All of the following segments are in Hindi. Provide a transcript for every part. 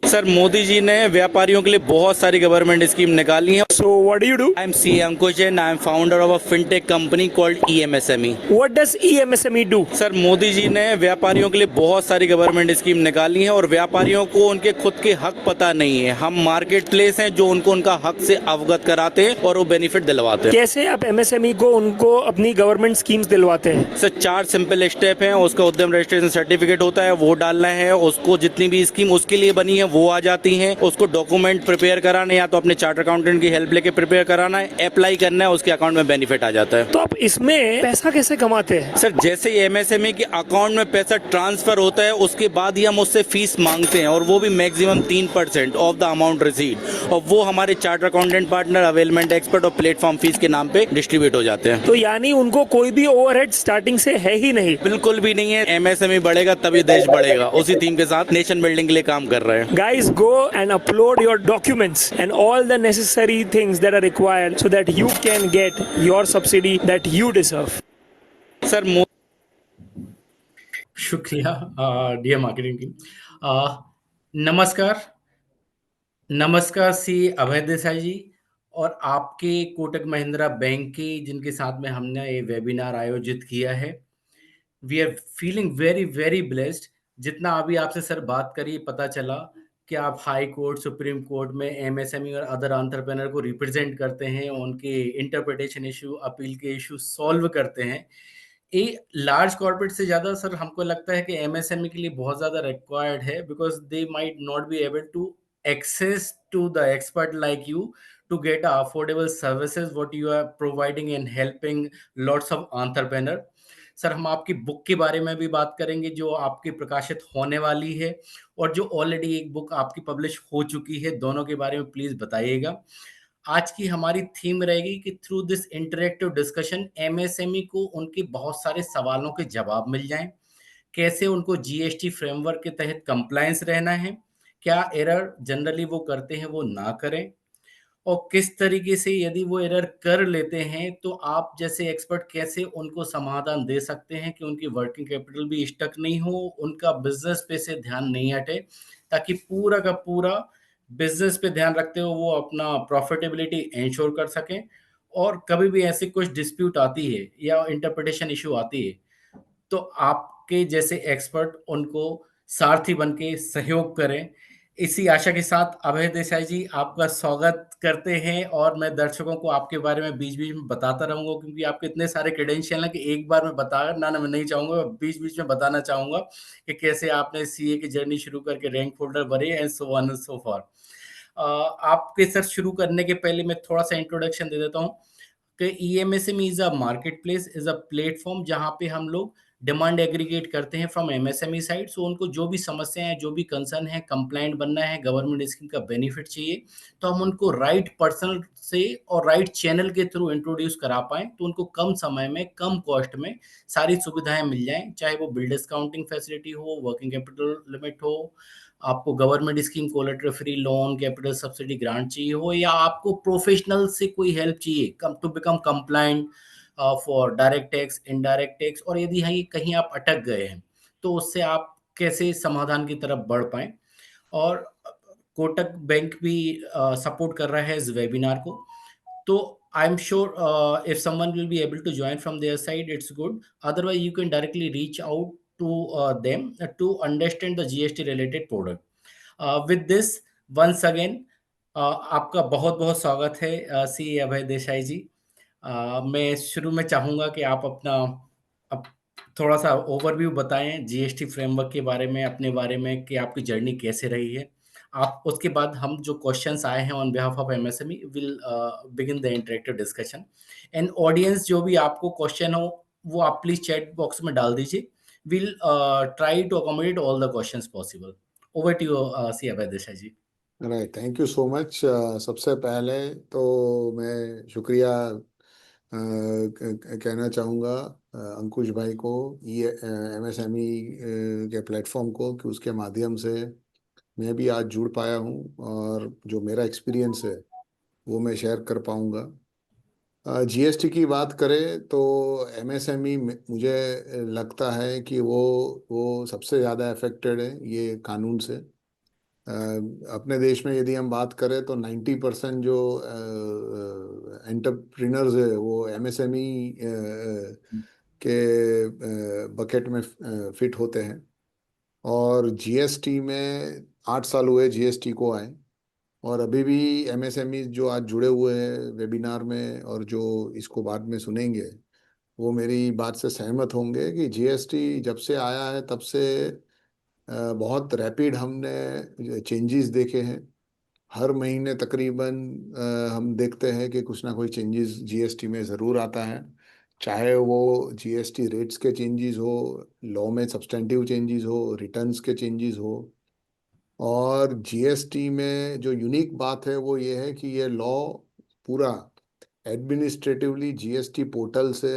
सर मोदी जी ने व्यापारियों के लिए बहुत सारी गवर्नमेंट स्कीम निकाली है। So what do you do? I am C Ankush and I am founder of a fintech company called EMSME। What does EMSME do? Sir Modi ji ने व्यापारियों के लिए बहुत सारी गवर्नमेंट स्कीम निकाली है और व्यापारियों को उनके खुद के हक पता नहीं है। हम मार्केट प्लेस हैं जो उनको उनका हक से अवगत कराते हैं और वो बेनिफिट दिलवाते हैं। कैसे आप MSME को उनको अपनी गवर्नमेंट स्कीम्स दिलवाते हैं? सर 4 सिंपल स्टेप हैं। उसका उद्यम रजिस्ट्रेशन सर्टिफिकेट होता है, वो डालना है। उसको जितनी भी स्कीम उसके लिए बनी है वो आ जाती है। उसको डॉक्यूमेंट प्रिपेयर कराना है, या तो अपने चार्टर अकाउंटेंट की हेल्प लेके प्रिपेयर कराना है, अप्लाई करना है, उसके अकाउंट में बेनिफिट आ जाता है। तो आप इसमें पैसा कैसे कमाते हैं? सर जैसे ही MSME के अकाउंट में पैसा ट्रांसफर होता है उसके बाद ही हम उससे फीस मांगते हैं, और वो भी maximum 3% of the amount received, और वो हमारे charter accountant partner, availment expert और प्लेटफॉर्म फीस के नाम पे डिस्ट्रीब्यूट हो जाते हैं। तो यानी उनको कोई भी ओवरहेड स्टार्टिंग से है ही नहीं? बिल्कुल भी नहीं है। MSME बढ़ेगा तभी देश बढ़ेगा। उसी थीम के साथ नेशन बिल्डिंग के लिए काम कर रहे हैं। Guys, go and upload your documents and all the necessary things that are required so that you can get your subsidy that you deserve. Sir शुक्रिया डियर मार्केटिंग टीम। नमस्कार नमस्कार सी अभय देसाई जी और आपके कोटक महिंद्रा बैंक के जिनके साथ में हमने ये वेबिनार आयोजित किया है। We are feeling very very blessed. जितना अभी आपसे सर बात करी पता चला कि आप हाई कोर्ट, सुप्रीम कोर्ट में MSME और अदर एंटरप्रेन्योर को रिप्रेजेंट करते हैं, उनके इंटरप्रिटेशन इशू, अपील के इशू सॉल्व करते हैं। ये लार्ज कॉर्पोरेट से ज़्यादा सर हमको लगता है कि MSME के लिए बहुत ज़्यादा रिक्वायर्ड है, because they might not be able to access to the expert like you to get affordable services what you are providing and helping lots of entrepreneur। Sir हम आपकी बुक के बारे में भी बात करेंगे जो आपकी प्रकाशित होने वाली है, और जो ऑलरेडी एक बुक आपकी पब्लिश हो चुकी है, दोनों के बारे में प्लीज बताइएगा। आज की हमारी थीम रहेगी कि through this interactive discussion MSME को उनके बहुत सारे सवालों के जवाब मिल जाएं। कैसे उनको GST फ्रेमवर्क के तहत कंप्लायंस रहना है, क्या एरर जनरली वो करते हैं वो ना करें, और किस तरीके से यदि वो एरर कर लेते हैं तो आप जैसे एक्सपर्ट कैसे उनको समाधान दे सकते हैं कि उनकी वर्किंग कैपिटल भी स्टक नहीं हो, उनका बिजनेस पे से ध्यान नहीं हटे, ताकि पूरा का पूरा बिजनेस पे ध्यान रखते हुए वो अपना प्रॉफिटेबिलिटी इंश्योर कर सकें। और कभी भी ऐसी कुछ डिस्प्यूट आती है या इंटरप्रिटेशन इशू आती है तो आपके जैसे एक्सपर्ट उनको सारथी बन के सहयोग करें। इसी आशा के साथ अभय देसाई जी आपका स्वागत करते हैं, और मैं दर्शकों को आपके बारे में बीच बीच में बताता रहूंगा क्योंकि आपके इतने सारे क्रेडेंशियल हैं कि एक बार में बताना मैं नहीं चाहूंगा, बीच बीच में बताना चाहूंगा कि कैसे आपने CA की जर्नी शुरू करके रैंक होल्डर बने and so on and so for. आपके सर शुरू करने के पहले मैं थोड़ा सा इंट्रोडक्शन दे देता हूँ कि EMSME is a market place, is a platform जहाँ पे हम लोग डिमांड एग्रीगेट करते हैं फ्रॉम MSME साइड। सो उनको जो भी समस्या है, जो भी कंसर्न है, कंप्लाइंट बनना है, गवर्नमेंट स्कीम का बेनिफिट चाहिए, तो हम उनको राइट पर्सन से और राइट चैनल के थ्रू इंट्रोड्यूस करा पाएं तो उनको कम समय में, कम कॉस्ट में सारी सुविधाएं मिल जाएं, चाहे वो बिल डिस्काउंटिंग फैसिलिटी हो, वर्किंग कैपिटल लिमिट हो, आपको government scheme collateral free loan, capital subsidy grant चाहिए हो, या आपको प्रोफेशनल से कोई हेल्प चाहिए come to become compliant for direct tax, indirect tax, और यदि हाँ कहीं आप अटक गए हैं तो उससे आप कैसे समाधान की तरफ बढ़ पाएं। और कोटक बैंक भी सपोर्ट कर रहा है इस वेबिनार को, तो I am sure if someone will be able to join from there side it's good, otherwise you can directly reach out to them to understand the GST related product. With this, once again, आपका बहुत बहुत स्वागत है CA अभय देसाई जी। मैं शुरू में चाहूँगा कि आप अपना अप, थोड़ा सा ओवरव्यू बताएं GST फ्रेमवर्क के बारे में, अपने बारे में कि आपकी जर्नी कैसे रही है। आप उसके बाद हम जो क्वेश्चंस आए हैं on behalf of MSME will begin the interactive discussion. And audience जो भी आपको क्वेश्चन हो वो आप प्लीज चैट बॉक्स में डाल दीजिए। We'll try to accommodate all the questions possible. Over to you, C. Abhay Desai ji. Right, thank you so much. सबसे पहले तो मैं शुक्रिया कहना चाहूँगा अंकुश भाई को, ये MSME के प्लेटफॉर्म को, कि उसके माध्यम से मैं भी आज जुड़ पाया हूँ और जो मेरा एक्सपीरियंस है वो मैं शेयर कर पाऊँगा। GST की बात करें तो MSME मुझे लगता है कि वो सबसे ज़्यादा अफेक्टेड है ये कानून से। अपने देश में यदि हम बात करें तो 90% जो एंटरप्रेन्योर्स है वो एमएसएमई के बकेट में फिट होते हैं। और जीएसटी में 8 साल हुए जीएसटी को आए, और अभी भी एमएसएमई जो आज जुड़े हुए हैं वेबिनार में और जो इसको बाद में सुनेंगे, वो मेरी बात से सहमत होंगे कि जीएसटी जब से आया है तब से बहुत रैपिड हमने चेंजेस देखे हैं। हर महीने तकरीबन हम देखते हैं कि कुछ ना कोई चेंजेस जीएसटी में ज़रूर आता है, चाहे वो जीएसटी रेट्स के चेंजेस हो, लॉ में सब्सटेंटिव चेंजेस हो, रिटर्न्स के चेंजेस हो। और जीएसटी में जो यूनिक बात है वो ये है कि ये लॉ पूरा एडमिनिस्ट्रेटिवली जीएसटी पोर्टल से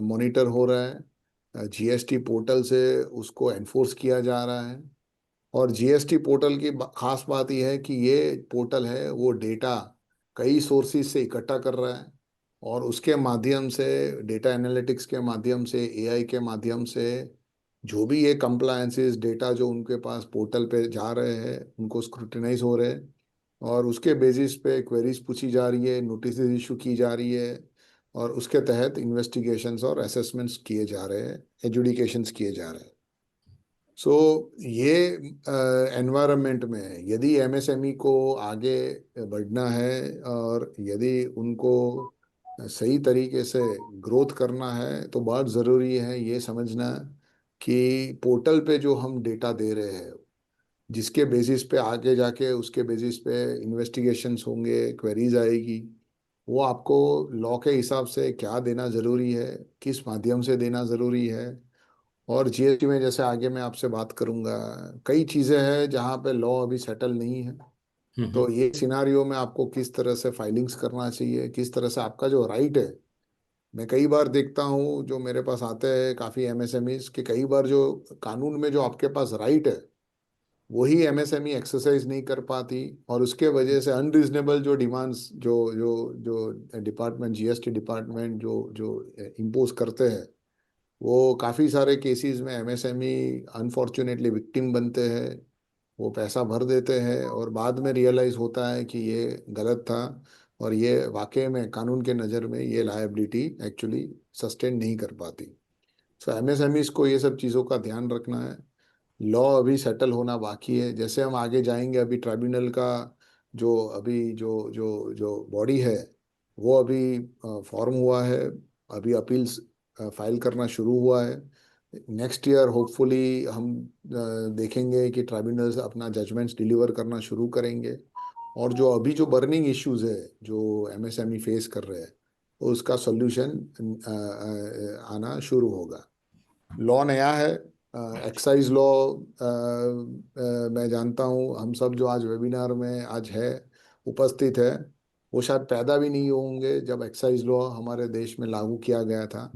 मॉनिटर हो रहा है, जीएसटी पोर्टल से उसको एनफोर्स किया जा रहा है। और जीएसटी पोर्टल की खास बात यह है कि ये पोर्टल है वो डेटा कई सोर्सेज से इकट्ठा कर रहा है, और उसके माध्यम से, डेटा एनालिटिक्स के माध्यम से, एआई के माध्यम से जो भी ये कंप्लायंसेस डेटा जो उनके पास पोर्टल पे जा रहे हैं उनको स्क्रूटिनाइज हो रहे हैं, और उसके बेसिस पे क्वेरीज पूछी जा रही है, नोटिस इशू की जा रही है, और उसके तहत इन्वेस्टिगेशंस और असेसमेंट्स किए जा रहे हैं, एजुडिकेशंस किए जा रहे हैं। सो ये एनवायरनमेंट में यदि एमएसएमई को आगे बढ़ना है और यदि उनको सही तरीके से ग्रोथ करना है, तो बहुत ज़रूरी है ये समझना कि पोर्टल पे जो हम डेटा दे रहे हैं, जिसके बेसिस पे आगे जाके उसके बेसिस पे इन्वेस्टिगेशंस होंगे, क्वेरीज आएगी, वो आपको लॉ के हिसाब से क्या देना ज़रूरी है, किस माध्यम से देना ज़रूरी है। और जीएसटी में जैसे आगे मैं आपसे बात करूंगा, कई चीज़ें हैं जहाँ पे लॉ अभी सेटल नहीं है। तो ये सिनारियो में आपको किस तरह से फाइलिंग्स करना चाहिए, किस तरह से आपका जो राइट है। मैं कई बार देखता हूँ जो मेरे पास आते हैं काफ़ी एमएसएमईज कि कई बार जो कानून में जो आपके पास राइट है वही एमएसएमई एक्सरसाइज नहीं कर पाती, और उसके वजह से अनरिजनेबल जो डिमांड्स जो जो जो डिपार्टमेंट, जीएसटी डिपार्टमेंट जो जो इम्पोज करते हैं, वो काफ़ी सारे केसेस में एमएसएमई अनफॉर्चुनेटली विक्टिम बनते हैं। वो पैसा भर देते हैं और बाद में रियलाइज होता है कि ये गलत था, और ये वाकई में कानून के नज़र में ये लायबिलिटी एक्चुअली सस्टेन नहीं कर पाती। सो एमएसएमईज को ये सब चीज़ों का ध्यान रखना है। लॉ अभी सेटल होना बाकी है। जैसे हम आगे जाएंगे, अभी ट्राइब्यूनल का जो अभी जो जो जो बॉडी है वो अभी फॉर्म हुआ है, अभी अपील्स फाइल करना शुरू हुआ है। नेक्स्ट ईयर होपफुली हम देखेंगे कि ट्राइब्यूनल्स अपना जजमेंट्स डिलीवर करना शुरू करेंगे, और जो अभी जो बर्निंग इश्यूज है जो एमएसएमई फेस कर रहे हैं उसका सॉल्यूशन आना शुरू होगा। लॉ नया है, एक्साइज लॉ मैं जानता हूँ हम सब जो आज वेबिनार में आज है उपस्थित है, वो शायद पैदा भी नहीं होंगे जब एक्साइज लॉ हमारे देश में लागू किया गया था।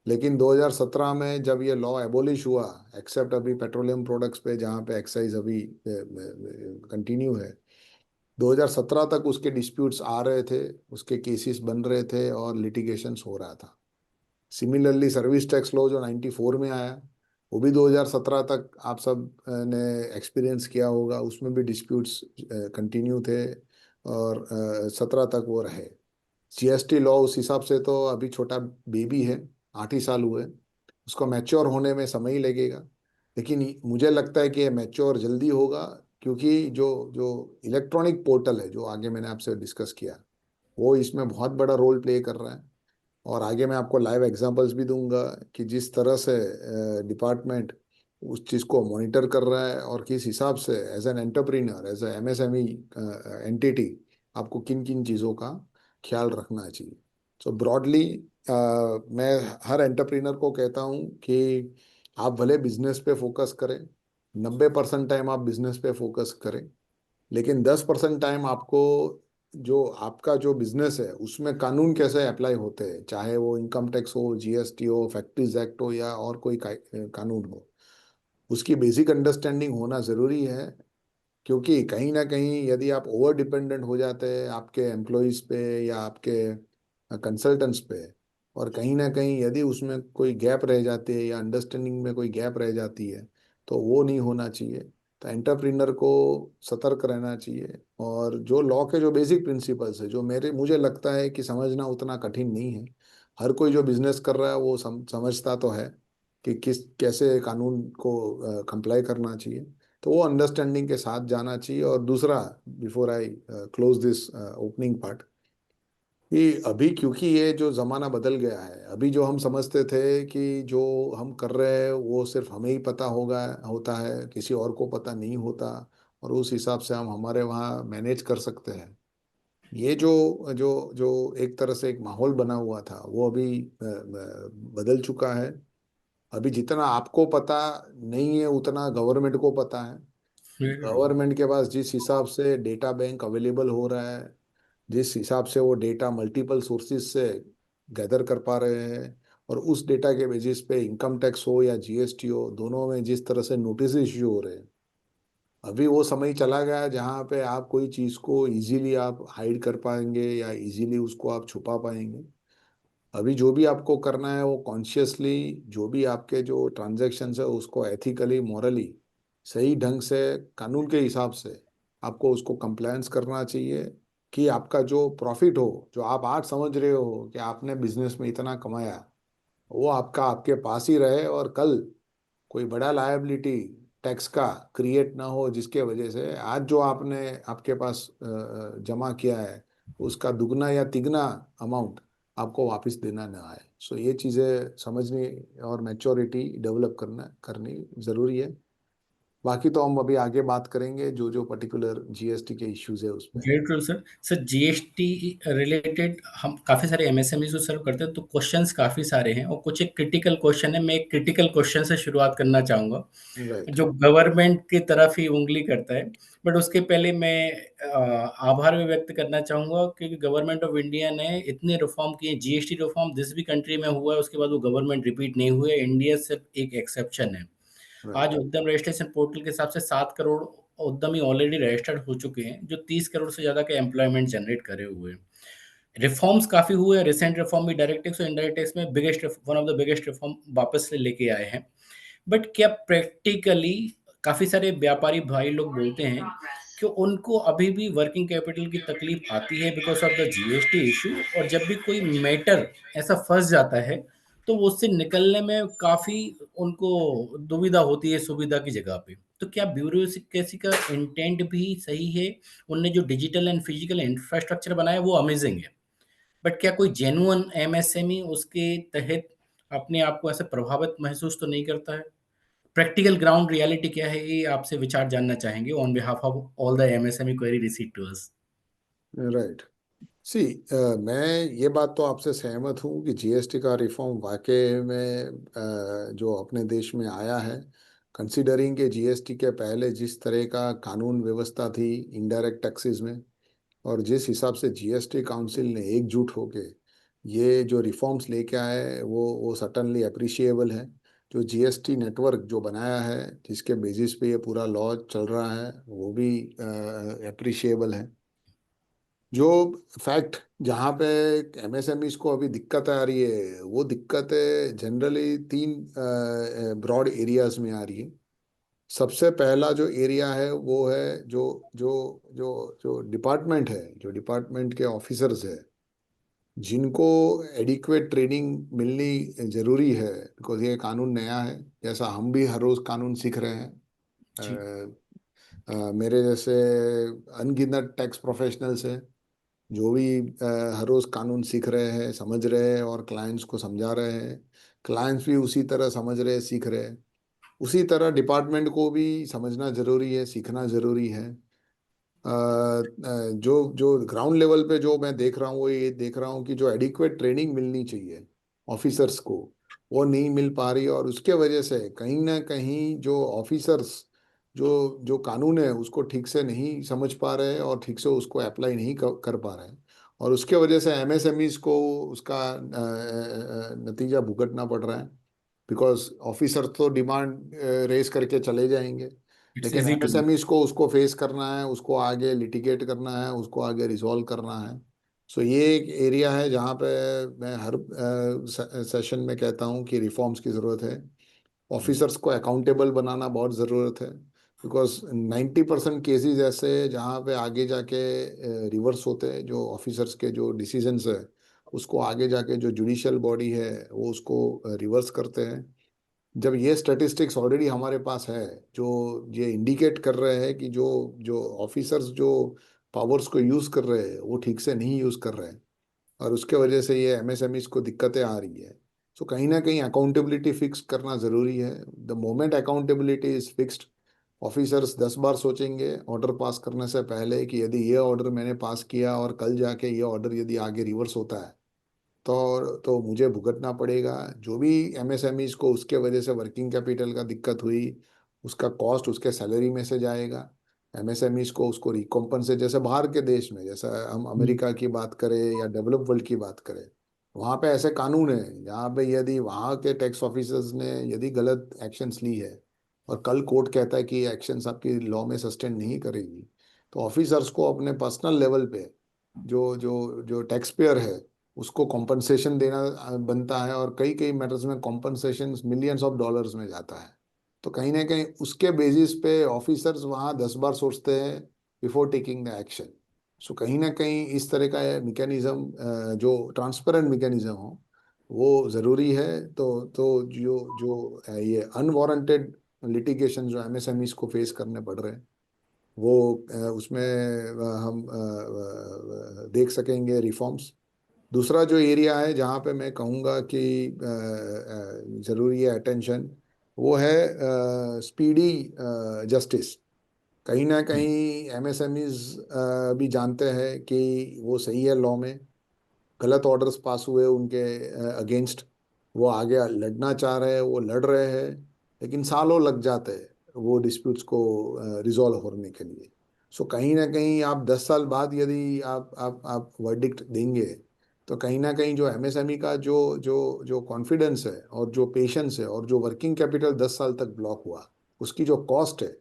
लेकिन 2017 में जब ये लॉ एबोलिश हुआ, एक्सेप्ट अभी पेट्रोलियम प्रोडक्ट्स पे जहाँ पे एक्साइज अभी कंटिन्यू है, 2017 तक उसके डिस्प्यूट्स आ रहे थे, उसके केसेस बन रहे थे और लिटिगेशंस हो रहा था। सिमिलरली सर्विस टैक्स लॉ जो 94 में आया, वो भी 2017 तक आप सब ने एक्सपीरियंस किया होगा, उसमें भी डिस्प्यूट्स कंटिन्यू थे, और 17 तक वो रहे। जीएसटी लॉ उस हिसाब से तो अभी छोटा बेबी है, 8 ही साल हुए, उसको मैच्योर होने में समय ही लगेगा। लेकिन मुझे लगता है कि ये मैच्योर जल्दी होगा, क्योंकि जो जो इलेक्ट्रॉनिक पोर्टल है जो आगे मैंने आपसे डिस्कस किया, वो इसमें बहुत बड़ा रोल प्ले कर रहा है। और आगे मैं आपको लाइव एग्जांपल्स भी दूंगा कि जिस तरह से डिपार्टमेंट उस चीज़ को मॉनिटर कर रहा है, और किस हिसाब से as an entrepreneur, as a MSME entity आपको किन किन चीज़ों का ख्याल रखना चाहिए। सो ब्रॉडली मैं हर एंटरप्रेन्योर को कहता हूँ कि आप भले बिजनेस पे फोकस करें, 90% टाइम आप बिजनेस पे फोकस करें, लेकिन 10% टाइम आपको जो आपका जो बिजनेस है उसमें कानून कैसे अप्लाई होते हैं, चाहे वो इनकम टैक्स हो, जीएसटी हो, फैक्ट्रीज एक्ट हो, या और कोई कानून हो, उसकी बेसिक अंडरस्टैंडिंग होना ज़रूरी है। क्योंकि कहीं ना कहीं यदि आप ओवर डिपेंडेंट हो जाते हैं आपके एम्प्लॉयज़ पे या आपके कंसल्टेंट्स पे, और कहीं ना कहीं यदि उसमें कोई गैप रह जाती है या अंडरस्टैंडिंग में कोई गैप रह जाती है, तो वो नहीं होना चाहिए। तो एंटरप्रेन्योर को सतर्क रहना चाहिए। और जो लॉ के जो बेसिक प्रिंसिपल्स है, जो मुझे लगता है कि समझना उतना कठिन नहीं है। हर कोई जो बिजनेस कर रहा है वो समझता तो है कि किस कैसे कानून को कंप्लाई करना चाहिए। तो वो अंडरस्टैंडिंग के साथ जाना चाहिए। और दूसरा, before I close this opening part, कि अभी क्योंकि ये जो ज़माना बदल गया है, अभी जो हम समझते थे कि जो हम कर रहे हैं वो सिर्फ हमें ही पता होता है, किसी और को पता नहीं होता, और उस हिसाब से हम हमारे वहाँ मैनेज कर सकते हैं। ये जो जो जो एक तरह से एक माहौल बना हुआ था वो अभी बदल चुका है। अभी जितना आपको पता नहीं है उतना गवर्नमेंट को पता है। गवर्नमेंट के पास जिस हिसाब से डेटा बैंक अवेलेबल हो रहा है, जिस हिसाब से वो डेटा मल्टीपल सोर्सेज से गैदर कर पा रहे हैं, और उस डेटा के बेसिस पे इनकम टैक्स हो या जीएसटी हो, दोनों में जिस तरह से नोटिस इश्यू हो रहे हैं, अभी वो समय चला गया है जहाँ पे आप कोई चीज़ को इजीली आप हाइड कर पाएंगे या इजीली उसको आप छुपा पाएंगे। अभी जो भी आपको करना है वो कॉन्शियसली, जो भी आपके जो ट्रांजैक्शंस है उसको एथिकली मॉरली सही ढंग से कानून के हिसाब से आपको उसको कंप्लायंस करना चाहिए, कि आपका जो प्रॉफिट हो, जो आप आज समझ रहे हो कि आपने बिजनेस में इतना कमाया, वो आपका आपके पास ही रहे, और कल कोई बड़ा लायबिलिटी टैक्स का क्रिएट ना हो, जिसके वजह से आज जो आपने आपके पास जमा किया है उसका दुगना या तिगना अमाउंट आपको वापस देना ना आए। सो ये चीज़ें समझनी और मैच्योरिटी डेवलप करनी ज़रूरी है। बाकी तो हम अभी आगे बात करेंगे जो जो पर्टिकुलर जीएसटी के इश्यूज है उस पर। Very true sir. Sir GST related हम काफ़ी सारे एमएसएमई को सर्व करते हैं, तो क्वेश्चंस काफ़ी सारे हैं और कुछ एक क्रिटिकल क्वेश्चन है। मैं एक क्रिटिकल क्वेश्चन से शुरुआत करना चाहूँगा राइट। जो गवर्नमेंट की तरफ ही उंगली करता है। बट उसके पहले मैं आभार भी व्यक्त करना चाहूँगा क्योंकि गवर्नमेंट ऑफ इंडिया ने इतने रिफॉर्म किए। जीएसटी रिफॉर्म जिस भी कंट्री में हुआ है उसके बाद वो गवर्नमेंट रिपीट नहीं हुए। इंडिया सिर्फ एक एक्सेप्शन है। आज राइट। उद्यम रजिस्ट्रेशन पोर्टल के हिसाब से 7 करोड़ उद्यमी ऑलरेडी रजिस्टर्ड हो चुके हैं जो 30 करोड़ से ज़्यादा के एम्प्लॉयमेंट जनरेट करे हुए हैं। रिफॉर्म्स काफ़ी हुए हैं। रिसेंट रिफॉर्म भी डायरेक्ट टैक्स और इनडायरेक्ट टैक्स में one of the biggest reform वापस से लेके आए हैं। बट क्या प्रैक्टिकली काफ़ी सारे व्यापारी भाई लोग बोलते हैं कि उनको अभी भी वर्किंग कैपिटल की तकलीफ आती है because of the GST issue, और जब भी कोई मैटर ऐसा फंस जाता है तो वो उससे निकलने में काफ़ी उनको दुविधा होती है सुविधा की जगह पे। तो क्या ब्यूरोक्रेसी का इंटेंट भी सही है? उनने जो डिजिटल एंड फिजिकल इंफ्रास्ट्रक्चर बनाया वो अमेजिंग है, बट क्या कोई जेन्युइन एमएसएमई उसके तहत अपने आप को ऐसे प्रभावित महसूस तो नहीं करता है? प्रैक्टिकल ग्राउंड रियलिटी क्या है, ये आपसे विचार जानना चाहेंगे on behalf of all the MSME query received to us. Right. See, मैं ये बात तो आपसे सहमत हूँ कि जीएसटी का रिफॉर्म वाकई में जो अपने देश में आया है, कंसीडरिंग के जीएसटी के पहले जिस तरह का कानून व्यवस्था थी इनडायरेक्ट टैक्सेस में, और जिस हिसाब से जीएसटी काउंसिल ने एकजुट होके ये जो रिफॉर्म्स लेके आए वो सर्टनली अप्रिशिएबल है। जो जीएसटी नेटवर्क जो बनाया है, जिसके बेसिस पे ये पूरा लॉ चल रहा है, वो भी अप्रिशिएबल है। जो फैक्ट जहाँ पे एमएसएमईज को अभी दिक्कत आ रही है, वो दिक्कतें जनरली तीन ब्रॉड एरियाज में आ रही है। सबसे पहला जो एरिया है वो है जो जो जो जो डिपार्टमेंट है, जो डिपार्टमेंट के ऑफिसर्स है, जिनको एडिक्वेट ट्रेनिंग मिलनी जरूरी है, बिकॉज ये कानून नया है। जैसा हम भी हर रोज कानून सीख रहे हैं, जी। मेरे जैसे अनगिनत टैक्स प्रोफेशनल्स हैं जो भी हर रोज कानून सीख रहे हैं, समझ रहे हैं और क्लाइंट्स को समझा रहे हैं। क्लाइंट्स भी उसी तरह समझ रहे हैं, सीख रहे हैं। उसी तरह डिपार्टमेंट को भी समझना जरूरी है, सीखना जरूरी है। जो जो ग्राउंड लेवल पे जो मैं देख रहा हूँ वो ये देख रहा हूँ कि जो एडिक्वेट ट्रेनिंग मिलनी चाहिए ऑफिसर्स को, वो नहीं मिल पा रही, और उसके वजह से कहीं ना कहीं जो ऑफिसर्स जो जो कानून है उसको ठीक से नहीं समझ पा रहे हैं और ठीक से उसको अप्लाई नहीं कर पा रहे हैं, और उसके वजह से एमएसएमईज को उसका नतीजा भुगतना पड़ रहा है। बिकॉज ऑफिसर तो डिमांड रेस करके चले जाएंगे, इट्स लेकिन इजी टू डू। एमएसएमईज को उसको फेस करना है, उसको आगे लिटिगेट करना है, उसको आगे रिजॉल्व करना है। सो ये एक एरिया है जहाँ पे मैं हर सेशन में कहता हूँ कि रिफॉर्म्स की ज़रूरत है। ऑफिसर्स को अकाउंटेबल बनाना बहुत ज़रूरत है। बिकॉज 90% केसेस ऐसे हैं जहाँ पे आगे जाके रिवर्स होते हैं, जो ऑफिसर्स के जो डिसीजंस है उसको आगे जाके जो जुडिशियल बॉडी है वो उसको रिवर्स करते हैं। जब ये स्टैटिस्टिक्स ऑलरेडी हमारे पास है, जो ये इंडिकेट कर रहे हैं कि जो जो ऑफिसर्स जो पावर्स को यूज कर रहे हैं वो ठीक से नहीं यूज कर रहे हैं, और उसके वजह से ये एमएसएमईज को दिक्कतें आ रही है। सो कहीं ना कहीं अकाउंटेबिलिटी फिक्स करना जरूरी है। The moment accountability is fixed, officers 10 बार सोचेंगे ऑर्डर पास करने से पहले कि यदि ये ऑर्डर मैंने पास किया और कल जाके ये ऑर्डर यदि आगे रिवर्स होता है तो मुझे भुगतना पड़ेगा। जो भी एमएसएमईज को उसके वजह से वर्किंग कैपिटल का दिक्कत हुई, उसका कॉस्ट उसके सैलरी में से जाएगा। एमएसएमईज को उसको रिकॉम्पनसेट, जैसे बाहर के देश में, जैसा हम अमेरिका की बात करें या डेवलप वर्ल्ड की बात करें, वहाँ पे ऐसे कानून है जहाँ पे यदि वहाँ के टैक्स ऑफिसर्स ने यदि गलत एक्शंस ली है और कल कोर्ट कहता है कि ये एक्शंस आपकी लॉ में सस्टेन नहीं करेगी, तो ऑफिसर्स को अपने पर्सनल लेवल पे जो जो जो टैक्स पेयर है उसको कॉम्पनसेशन देना बनता है, और कई कई मैटर्स में कॉम्पनसेशन मिलियंस ऑफ डॉलर्स में जाता है। तो कहीं ना कहीं उसके बेसिस पे ऑफिसर्स वहाँ 10 बार सोचते हैं बिफोर टेकिंग द एक्शन। सो कहीं ना कहीं इस तरह का मैकेनिज्म, जो ट्रांसपेरेंट मैकेनिज्म हो वो ज़रूरी है। तो जो जो ये अनवारंटेड लिटिगेशन जो एमएसएमईज को फेस करने पड़ रहे हैं वो उसमें हम देख सकेंगे रिफॉर्म्स। दूसरा जो एरिया है जहाँ पे मैं कहूँगा कि ज़रूरी है अटेंशन, वो है स्पीडी जस्टिस। कहीं ना कहीं एमएसएमईज भी जानते हैं कि वो सही है लॉ में, गलत ऑर्डर्स पास हुए उनके अगेंस्ट, वो आगे लड़ना चाह रहे हैं, वो लड़ रहे हैं, लेकिन सालों लग जाते हैं वो डिस्प्यूट्स को रिजॉल्व होने के लिए। सो कहीं ना कहीं आप 10 साल बाद यदि आप वर्डिक्ट देंगे, तो कहीं ना कहीं जो एमएसएमई का जो जो जो कॉन्फिडेंस है और जो पेशेंस है और जो वर्किंग कैपिटल 10 साल तक ब्लॉक हुआ, उसकी जो कॉस्ट है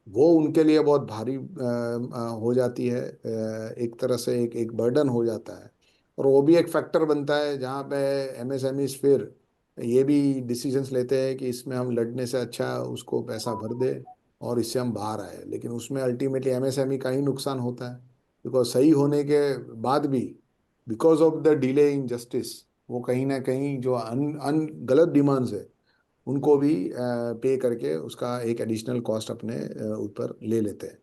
वो उनके लिए बहुत भारी हो जाती है। एक तरह से एक एक बर्डन हो जाता है, और वो भी एक फैक्टर बनता है जहाँ पे एमएसएमईज फिर ये भी डिसीजंस लेते हैं कि इसमें हम लड़ने से अच्छा उसको पैसा भर दे और इससे हम बाहर आए, लेकिन उसमें अल्टीमेटली एमएसएमई का ही नुकसान होता है। बिकॉज सही होने के बाद भी, because of the delay in justice, वो कहीं ना कहीं जो अन अन गलत डिमांड्स है उनको भी पे करके उसका एक एडिशनल कॉस्ट अपने ऊपर ले लेते हैं।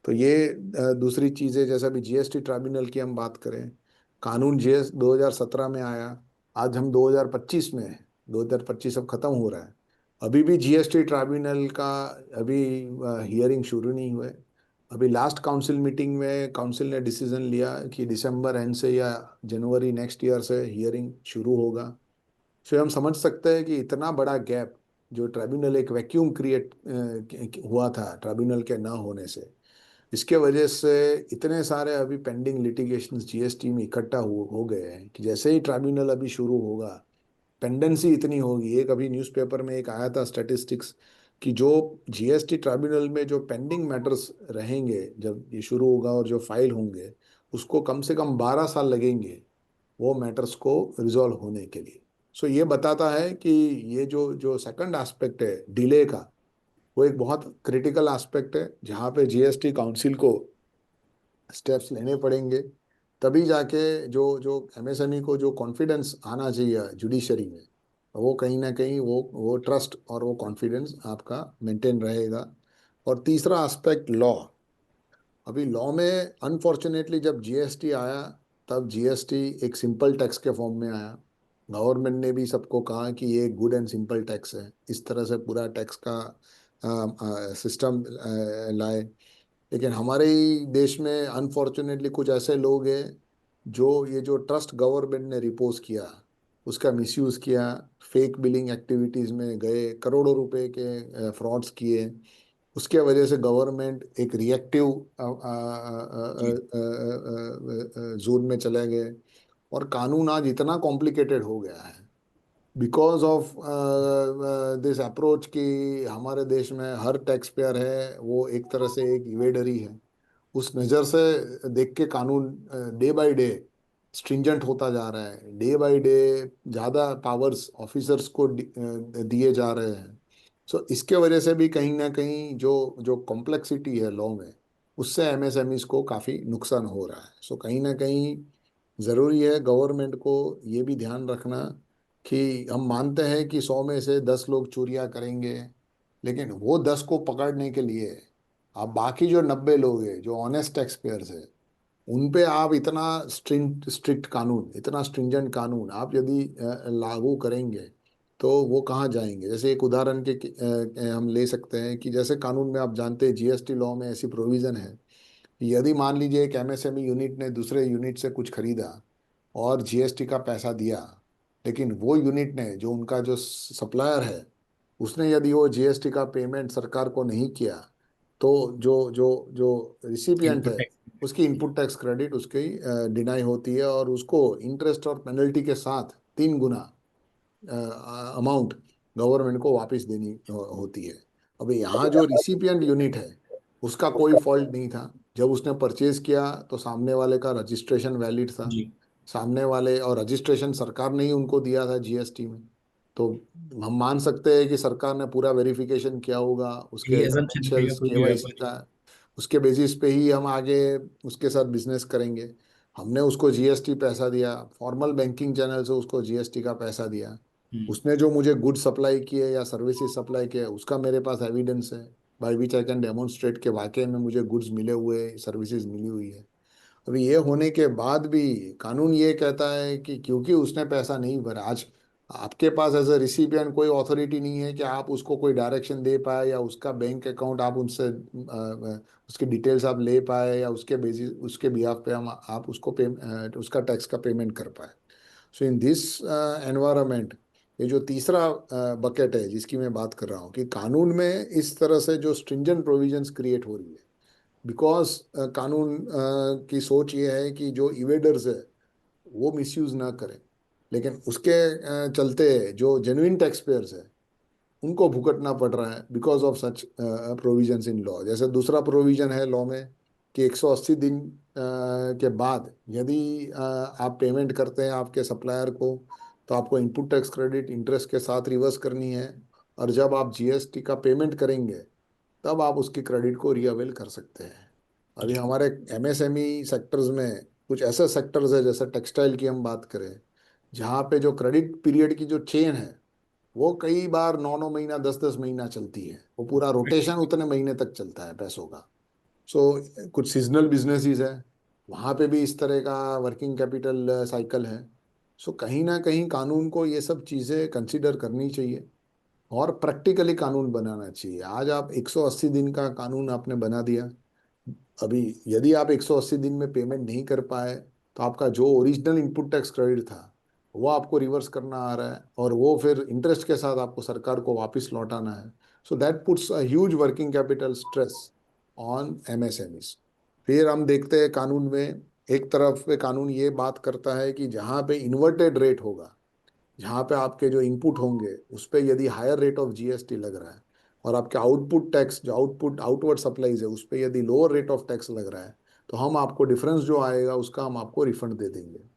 तो ये दूसरी चीज़ें, जैसा भी जीएसटी ट्राइब्यूनल की हम बात करें, कानून जीएस 2017 में आया, आज हम 2025 में हैं, 2025 अब खत्म हो रहा है, अभी भी जीएसटी ट्राइब्यूनल का अभी हियरिंग शुरू नहीं हुए। अभी लास्ट काउंसिल मीटिंग में काउंसिल ने डिसीजन लिया कि दिसंबर एंड से या जनवरी नेक्स्ट ईयर से हियरिंग शुरू होगा। सो हम समझ सकते हैं कि इतना बड़ा गैप, जो ट्राइब्यूनल एक वैक्यूम क्रिएट हुआ था ट्राइब्यूनल के ना होने से, इसके वजह से इतने सारे अभी पेंडिंग लिटिगेशंस जीएसटी में इकट्ठा हो गए हैं कि जैसे ही ट्राइब्यूनल अभी शुरू होगा, पेंडेंसी इतनी होगी। एक अभी न्यूज़पेपर में एक आया था स्टैटिस्टिक्स कि जो जीएसटी ट्राइब्यूनल में जो पेंडिंग मैटर्स रहेंगे जब ये शुरू होगा और जो फाइल होंगे, उसको कम से कम 12 साल लगेंगे वो मैटर्स को रिजॉल्व होने के लिए। सो ये बताता है कि ये जो जो सेकंड एस्पेक्ट है डिले का, वो एक बहुत क्रिटिकल एस्पेक्ट है जहाँ पे जीएसटी काउंसिल को स्टेप्स लेने पड़ेंगे, तभी जाके जो जो एमएसएमई को जो कॉन्फिडेंस आना चाहिए जुडिशरी में, वो कहीं ना कहीं वो ट्रस्ट और वो कॉन्फिडेंस आपका मेंटेन रहेगा। और तीसरा एस्पेक्ट लॉ। अभी लॉ में अनफॉर्चुनेटली जब जीएसटी आया, तब जीएसटी एक सिंपल टैक्स के फॉर्म में आया। गवर्नमेंट ने भी सबको कहा कि ये गुड एंड सिंपल टैक्स है, इस तरह से पूरा टैक्स का सिस्टम लाए। लेकिन हमारे ही देश में अनफॉर्चुनेटली कुछ ऐसे लोग हैं जो ये जो ट्रस्ट गवर्नमेंट ने रिपोज किया उसका मिसयूज किया, फेक बिलिंग एक्टिविटीज में गए, करोड़ों रुपए के फ्रॉड्स किए। उसके वजह से गवर्नमेंट एक रिएक्टिव जी। जोन में चले गए, और कानून आज इतना कॉम्प्लिकेटेड हो गया है बिकॉज ऑफ दिस अप्रोच कि हमारे देश में हर टैक्स पेयर है वो एक तरह से एक इवेडरी है। उस नज़र से देख के कानून डे बाय डे स्ट्रिंजेंट होता जा रहा है, डे बाय डे ज़्यादा पावर्स ऑफिसर्स को दिए जा रहे हैं। सो इसके वजह से भी कहीं ना कहीं जो जो कॉम्प्लेक्सिटी है लॉ में, उससे एमएसएमईज को काफ़ी नुकसान हो रहा है। सो कहीं ना कहीं ज़रूरी है गवर्नमेंट को ये भी ध्यान रखना कि हम मानते हैं कि 100 में से 10 लोग चोरियां करेंगे, लेकिन वो 10 को पकड़ने के लिए आप बाकी जो 90 लोग हैं जो ऑनेस्ट टैक्स पेयर्स है, उन पे आप इतना स्ट्रिक्ट कानून, इतना स्ट्रिंजेंट कानून आप यदि लागू करेंगे तो वो कहाँ जाएंगे। जैसे एक उदाहरण हम ले सकते हैं कि जैसे कानून में आप जानते हैं जीएसटी लॉ में ऐसी प्रोविजन है कि यदि मान लीजिए एक एमएसएमई यूनिट ने दूसरे यूनिट से कुछ खरीदा और जीएसटी का पैसा दिया, लेकिन वो यूनिट ने जो उनका जो सप्लायर है उसने यदि वो जीएसटी का पेमेंट सरकार को नहीं किया, तो जो जो जो रिसिपिएंट इनपुट है टैक्स। उसकी इनपुट टैक्स क्रेडिट उसकी डिनाई होती है और उसको इंटरेस्ट और पेनल्टी के साथ 3 गुना अमाउंट गवर्नमेंट को वापस देनी होती है। अब यहाँ जो रिसिपिएंट यूनिट है उसका कोई फॉल्ट नहीं था। जब उसने परचेज किया तो सामने वाले का रजिस्ट्रेशन वैलिड था, जी, सामने वाले, और रजिस्ट्रेशन सरकार ने ही उनको दिया था जीएसटी में। तो हम मान सकते हैं कि सरकार ने पूरा वेरिफिकेशन किया होगा उसके ये assumption क्रेडेंशियल्स, रखेगा कोई भी केवाईसी व्यापारी। का। उसके बेसिस पे ही हम आगे उसके साथ बिजनेस करेंगे। हमने उसको जीएसटी पैसा दिया, फॉर्मल बैंकिंग चैनल से उसको जीएसटी का पैसा दिया। हम्म, उसने जो मुझे गुड सप्लाई किए या सर्विसेज सप्लाई किए उसका मेरे पास एविडेंस है, by which I can demonstrate के वाकई में मुझे गुड्स मिले हुए, सर्विसेज मिली हुई है। अभी ये होने के बाद भी कानून ये कहता है कि क्योंकि उसने पैसा नहीं भरा, आज आपके पास एज ए रिसिपिएंट कोई अथॉरिटी नहीं है कि आप उसको कोई डायरेक्शन दे पाए या उसका बैंक अकाउंट आप उनसे उसकी डिटेल्स आप ले पाए या उसके बेसिस उसके बिहाफ पे हम आप उसको उसका टैक्स का पेमेंट कर पाए। सो इन दिस एनवायरमेंट, ये जो तीसरा बकेट है जिसकी मैं बात कर रहा हूँ कि कानून में इस तरह से जो स्ट्रिंजेंट प्रोविजंस क्रिएट हो रही है, बिकॉज कानून की सोच ये है कि जो इवेडर्स है वो मिसयूज ना करें, लेकिन उसके चलते जो जेन्युइन टैक्स पेयर्स है उनको भुगतना पड़ रहा है because of such provisions in law. जैसे दूसरा प्रोविजन है लॉ में कि 180 दिन के बाद यदि आप पेमेंट करते हैं आपके सप्लायर को, तो आपको इनपुट टैक्स क्रेडिट इंटरेस्ट के साथ रिवर्स करनी है, और जब आप जीएसटी का पेमेंट करेंगे तब आप उसकी क्रेडिट को रीअवेल कर सकते हैं। अभी जी, हमारे एमएसएमई सेक्टर्स में कुछ ऐसे सेक्टर्स है, जैसे टेक्सटाइल की हम बात करें, जहाँ पे जो क्रेडिट पीरियड की जो चेन है वो कई बार 9 9 महीना 10 10 महीना चलती है, वो पूरा रोटेशन उतने महीने तक चलता है पैसों का। सो कुछ सीजनल बिजनेसेस है, वहाँ पे भी इस तरह का वर्किंग कैपिटल साइकिल है। सो कहीं ना कहीं कानून को ये सब चीज़ें कंसिडर करनी चाहिए और प्रैक्टिकली कानून बनाना चाहिए। आज आप 180 दिन का कानून आपने बना दिया, अभी यदि आप 180 दिन में पेमेंट नहीं कर पाए तो आपका जो ओरिजिनल इनपुट टैक्स क्रेडिट था वो आपको रिवर्स करना आ रहा है और वो फिर इंटरेस्ट के साथ आपको सरकार को वापस लौटाना है। So that puts a huge working capital stress on MSMEs. फिर हम देखते हैं कानून में एक तरफ पे कानून ये बात करता है कि जहाँ पे इन्वर्टेड रेट होगा, जहाँ पे आपके जो इनपुट होंगे उस पे यदि हायर रेट ऑफ जीएसटी लग रहा है और आपके आउटपुट टैक्स जो आउटवर्ड सप्लाईज है उस पे यदि लोअर रेट ऑफ टैक्स लग रहा है, तो हम आपको डिफरेंस जो आएगा उसका हम आपको रिफंड दे देंगे।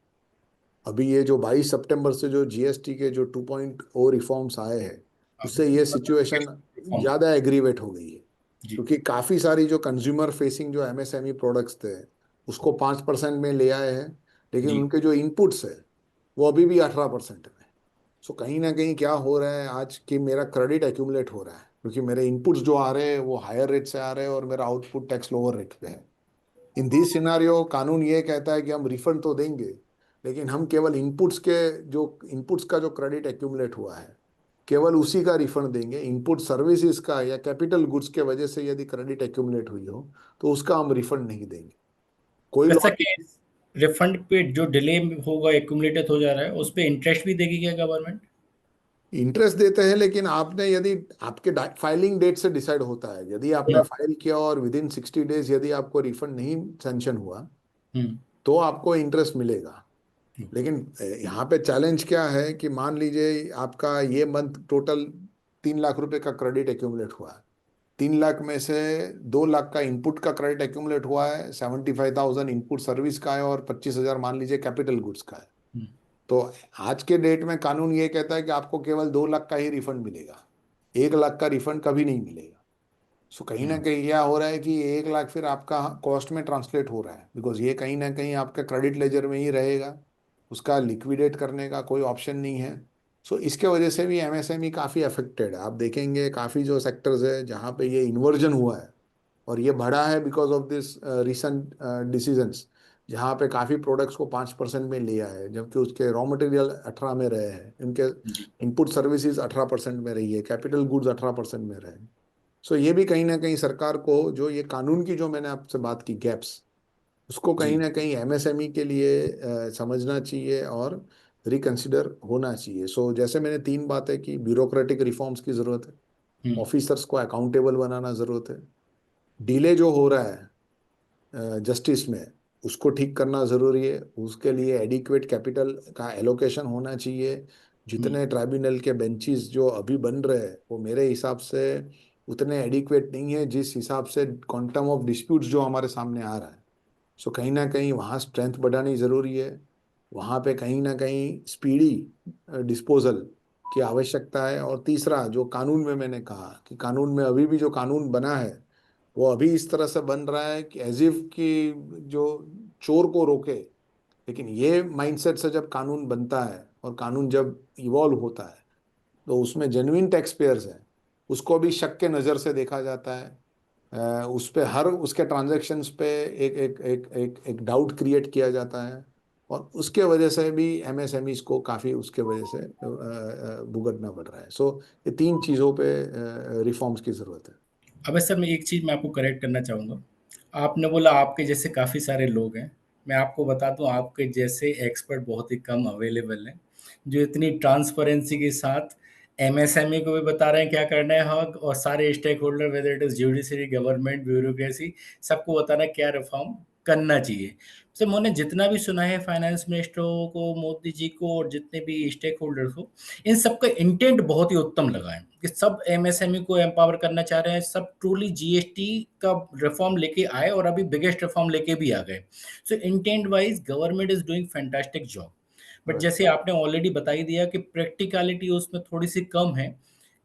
अभी ये जो 22 सितंबर से जो जीएसटी के जो 2.0 रिफॉर्म्स आए हैं उससे ये सिचुएशन फॉर्म। ज़्यादा एग्रीवेट हो गई है, जी, क्योंकि काफ़ी सारी जो कंज्यूमर फेसिंग जो एमएसएमई प्रोडक्ट्स थे उसको 5% में ले आए हैं, लेकिन जी, उनके जो इनपुट्स है वो अभी भी 18% में। सो कहीं ना कहीं क्या हो रहा है आज कि मेरा क्रेडिट एक्यूमुलेट हो रहा है क्योंकि मेरे इनपुट्स जो आ रहे हैं वो हायर रेट से आ रहे हैं और मेरा आउटपुट टैक्स लोअर रेट पे है। इन दिस सिनारियो कानून ये कहता है कि हम रिफंड तो देंगे, लेकिन हम केवल इनपुट्स का जो क्रेडिट एक्यूमुलेट हुआ है केवल उसी का रिफंड देंगे। इनपुट सर्विसेज का या कैपिटल गुड्स के वजह से यदि क्रेडिट एक्यूमुलेट हुई हो तो उसका हम रिफंड नहीं देंगे। कोई वैसा लॉ केस रिफंड पे जो डिले होगा, एक्यूमुलेटेड हो जा रहा है, उस पे इंटरेस्ट भी देगी क्या गवर्नमेंट? इंटरेस्ट देते हैं, लेकिन आपने यदि आपके फाइलिंग डेट से डिसाइड होता है, यदि आपने फाइल किया और विद इन 60 डेज यदि आपको रिफंड नहीं सैंक्शन हुआ हम्म, तो आपको इंटरेस्ट मिलेगा। लेकिन यहाँ पे चैलेंज क्या है कि मान लीजिए आपका ये मंथ टोटल 3 लाख रुपए का क्रेडिट एक्यूमुलेट हुआ है, 3 लाख में से 2 लाख का इनपुट का क्रेडिट एक्यूमुलेट हुआ है, 75,000 इनपुट सर्विस का है और 25,000 मान लीजिए कैपिटल गुड्स का है। हम्म, तो आज के डेट में कानून ये कहता है कि आपको केवल 2 लाख का ही रिफंड मिलेगा। 1 लाख का रिफंड कभी नहीं मिलेगा। सो कहीं ना कहीं क्या हो रहा है कि 1 लाख फिर आपका कॉस्ट में ट्रांसलेट हो रहा है, बिकॉज ये कहीं ना कहीं आपका क्रेडिट लेजर में ही रहेगा, उसका लिक्विडेट करने का कोई ऑप्शन नहीं है। सो इसके वजह से भी एमएसएमई काफ़ी अफेक्टेड है। आप देखेंगे काफ़ी जो सेक्टर्स है जहाँ पे ये इन्वर्जन हुआ है, और ये बढ़ा है because of this recent decisions, जहाँ पे काफ़ी प्रोडक्ट्स को 5% में लिया है, जबकि उसके रॉ मटेरियल 18 में रहे हैं, इनके जी इनपुट सर्विसेज 18% में रही है, कैपिटल गुड्स 18% में रहे। सो ये भी कहीं ना कहीं सरकार को, जो ये कानून की जो मैंने आपसे बात की गैप्स, उसको जी। कहीं ना कहीं एमएसएमई के लिए समझना चाहिए और रिकंसिडर होना चाहिए। सो जैसे मैंने 3 बातें की, ब्यूरोक्रेटिक रिफॉर्म्स की ज़रूरत है, हम्म ऑफिसर्स को अकाउंटेबल बनाना ज़रूरत है, डिले जो हो रहा है जस्टिस में उसको ठीक करना ज़रूरी है, उसके लिए एडिक्वेट कैपिटल का एलोकेशन होना चाहिए। हम्म जितने ट्राइब्यूनल के बेंचेस जो अभी बन रहे हैं वो मेरे हिसाब से उतने एडिक्वेट नहीं है जिस हिसाब से क्वांटम ऑफ डिस्प्यूट्स जो हमारे सामने आ रहा है। सो कहीं ना कहीं वहाँ स्ट्रेंथ बढ़ानी ज़रूरी है, वहाँ पे कहीं ना कहीं स्पीडी डिस्पोजल की आवश्यकता है। और तीसरा, जो कानून में मैंने कहा कि कानून में अभी भी जो कानून बना है वो अभी इस तरह से बन रहा है कि एज इफ कि जो चोर को रोके, लेकिन ये माइंडसेट से जब कानून बनता है और कानून जब इवॉल्व होता है तो उसमें जेन्युइन टैक्स पेयर्स हैं, उसको भी शक के नज़र से देखा जाता है। उस पे हर उसके ट्रांजैक्शंस पे एक डाउट क्रिएट किया जाता है, और उसके वजह से भी एमएसएमईज को काफ़ी उसके वजह से भुगतना पड़ रहा है। सो ये 3 चीज़ों पे रिफॉर्म्स की ज़रूरत है। अब सर मैं एक चीज़ मैं आपको करेक्ट करना चाहूँगा। आपने बोला आपके जैसे काफ़ी सारे लोग हैं। मैं आपको बता दूँ आपके जैसे एक्सपर्ट बहुत ही कम अवेलेबल हैं, जो इतनी ट्रांसपेरेंसी के साथ एमएसएमई को भी बता रहे हैं क्या करना है हक और सारे stakeholder whether it is judiciary, government, bureaucracy सबको बताना है क्या रिफॉर्म करना चाहिए। सर मैंने जितना भी सुना है फाइनेंस मिनिस्टरों को, मोदी जी को और जितने भी स्टेक होल्डर्स को, इन सबका इंटेंट बहुत ही उत्तम लगा है कि सब एमएसएमई को एम्पावर करना चाह रहे हैं, सब ट्रूली जीएसटी का रिफॉर्म लेके आए और अभी बिगेस्ट रिफॉर्म लेके भी आ गए। So intent wise government is doing fantastic job. But Right. जैसे आपने ऑलरेडी बता ही दिया कि प्रैक्टिकलिटी उसमें थोड़ी सी कम है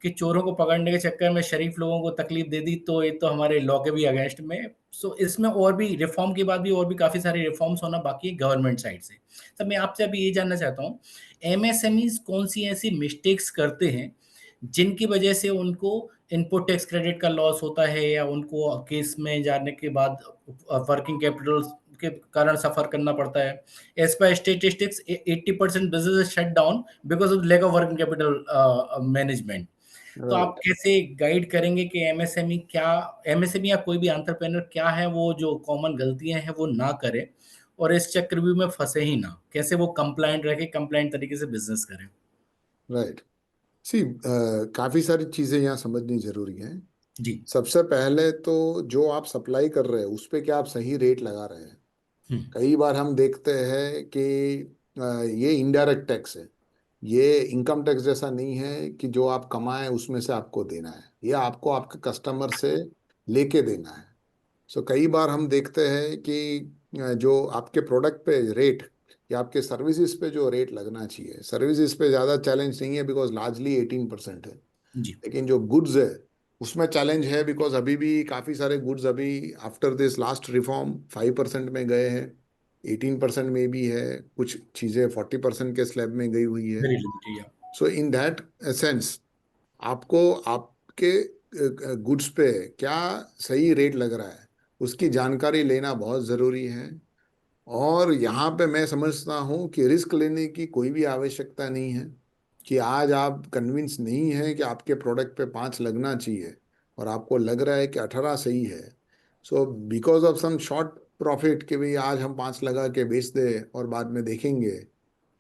कि चोरों को पकड़ने के चक्कर में शरीफ लोगों को तकलीफ दे दी तो ये तो हमारे लॉ के भी अगेंस्ट में। सो इसमें और भी रिफॉर्म के बाद भी और भी काफ़ी सारे रिफॉर्म्स होना बाकी है गवर्नमेंट साइड से। तब मैं आपसे अभी ये जानना चाहता हूँ एमएसएमईज कौन सी ऐसी मिस्टेक्स करते हैं जिनकी वजह से उनको इनपुट टैक्स क्रेडिट का लॉस होता है या उनको केस में जाने के बाद वर्किंग कैपिटल के कारण सफर करना पड़ता है। As per statistics 80% business shut down because of lack of working capital management. तो आप Right. कैसे गाइड करेंगे कि एमएसएमई क्या, एमएसएमई या कोई भी एंटरप्रेन्योर क्या है वो जो कॉमन गलतियां हैं वो ना करे और इस चक्रव्यूह में फंसे ही ना, कैसे वो कंप्लाइंट रहे, कंप्लाइंट तरीके से बिजनेस करें? राइट। सी काफ़ी सारी चीज़ें यहाँ समझनी ज़रूरी है। जी। सबसे पहले तो जो आप सप्लाई कर रहे हैं उस पे क्या आप सही रेट लगा रहे हैं। हम्म, कई बार हम देखते हैं कि ये इनडायरेक्ट टैक्स है, ये इनकम टैक्स जैसा नहीं है कि जो आप कमाए उसमें से आपको देना है, ये आपको आपके कस्टमर से लेके देना है। सो कई बार हम देखते हैं कि जो आपके प्रोडक्ट पे रेट या आपके सर्विसेज पे जो रेट लगना चाहिए, सर्विसेज पे ज़्यादा चैलेंज नहीं है बिकॉज लार्जली 18% है, जी। लेकिन जो गुड्स है उसमें चैलेंज है बिकॉज अभी भी काफ़ी सारे गुड्स अभी आफ्टर दिस लास्ट रिफॉर्म 5% में गए हैं, 18% में भी है, कुछ चीज़ें 40% के स्लैब में गई हुई है। वेरी लिमिटेड या। सो इन दैट सेंस आपको आपके गुड्स पे क्या सही रेट लग रहा है उसकी जानकारी लेना बहुत ज़रूरी है। और यहाँ पे मैं समझता हूँ कि रिस्क लेने की कोई भी आवश्यकता नहीं है, कि आज आप कन्विंस नहीं है कि आपके प्रोडक्ट पे 5 लगना चाहिए और आपको लग रहा है कि 18 सही है। So because of some short profit कि भाई आज हम 5 लगा के बेच दे और बाद में देखेंगे,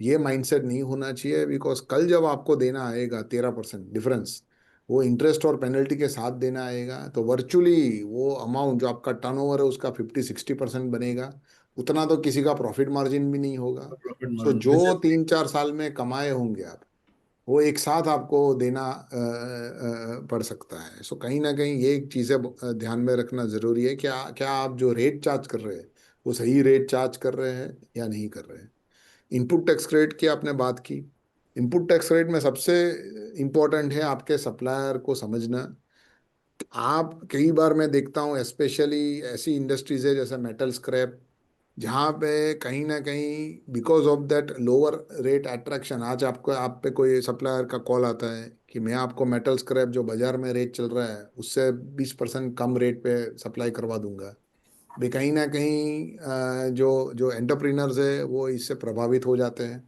ये माइंडसेट नहीं होना चाहिए। बिकॉज कल जब आपको देना आएगा 13% डिफरेंस, वो इंटरेस्ट और पेनल्टी के साथ देना आएगा, तो वर्चुअली वो अमाउंट जो आपका टर्नओवर है उसका 50-60% बनेगा। उतना तो किसी का प्रॉफिट मार्जिन भी नहीं होगा। प्रॉफिट सो मार्जिन जो बिजनेस। 3-4 साल में कमाए होंगे आप, वो एक साथ आपको देना पड़ सकता है। सो कहीं ना कहीं ये एक चीज़ें ध्यान में रखना ज़रूरी है, क्या क्या आप जो रेट चार्ज कर रहे हैं वो सही रेट चार्ज कर रहे हैं या नहीं कर रहे हैं। इनपुट टैक्स क्रेडिट की आपने बात की, इनपुट टैक्स रेट में सबसे इम्पोर्टेंट है आपके सप्लायर को समझना। आप कई बार मैं देखता हूँ स्पेशली ऐसी इंडस्ट्रीज है जैसे मेटल स्क्रैप, जहाँ पे कहीं ना कहीं because of that lower rate attraction, आज आपको आप पे कोई सप्लायर का कॉल आता है कि मैं आपको मेटल स्क्रैप जो बाजार में रेट चल रहा है उससे 20% कम रेट पे सप्लाई करवा दूंगा। भी कहीं ना कहीं जो जो एंटरप्रेन्योर्स है वो इससे प्रभावित हो जाते हैं,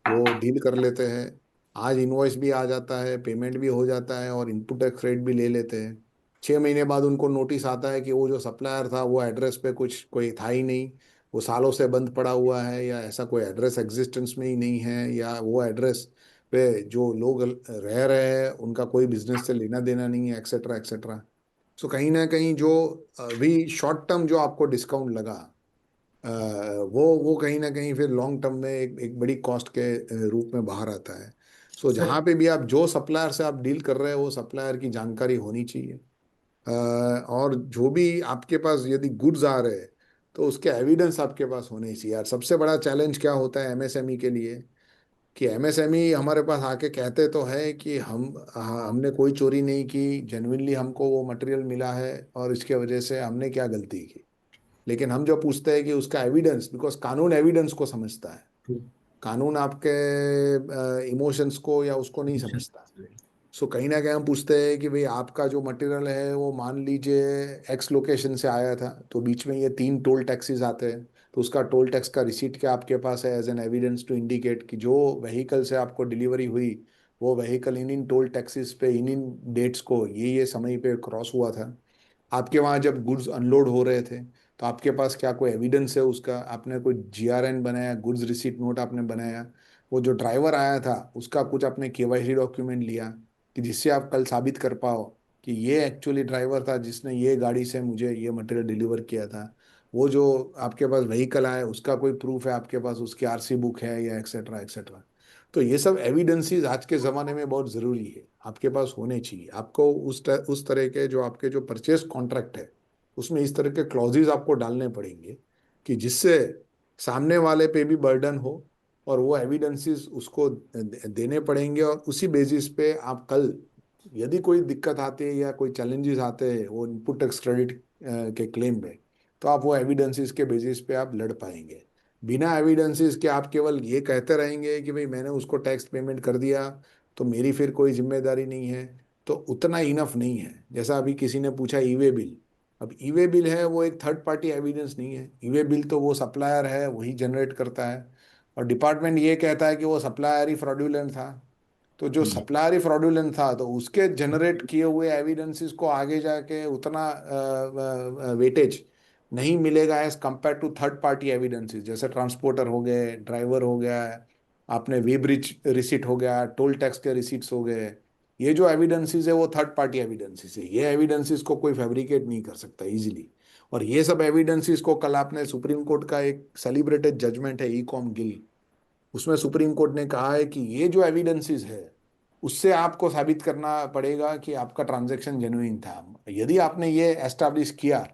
वो डील कर लेते हैं। आज इनवॉइस भी आ जाता है, पेमेंट भी हो जाता है और इनपुट टैक्स रेट भी ले लेते हैं। 6 महीने बाद उनको नोटिस आता है कि वो जो सप्लायर था वो एड्रेस पे कुछ कोई था ही नहीं, वो सालों से बंद पड़ा हुआ है, या ऐसा कोई एड्रेस एग्जिस्टेंस में ही नहीं है, या वो एड्रेस पे जो लोग रह रहे हैं उनका कोई बिजनेस से लेना देना नहीं है, एक्सेट्रा एक्सेट्रा। सो कहीं ना कहीं जो अभी शॉर्ट टर्म जो आपको डिस्काउंट लगा, अ, वो कहीं ना कहीं फिर लॉन्ग टर्म में एक बड़ी कॉस्ट के रूप में बाहर आता है। सो सर जहाँ पे भी आप जो सप्लायर से आप डील कर रहे हो वो सप्लायर की जानकारी होनी चाहिए। और जो भी आपके पास यदि गुड्स आ रहे हैं तो उसके एविडेंस आपके पास होने चाहिए। यार सबसे बड़ा चैलेंज क्या होता है एमएसएमई के लिए, कि एमएसएमई हमारे पास आके कहते तो है कि हमने कोई चोरी नहीं की, जेन्युइनली हमको वो मटेरियल मिला है और इसके वजह से हमने क्या गलती की। लेकिन हम जो पूछते हैं कि उसका एविडेंस, बिकॉज कानून एविडेंस को समझता है, कानून आपके इमोशंस को या उसको नहीं समझता। सो कहीं ना कहीं हम पूछते हैं कि भाई आपका जो मटेरियल है वो मान लीजिए एक्स लोकेशन से आया था, तो बीच में ये 3 टोल टैक्सेस आते हैं, तो उसका टोल टैक्स का रिसीट क्या आपके पास है as an evidence to indicate कि जो व्हीकल से आपको डिलीवरी हुई वो vehicle in in toll taxes पे इन डेट्स को ये समय पे क्रॉस हुआ था। आपके वहाँ जब गुड्स अनलोड हो रहे थे तो आपके पास क्या कोई एविडेंस है उसका, आपने कोई जीआरएन बनाया, गुड्स रिसीट नोट आपने बनाया, वो जो ड्राइवर आया था उसका कुछ आपने केवाईसी डॉक्यूमेंट लिया कि जिससे आप कल साबित कर पाओ कि ये एक्चुअली ड्राइवर था जिसने ये गाड़ी से मुझे ये मटेरियल डिलीवर किया था। वो जो आपके पास व्हीकल आया उसका कोई प्रूफ है आपके पास, उसकी आरसी बुक है या एक्सेट्रा एक्सेट्रा। तो ये सब एविडेंसेस आज के ज़माने में बहुत ज़रूरी है, आपके पास होने चाहिए। आपको उस तरह के जो आपके जो परचेस कॉन्ट्रैक्ट है उसमें इस तरह के क्लॉजेज आपको डालने पड़ेंगे कि जिससे सामने वाले पे भी बर्डन हो और वो एविडेंसेस उसको देने पड़ेंगे, और उसी बेसिस पे आप कल यदि कोई दिक्कत आती है या कोई चैलेंजेस आते हैं वो इनपुट टैक्स क्रेडिट के क्लेम में, तो आप वो एविडेंसेस के बेसिस पे आप लड़ पाएंगे। बिना एविडेंसेस के आप केवल ये कहते रहेंगे कि भाई मैंने उसको टैक्स पेमेंट कर दिया तो मेरी फिर कोई जिम्मेदारी नहीं है, तो उतना इनफ नहीं है। जैसा अभी किसी ने पूछा ई वे बिल, अब ई वे बिल है वो एक थर्ड पार्टी एविडेंस नहीं है। ई वे बिल तो वो सप्लायर है वही जनरेट करता है, और डिपार्टमेंट ये कहता है कि वो सप्लायर ही फ्रॉड्यूलेंट था। तो जो सप्लायर ही फ्रॉड्यूलेंट था तो उसके जनरेट किए हुए एविडेंसेस को आगे जाके उतना वेटेज नहीं मिलेगा as compare to third party evidences, जैसे ट्रांसपोर्टर हो गए, ड्राइवर हो गया, आपने वे ब्रिज रिसीट हो गया, टोल टैक्स के रिसीट्स हो गए। ये जो एविडेंसेस है वो थर्ड पार्टी एविडेंसेस है, ये एविडेंसेस को कोई फैब्रिकेट नहीं कर सकता इजीली। और ये सब एविडेंसेस को कल आपने सुप्रीम कोर्ट का एक सेलिब्रेटेड जजमेंट है ईकॉम गिल, उसमें सुप्रीम कोर्ट ने कहा है कि ये जो एविडेंसेस है उससे आपको साबित करना पड़ेगा कि आपका ट्रांजैक्शन जेन्युइन था। यदि आपने ये एस्टैब्लिश किया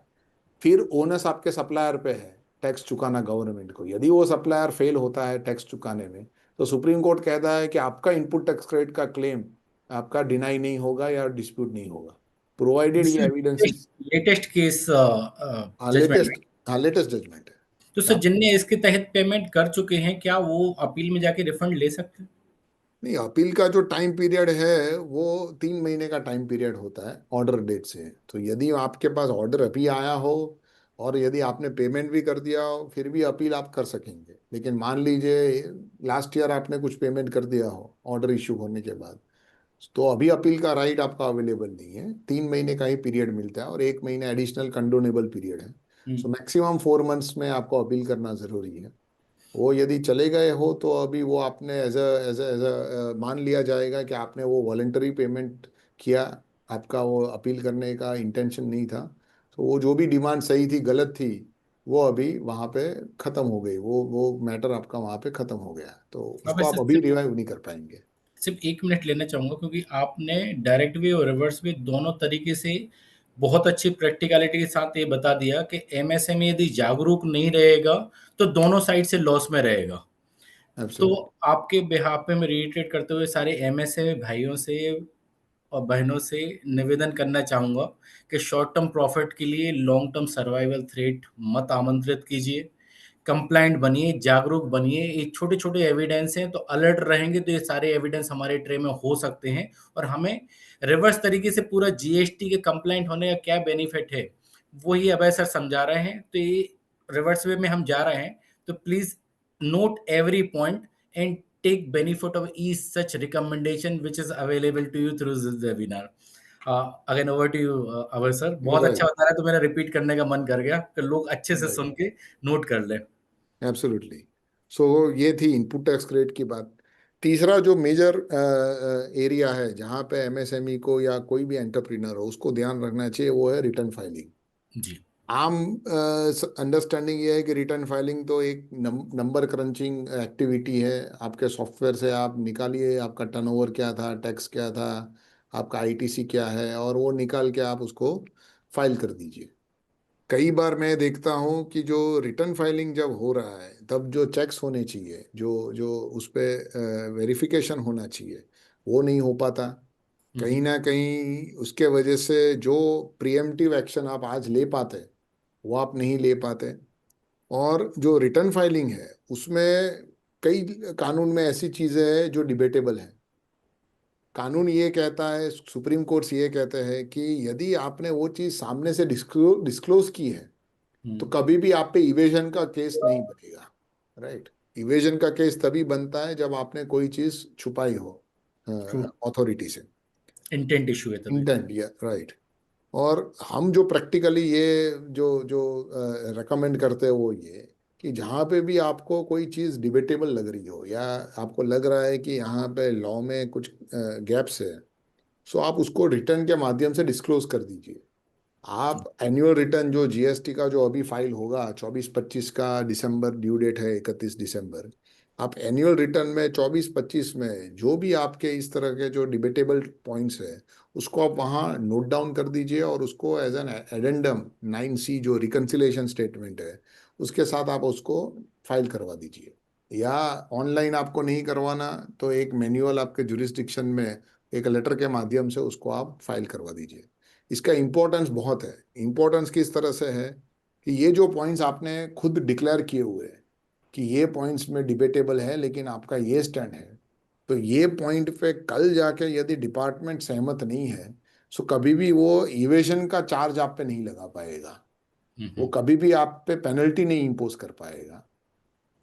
फिर ओनस आपके सप्लायर पे है टैक्स चुकाना गवर्नमेंट को। यदि वो सप्लायर फेल होता है टैक्स चुकाने में तो सुप्रीम कोर्ट कहता है कि आपका इनपुट टैक्स क्रेडिट का क्लेम आपका डिनाई नहीं होगा या डिस्प्यूट नहीं होगा, प्रोवाइडेड ये एविडेंसेस। लेटेस्ट केस जजमेंट में। लेटेस्ट, हाँ लेटेस्ट जजमेंट तो है। सर जिनने इसके तहत पेमेंट कर चुके हैं क्या वो अपील में जाके रिफंड ले सकते हैं? नहीं, अपील का जो टाइम पीरियड है वो 3 महीने का टाइम पीरियड होता है ऑर्डर डेट से। तो यदि आपके पास ऑर्डर अभी आया हो और यदि आपने पेमेंट भी कर दिया हो फिर भी अपील आप कर सकेंगे। लेकिन मान लीजिए लास्ट ईयर आपने कुछ पेमेंट कर दिया हो ऑर्डर इशू होने के बाद, तो अभी अपील का राइट आपका अवेलेबल नहीं है। 3 महीने का ही पीरियड मिलता है और 1 महीना एडिशनल कंडोनेबल पीरियड है। सो मैक्सिमम 4 मंथ्स में आपको अपील करना जरूरी है। वो यदि चले गए हो तो अभी वो आपने एज अ मान लिया जाएगा कि आपने वो वॉलेंटरी पेमेंट किया, आपका वो अपील करने का इंटेंशन नहीं था। तो वो जो भी डिमांड सही थी गलत थी वो अभी वहाँ पे ख़त्म हो गई, वो मैटर आपका वहाँ पे ख़त्म हो गया, तो अब उसको ऐसे आप अभी रिवाइव नहीं कर पाएंगे। सिर्फ 1 मिनट लेना चाहूंगा क्योंकि आपने डायरेक्ट वे और रिवर्स वे दोनों तरीके से बहुत अच्छी प्रैक्टिकलिटी के साथ ये बता दिया कि एमएसएमई यदि जागरूक नहीं रहेगा तो दोनों साइड से लॉस में रहेगा। तो एब्सोल्युटली। आपके बिहाफ पे मैं रिइटरेट करते हुए सारे एमएसएमई भाइयों से और बहनों से निवेदन करना चाहूँगा कि शॉर्ट टर्म प्रॉफिट के लिए लॉन्ग टर्म सर्वाइवल थ्रेट मत आमंत्रित कीजिए। कंप्लायंट बनिए, जागरूक बनिए। ये छोटे-छोटे एविडेंस हैं, तो अलर्ट रहेंगे तो ये सारे एविडेंस हमारे ट्रे में हो सकते हैं और हमें रिवर्स तरीके से पूरा जीएसटी के कंप्लायंट होने का क्या बेनिफिट है, वो ही अभय सर समझा रहे हैं। तो ये रिवर्स वे में हम जा रहे हैं, तो please note every point and take benefit of each such recommendation which is available to you through this webinar. Again over to you, Abhay sir. बहुत अच्छा राइट, बता रहे हैं, तो मेरा रिपीट करने का मन कर गया कि लोग अच्छे से राइट, सुन के नोट कर लें। एब्सोल्युटली। सो ये थी इनपुट टैक्स क्रेडिट की बात। तीसरा जो मेजर एरिया है जहाँ पे एमएसएमई को या कोई भी एंटरप्रेन्योर हो उसको ध्यान रखना चाहिए, वो है रिटर्न फाइलिंग। जी। आम अंडरस्टैंडिंग ये है कि रिटर्न फाइलिंग तो एक नंबर क्रंचिंग एक्टिविटी है। आपके सॉफ्टवेयर से आप निकालिए आपका टर्नओवर क्या था, टैक्स क्या था, आपका आईटीसी क्या है, और वो निकाल के आप उसको फाइल कर दीजिए। कई बार मैं देखता हूँ कि जो रिटर्न फाइलिंग जब हो रहा है तब जो चेक्स होने चाहिए, जो जो उस पर वेरिफिकेशन होना चाहिए, वो नहीं हो पाता। कहीं ना कहीं उसके वजह से जो प्रिएम्प्टिव एक्शन आप आज ले पाते वो आप नहीं ले पाते। और जो रिटर्न फाइलिंग है उसमें कई कानून में ऐसी चीजें हैं जो डिबेटेबल हैं। कानून ये कहता है, सुप्रीम कोर्ट ये कहते हैं कि यदि आपने वो चीज सामने से डिस्क्लोज की है तो कभी भी आप पे इवेजन का केस नहीं बनेगा। राइट। इवेजन का केस तभी बनता है जब आपने कोई चीज छुपाई हो ट्रू। अथॉरिटी से। इंटेंट इशू है तभी। इंटेंट, या राइट। और हम जो प्रैक्टिकली ये जो जो रेकमेंड करते हैं वो ये कि जहाँ पे भी आपको कोई चीज़ डिबेटेबल लग रही हो या आपको लग रहा है कि यहाँ पे लॉ में कुछ गैप्स है, सो आप उसको रिटर्न के माध्यम से डिस्क्लोज कर दीजिए। आप एनुअल रिटर्न जो जीएसटी का जो अभी फाइल होगा 24-25 का, दिसंबर ड्यू डेट है 31 दिसंबर। आप एनुअल रिटर्न में 24-25 में जो भी आपके इस तरह के जो डिबेटेबल पॉइंट्स है उसको आप वहाँ नोट डाउन कर दीजिए और उसको एज एन एडेंडम 9C जो रिकन्सिलेशन स्टेटमेंट है उसके साथ आप उसको फाइल करवा दीजिए। या ऑनलाइन आपको नहीं करवाना तो एक मैनुअल आपके जुरिस्डिक्शन में एक लेटर के माध्यम से उसको आप फाइल करवा दीजिए। इसका इम्पोर्टेंस बहुत है। इम्पोर्टेंस किस तरह से है कि ये जो पॉइंट्स आपने खुद डिक्लेयर किए हुए हैं कि ये पॉइंट्स में डिबेटेबल है लेकिन आपका ये स्टैंड है, तो ये पॉइंट पे कल जाके यदि डिपार्टमेंट सहमत नहीं है सो कभी भी वो इवेशन का चार्ज आप पे नहीं लगा पाएगा, वो कभी भी आप पे पेनल्टी नहीं इम्पोज कर पाएगा।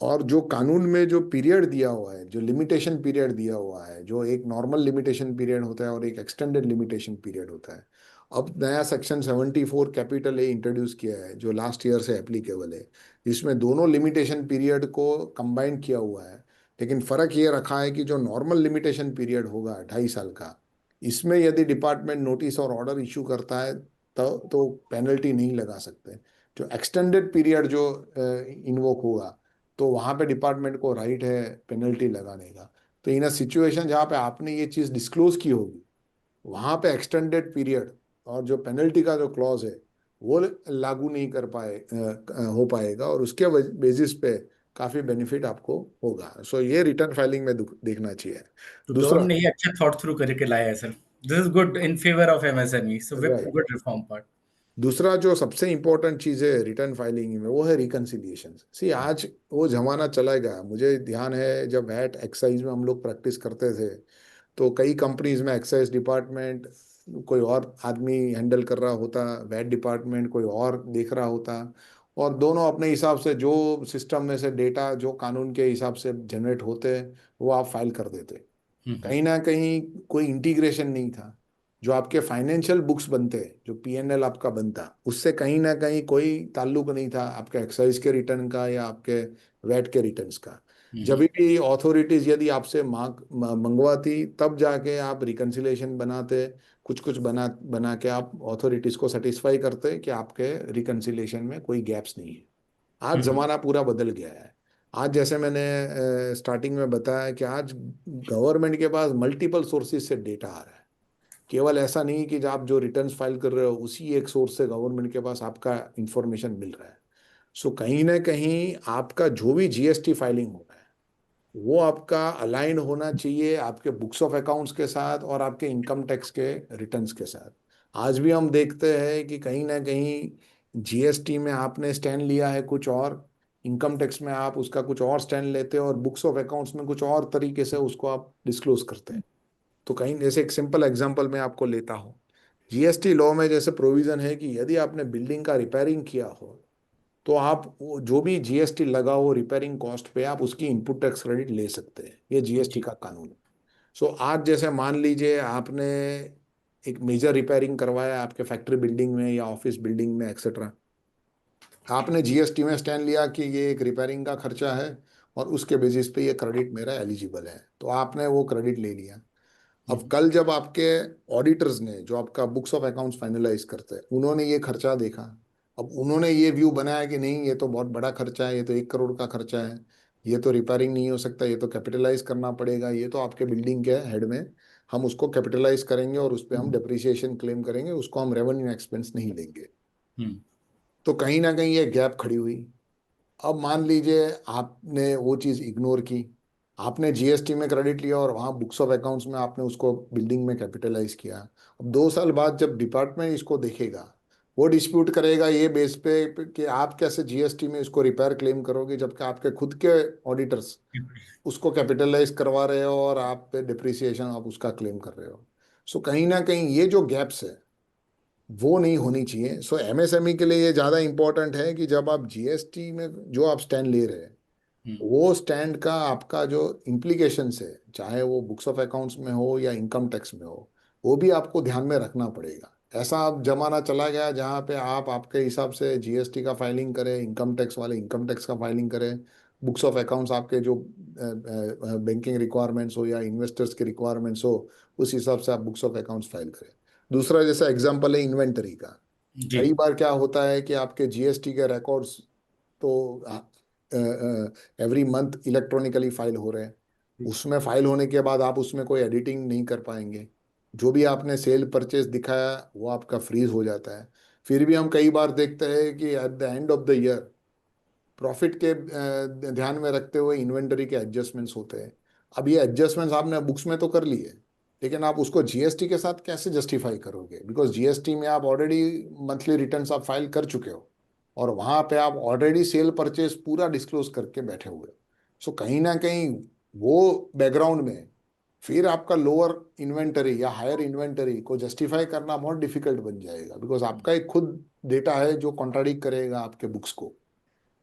और जो कानून में जो पीरियड दिया हुआ है, जो लिमिटेशन पीरियड दिया हुआ है, जो एक नॉर्मल लिमिटेशन पीरियड होता है और एक एक्सटेंडेड लिमिटेशन पीरियड होता है, अब नया सेक्शन 74 कैपिटल ए इंट्रोड्यूस किया है जो लास्ट ईयर से एप्लीकेबल है, जिसमें दोनों लिमिटेशन पीरियड को कंबाइन किया हुआ है। लेकिन फर्क ये रखा है कि जो नॉर्मल लिमिटेशन पीरियड होगा 2.5 साल का, इसमें यदि डिपार्टमेंट नोटिस और ऑर्डर इशू करता है तो पेनल्टी नहीं लगा सकते। जो एक्सटेंडेड पीरियड जो इन्वोक होगा तो वहां पे डिपार्टमेंट को राइट है पेनल्टी लगाने का। तो इन अ सिचुएशन जहाँ पे आपने ये चीज डिस्क्लोज की होगी वहां पे एक्सटेंडेड पीरियड और जो पेनल्टी का जो क्लॉज है वो लागू नहीं कर हो पाएगा और उसके बेसिस पे काफी बेनिफिट आपको होगा। सो ये रिटर्न फाइलिंग में देखना चाहिए। तो दूसरा, गवर्नमेंट ने ये अच्छा थॉट थ्रू करके लाया है sir. This is good in favour of MSME, so right, good reform part. दूसरा जो सबसे इंपॉर्टेंट चीज है रिटर्न फाइलिंग में वो है रिकन्सिलिएशन। सी आज वो जमाना चला गया। मुझे ध्यान है जब वैट एक्साइज में हम लोग प्रैक्टिस करते थे तो कई कंपनीज में एक्साइज डिपार्टमेंट कोई और आदमी हैंडल कर रहा होता, वैट डिपार्टमेंट कोई और देख रहा होता, और दोनों अपने हिसाब से जो सिस्टम में से डेटा जो कानून के हिसाब से जनरेट होते वो आप फाइल कर देते। कहीं ना कहीं कोई इंटीग्रेशन नहीं था। जो आपके फाइनेंशियल बुक्स बनते, जो पीएनएल आपका बनता, उससे कहीं ना कहीं कोई ताल्लुक नहीं था आपके एक्साइज के रिटर्न का या आपके वैट के रिटर्न्स का। जब भी अथॉरिटीज यदि आपसे मंगवाती तब जाके आप रिकन्सिलेशन बनाते, कुछ कुछ बना बना के आप अथॉरिटीज को सेटिस्फाई करते कि आपके रिकन्सिलेशन में कोई गैप्स नहीं है। आज जमाना पूरा बदल गया है। आज जैसे मैंने स्टार्टिंग में बताया कि आज गवर्नमेंट के पास मल्टीपल सोर्सेज से डेटा आ रहा है। केवल ऐसा नहीं कि आप जो रिटर्न्स फाइल कर रहे हो उसी एक सोर्स से गवर्नमेंट के पास आपका इंफॉर्मेशन मिल रहा है। सो कहीं ना कहीं आपका जो भी जीएसटी फाइलिंग हो रहा है वो आपका अलाइन होना चाहिए आपके बुक्स ऑफ अकाउंट्स के साथ और आपके इनकम टैक्स के रिटर्न्स के साथ। आज भी हम देखते हैं कि कहीं ना कहीं जीएसटी में आपने स्टैंड लिया है कुछ और, इनकम टैक्स में आप उसका कुछ और स्टैंड लेते हो और बुक्स ऑफ अकाउंट्स में कुछ और तरीके से उसको आप डिस्क्लोज करते हैं। तो कहीं जैसे एक सिंपल एग्जांपल मैं आपको लेता हूँ, जीएसटी लॉ में जैसे प्रोविजन है कि यदि आपने बिल्डिंग का रिपेयरिंग किया हो तो आप वो जो भी जीएसटी लगा हो रिपेयरिंग कॉस्ट पे आप उसकी इनपुट टैक्स क्रेडिट ले सकते हैं। ये जीएसटी जी। का कानून है। सो आज जैसे मान लीजिए आपने एक मेजर रिपेयरिंग करवाया आपके फैक्ट्री बिल्डिंग में या ऑफिस बिल्डिंग में एक्सेट्रा, आपने जीएसटी में स्टैंड लिया कि ये एक रिपेयरिंग का खर्चा है और उसके बेसिस पे ये क्रेडिट मेरा एलिजिबल है, तो आपने वो क्रेडिट ले लिया। अब कल जब आपके ऑडिटर्स ने जो आपका बुक्स ऑफ अकाउंट्स फाइनलाइज करते हैं उन्होंने ये खर्चा देखा, अब उन्होंने ये व्यू बनाया कि नहीं ये तो बहुत बड़ा खर्चा है, ये तो 1 करोड़ का खर्चा है, ये तो रिपेयरिंग नहीं हो सकता, ये तो कैपिटलाइज करना पड़ेगा, ये तो आपके बिल्डिंग के हेड में हम उसको कैपिटलाइज करेंगे और उस पर हम डेप्रिसिएशन क्लेम करेंगे, उसको हम रेवेन्यू एक्सपेंस नहीं लेंगे। हम्म। तो कहीं ना कहीं ये गैप खड़ी हुई। अब मान लीजिए आपने वो चीज़ इग्नोर की, आपने जीएसटी में क्रेडिट लिया और वहाँ बुक्स ऑफ अकाउंट्स में आपने उसको बिल्डिंग में कैपिटलाइज किया। अब 2 साल बाद जब डिपार्टमेंट इसको देखेगा वो डिस्प्यूट करेगा ये बेस पे कि आप कैसे जीएसटी में इसको रिपेयर क्लेम करोगे जबकि आपके खुद के ऑडिटर्स उसको कैपिटलाइज करवा रहे हो और आप पे डिप्रिसिएशन आप उसका क्लेम कर रहे हो। सो कहीं ना कहीं ये जो गैप्स है वो नहीं होनी चाहिए। सो एमएसएमई के लिए ये ज़्यादा इंपॉर्टेंट है कि जब आप जीएसटी में जो आप स्टैंड ले रहे हैं वो स्टैंड का आपका जो इम्प्लीकेशंस है चाहे वो बुक्स ऑफ अकाउंट्स में हो या इनकम टैक्स में हो वो भी आपको ध्यान में रखना पड़ेगा। ऐसा अब जमाना चला गया जहाँ पे आप आपके हिसाब से जीएसटी का फाइलिंग करें, इनकम टैक्स वाले इनकम टैक्स का फाइलिंग करें, बुक्स ऑफ अकाउंट्स आपके जो बैंकिंग रिक्वायरमेंट्स हो या इन्वेस्टर्स के रिक्वायरमेंट्स हो उस हिसाब से आप बुक्स ऑफ अकाउंट्स फाइल करें। दूसरा जैसा एग्जाम्पल है इन्वेंटरी का, जी। कई बार क्या होता है कि आपके जीएसटी के रिकॉर्ड्स तो एवरी मंथ इलेक्ट्रॉनिकली फाइल हो रहे हैं, उसमें फाइल होने के बाद आप उसमें कोई एडिटिंग नहीं कर पाएंगे, जो भी आपने सेल परचेज दिखाया वो आपका फ्रीज हो जाता है। फिर भी हम कई बार देखते हैं कि at the end of the year profit के ध्यान में रखते हुए इन्वेंटरी के एडजस्टमेंट्स होते हैं। अब ये एडजस्टमेंट्स आपने बुक्स में तो कर लिए लेकिन आप उसको जीएसटी के साथ कैसे जस्टिफाई करोगे, बिकॉज जीएसटी में आप ऑलरेडी मंथली रिटर्न्स आप फाइल कर चुके हो और वहां पे आप ऑलरेडी सेल परचेज पूरा डिस्क्लोज करके बैठे हुए हो। सो कहीं ना कहीं वो बैकग्राउंड में फिर आपका लोअर इन्वेंटरी या हायर इन्वेंटरी को जस्टिफाई करना बहुत डिफिकल्ट बन जाएगा बिकॉज आपका एक खुद डेटा है जो कॉन्ट्राडिक्ट करेगा आपके बुक्स को।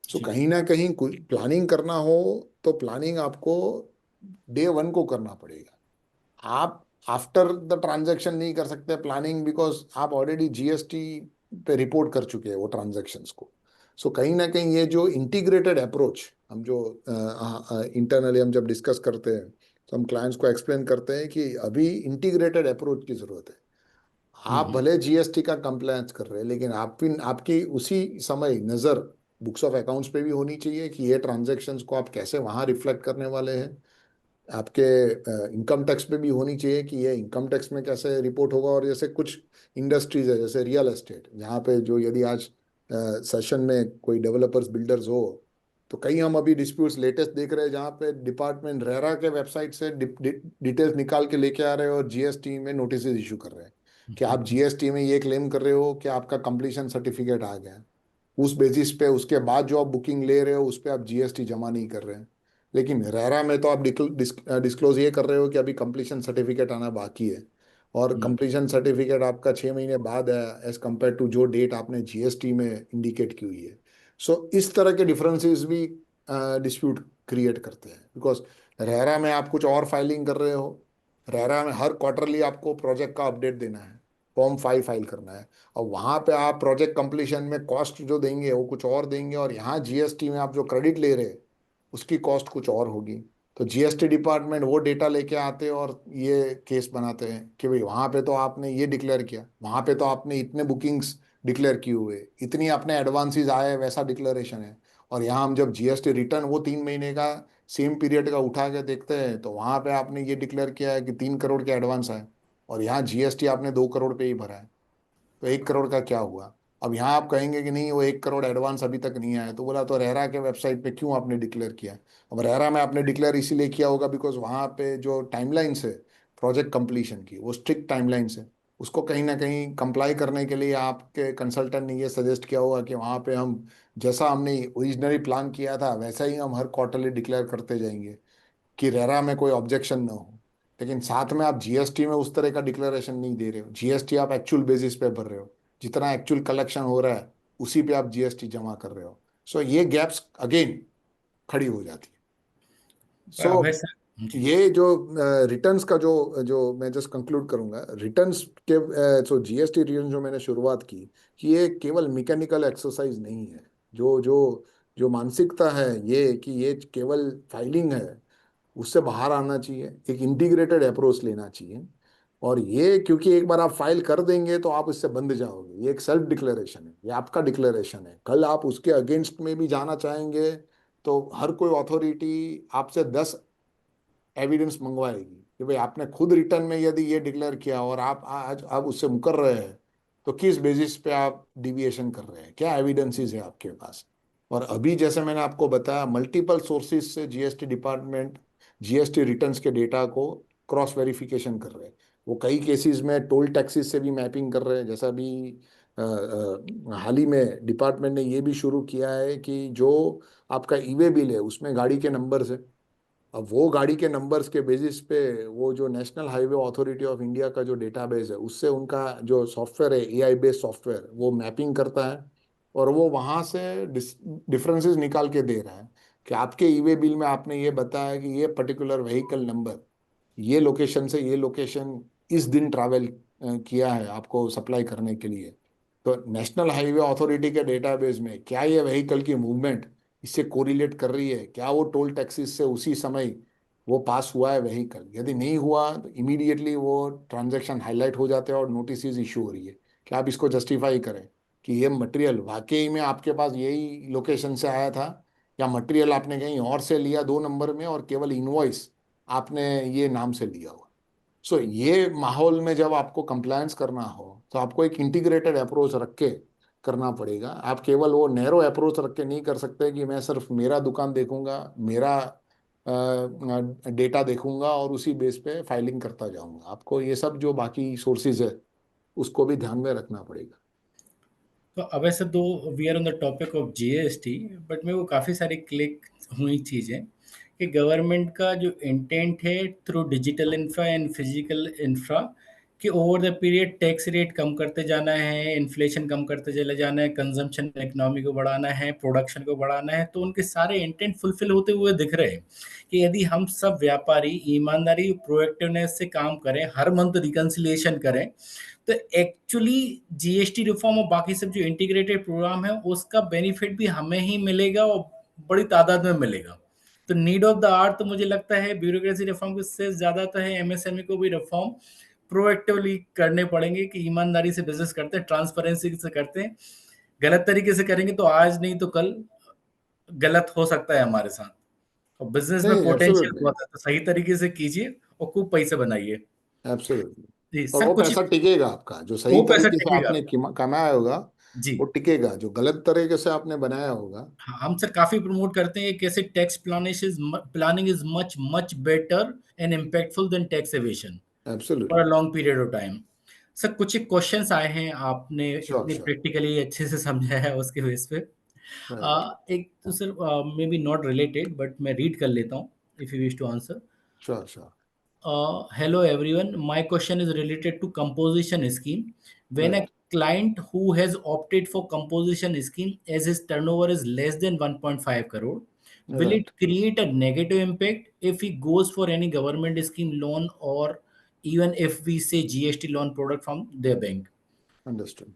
सो जी। कहीं ना कहीं कुछ प्लानिंग करना हो तो प्लानिंग आपको डे वन को करना पड़ेगा। आप आफ्टर द ट्रांजैक्शन नहीं कर सकते प्लानिंग बिकॉज आप ऑलरेडी जीएसटी पे रिपोर्ट कर चुके हैं वो ट्रांजैक्शंस को। सो कहीं ना कहीं ये जो इंटीग्रेटेड अप्रोच हम जो इंटरनली हम जब डिस्कस करते हैं तो हम क्लाइंट्स को एक्सप्लेन करते हैं कि अभी इंटीग्रेटेड अप्रोच की जरूरत है। आप भले जीएसटी का कंप्लायंस कर रहे हैं लेकिन आपकी उसी समय नज़र बुक्स ऑफ अकाउंट्स पे भी होनी चाहिए कि ये ट्रांजैक्शंस को आप कैसे वहाँ रिफ्लेक्ट करने वाले हैं, आपके इनकम टैक्स पे भी होनी चाहिए कि ये इनकम टैक्स में कैसे रिपोर्ट होगा। और जैसे कुछ इंडस्ट्रीज है जैसे रियल एस्टेट जहाँ पे जो यदि आज सेशन में कोई डेवलपर्स बिल्डर्स हो तो कई हम अभी डिस्प्यूट्स लेटेस्ट देख रहे हैं जहाँ पे डिपार्टमेंट रेरा के वेबसाइट से डिटेल्स निकाल के लेके आ रहे हो और जीएसटी में नोटिस इशू कर रहे हैं कि आप जीएसटी में ये क्लेम कर रहे हो कि आपका कंप्लीशन सर्टिफिकेट आ गया, उस बेसिस पे उसके बाद जो आप बुकिंग ले रहे हो उस पर आप जीएसटी जमा नहीं कर रहे हैं। लेकिन रेरा में तो आप डिस्क्लोज ये कर रहे हो कि अभी कंप्लीशन सर्टिफिकेट आना बाकी है और कंप्लीशन सर्टिफिकेट आपका 6 महीने बाद है एज कम्पेयर टू जो डेट आपने जीएसटी में इंडिकेट की हुई है। सो इस तरह के डिफरेंसेस भी डिस्प्यूट क्रिएट करते हैं बिकॉज रेरा में आप कुछ और फाइलिंग कर रहे हो, रेरा में हर क्वार्टरली आपको प्रोजेक्ट का अपडेट देना है, फॉर्म 5 फाइल करना है और वहाँ पे आप प्रोजेक्ट कंप्लीशन में कॉस्ट जो देंगे वो कुछ और देंगे और यहाँ जीएसटी में आप जो क्रेडिट ले रहे हैं उसकी कॉस्ट कुछ और होगी। तो जीएसटी डिपार्टमेंट वो डेटा लेके आते हैं और ये केस बनाते हैं कि भाई वहाँ पे तो आपने ये डिक्लेयर किया, वहाँ पे तो आपने इतने बुकिंग्स डिक्लेयर किए हुए, इतनी अपने एडवांसेस आए वैसा डिक्लेरेशन है, और यहाँ हम जब जीएसटी रिटर्न वो 3 महीने का सेम पीरियड का उठा के देखते हैं तो वहाँ पे आपने ये डिक्लेयर किया है कि 3 करोड़ के एडवांस आए और यहाँ जीएसटी आपने 2 करोड़ पे ही भरा है, तो 1 करोड़ का क्या हुआ। अब यहाँ आप कहेंगे कि नहीं वो 1 करोड़ एडवांस अभी तक नहीं आया, तो बोला तो रेरा के वेबसाइट पे क्यों आपने डिक्लेयर किया? अब रेरा में आपने डिक्लेयर इसीलिए किया होगा बिकॉज वहाँ पे जो टाइमलाइंस है प्रोजेक्ट कंप्लीशन की वो स्ट्रिक्ट टाइमलाइंस है। उसको कहीं ना कहीं कंप्लाई करने के लिए आपके कंसल्टेंट ने ये सजेस्ट किया होगा कि वहाँ पे हम जैसा हमने ओरिजिनली प्लान किया था वैसा ही हम हर क्वार्टरली डिक्लेयर करते जाएंगे कि रेरा में कोई ऑब्जेक्शन ना हो। लेकिन साथ में आप जीएसटी में उस तरह का डिक्लेरेशन नहीं दे रहे हो। जीएसटी आप एक्चुअल बेसिस पे भर रहे हो, जितना एक्चुअल कलेक्शन हो रहा है उसी पे आप जीएसटी जमा कर रहे हो। सो ये गैप्स अगेन खड़ी हो जाती है। पर सो अभय सर जी। ये जो रिटर्न्स का जो जो मैं जस्ट कंक्लूड करूंगा रिटर्न्स के, सो जीएसटी रिटर्न जो मैंने शुरुआत की कि ये केवल मैकेनिकल एक्सरसाइज नहीं है। जो जो जो मानसिकता है ये कि ये केवल फाइलिंग है, उससे बाहर आना चाहिए, एक इंटीग्रेटेड अप्रोच लेना चाहिए। और ये क्योंकि एक बार आप फाइल कर देंगे तो आप इससे बंध जाओगे, ये एक सेल्फ डिक्लेरेशन है, ये आपका डिक्लेरेशन है। कल आप उसके अगेंस्ट में भी जाना चाहेंगे तो हर कोई अथॉरिटी आपसे 10 एविडेंस मंगवाएगी कि भाई आपने खुद रिटर्न में यदि ये डिक्लेयर किया और आप आज आप उससे मुकर रहे हैं तो किस बेसिस पे आप डिविएशन कर रहे हैं, क्या एविडेंसेस है आपके पास। और अभी जैसे मैंने आपको बताया मल्टीपल सोर्सेज से जीएसटी डिपार्टमेंट जीएसटी रिटर्न्स के डेटा को क्रॉस वेरिफिकेशन कर रहे हैं। वो कई केसेस में टोल टैक्सेस से भी मैपिंग कर रहे हैं। जैसा अभी हाल ही में डिपार्टमेंट ने ये भी शुरू किया है कि जो आपका ईवे बिल है उसमें गाड़ी के नंबर है, अब वो गाड़ी के नंबर्स के बेसिस पे वो जो national highway authority of India का जो डेटाबेस है उससे उनका जो सॉफ्टवेयर है एआई बेस्ड सॉफ्टवेयर वो मैपिंग करता है और वो वहाँ से डिफरेंसेस निकाल के दे रहा है कि आपके ईवे बिल में आपने ये बताया कि ये पर्टिकुलर व्हीकल नंबर ये लोकेशन से ये लोकेशन इस दिन ट्रैवल किया है आपको सप्लाई करने के लिए। तो नेशनल हाईवे अथॉरिटी के डेटाबेस में क्या ये व्हीकल की मूवमेंट इससे कोरिलेट कर रही है, क्या वो टोल टैक्सेस से उसी समय वो पास हुआ है व्हीकल, यदि नहीं हुआ तो इमीडिएटली वो ट्रांजैक्शन हाईलाइट हो जाते हैं और नोटिस इशू हो रही है कि आप इसको जस्टिफाई करें कि ये मटेरियल वाकई में आपके पास यही लोकेशन से आया था या मटेरियल आपने कहीं और से लिया 2 नंबर में और केवल इनवॉइस आपने ये नाम से लिया हुआ। सो ये माहौल में जब आपको कंप्लायंस करना हो तो आपको एक इंटीग्रेटेड अप्रोच रख के करना पड़ेगा। आप केवल वो नैरो अप्रोच रख के नहीं कर सकते कि मैं सिर्फ मेरा दुकान देखूंगा, मेरा डेटा देखूंगा और उसी बेस पे फाइलिंग करता जाऊंगा। आपको ये सब जो बाकी सोर्सेज है उसको भी ध्यान में रखना पड़ेगा। तो अब ऐसे दो we are on the topic of GST, but मेरे को काफ़ी सारी क्लिक हुई चीज़ें कि गवर्नमेंट का जो इंटेंट है through digital infra and physical infra कि over the period tax rate कम करते जाना है, इन्फ्लेशन कम करते चले जाना है, कंजम्पशन इकोनॉमी को बढ़ाना है, प्रोडक्शन को बढ़ाना है। तो उनके सारे इंटेंट फुलफिल होते हुए दिख रहे हैं कि यदि हम सब व्यापारी ईमानदारी प्रोएक्टिवनेस से काम करें, हर मंथ रिकन्सिलिएशन करें, तो एक्चुअली जीएसटी रिफॉर्म और बाकी सब जो इंटीग्रेटेड प्रोग्राम है उसका बेनिफिट भी हमें ही मिलेगा और बड़ी तादाद में मिलेगा। तो नीड ऑफ द आवर तो मुझे लगता है ब्यूरोक्रेसी रिफॉर्म से ज़्यादा तो है एमएसएमई को भी रिफॉर्म प्रोएक्टिवली करने पड़ेंगे कि ईमानदारी से बिजनेस करते हैं, ट्रांसपेरेंसी से करते हैं। गलत तरीके से करेंगे तो आज नहीं तो कल गलत हो सकता है हमारे साथ। और बिजनेस में नहीं, पोटेंशियल एब्सोल्युटली, बहुत है, तो सही तरीके से कीजिए और खूब पैसे बनाइए। एब्सोल्युटली। जी और सर, वो कुछ पैसा टिकेगा आपका, जो सही वो पैसा तरीके से टिकेगा आपने आपका। कमाया होगा जी वो टिकेगा, जो गलत तरीके से आपने बनाया होगा। हाँ, हम सर काफी प्रमोट करते हैं कि कैसे tax planning is much much better and impactful than tax evasion for a absolutely. Long period of time. Sir कुछ एक क्वेश्चंस आए हैं, आपने श्योर इतने श्योर। प्रैक्टिकली अच्छे से समझाया है उसके बेस पे। राइट। एक तो sir may be not related but मैं रीड कर लेता हूँ if you wish to answer. Sure sure. Hello everyone. My question is related to composition scheme. When a right. client who has opted for composition scheme as his turnover is less than 1.5 crore, will it right. create a negative impact if he goes for any government scheme loan or even if we say GST loan product from their bank? Understood.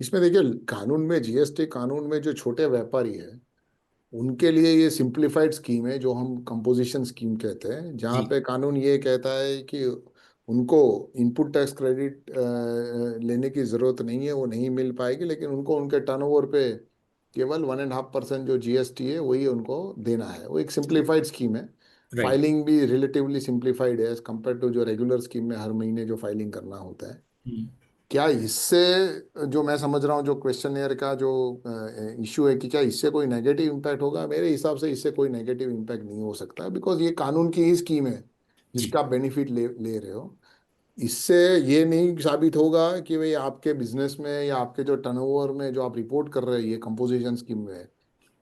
इसमें देखिए कानून में जीएसटी कानून में जो छोटे व्यापारी है उनके लिए ये सिंप्लीफाइड स्कीम है जो हम कंपोजिशन स्कीम कहते हैं, जहाँ जी, पे कानून ये कहता है कि उनको इनपुट टैक्स क्रेडिट लेने की ज़रूरत नहीं है, वो नहीं मिल पाएगी, लेकिन उनको उनके टर्नओवर पे केवल 1.5% जो जीएसटी है वही उनको देना है। वो एक सिंप्लीफाइड स्कीम है। राइट। फाइलिंग भी रिलेटिवली सिंप्लीफाइड है एज कम्पेयर टू जो रेगुलर स्कीम में हर महीने जो फाइलिंग करना होता है। क्या इससे, जो मैं समझ रहा हूँ जो क्वेश्चनियर का जो इश्यू है कि क्या इससे कोई नेगेटिव इम्पैक्ट होगा, मेरे हिसाब से इससे कोई नेगेटिव इम्पैक्ट नहीं हो सकता, बिकॉज ये कानून की ही स्कीम है जी। जिसका आप बेनिफिट ले ले रहे हो। इससे ये नहीं साबित होगा कि भाई आपके बिजनेस में या आपके जो टर्नओवर में जो आप रिपोर्ट कर रहे हैं ये कंपोजिशन स्कीम में,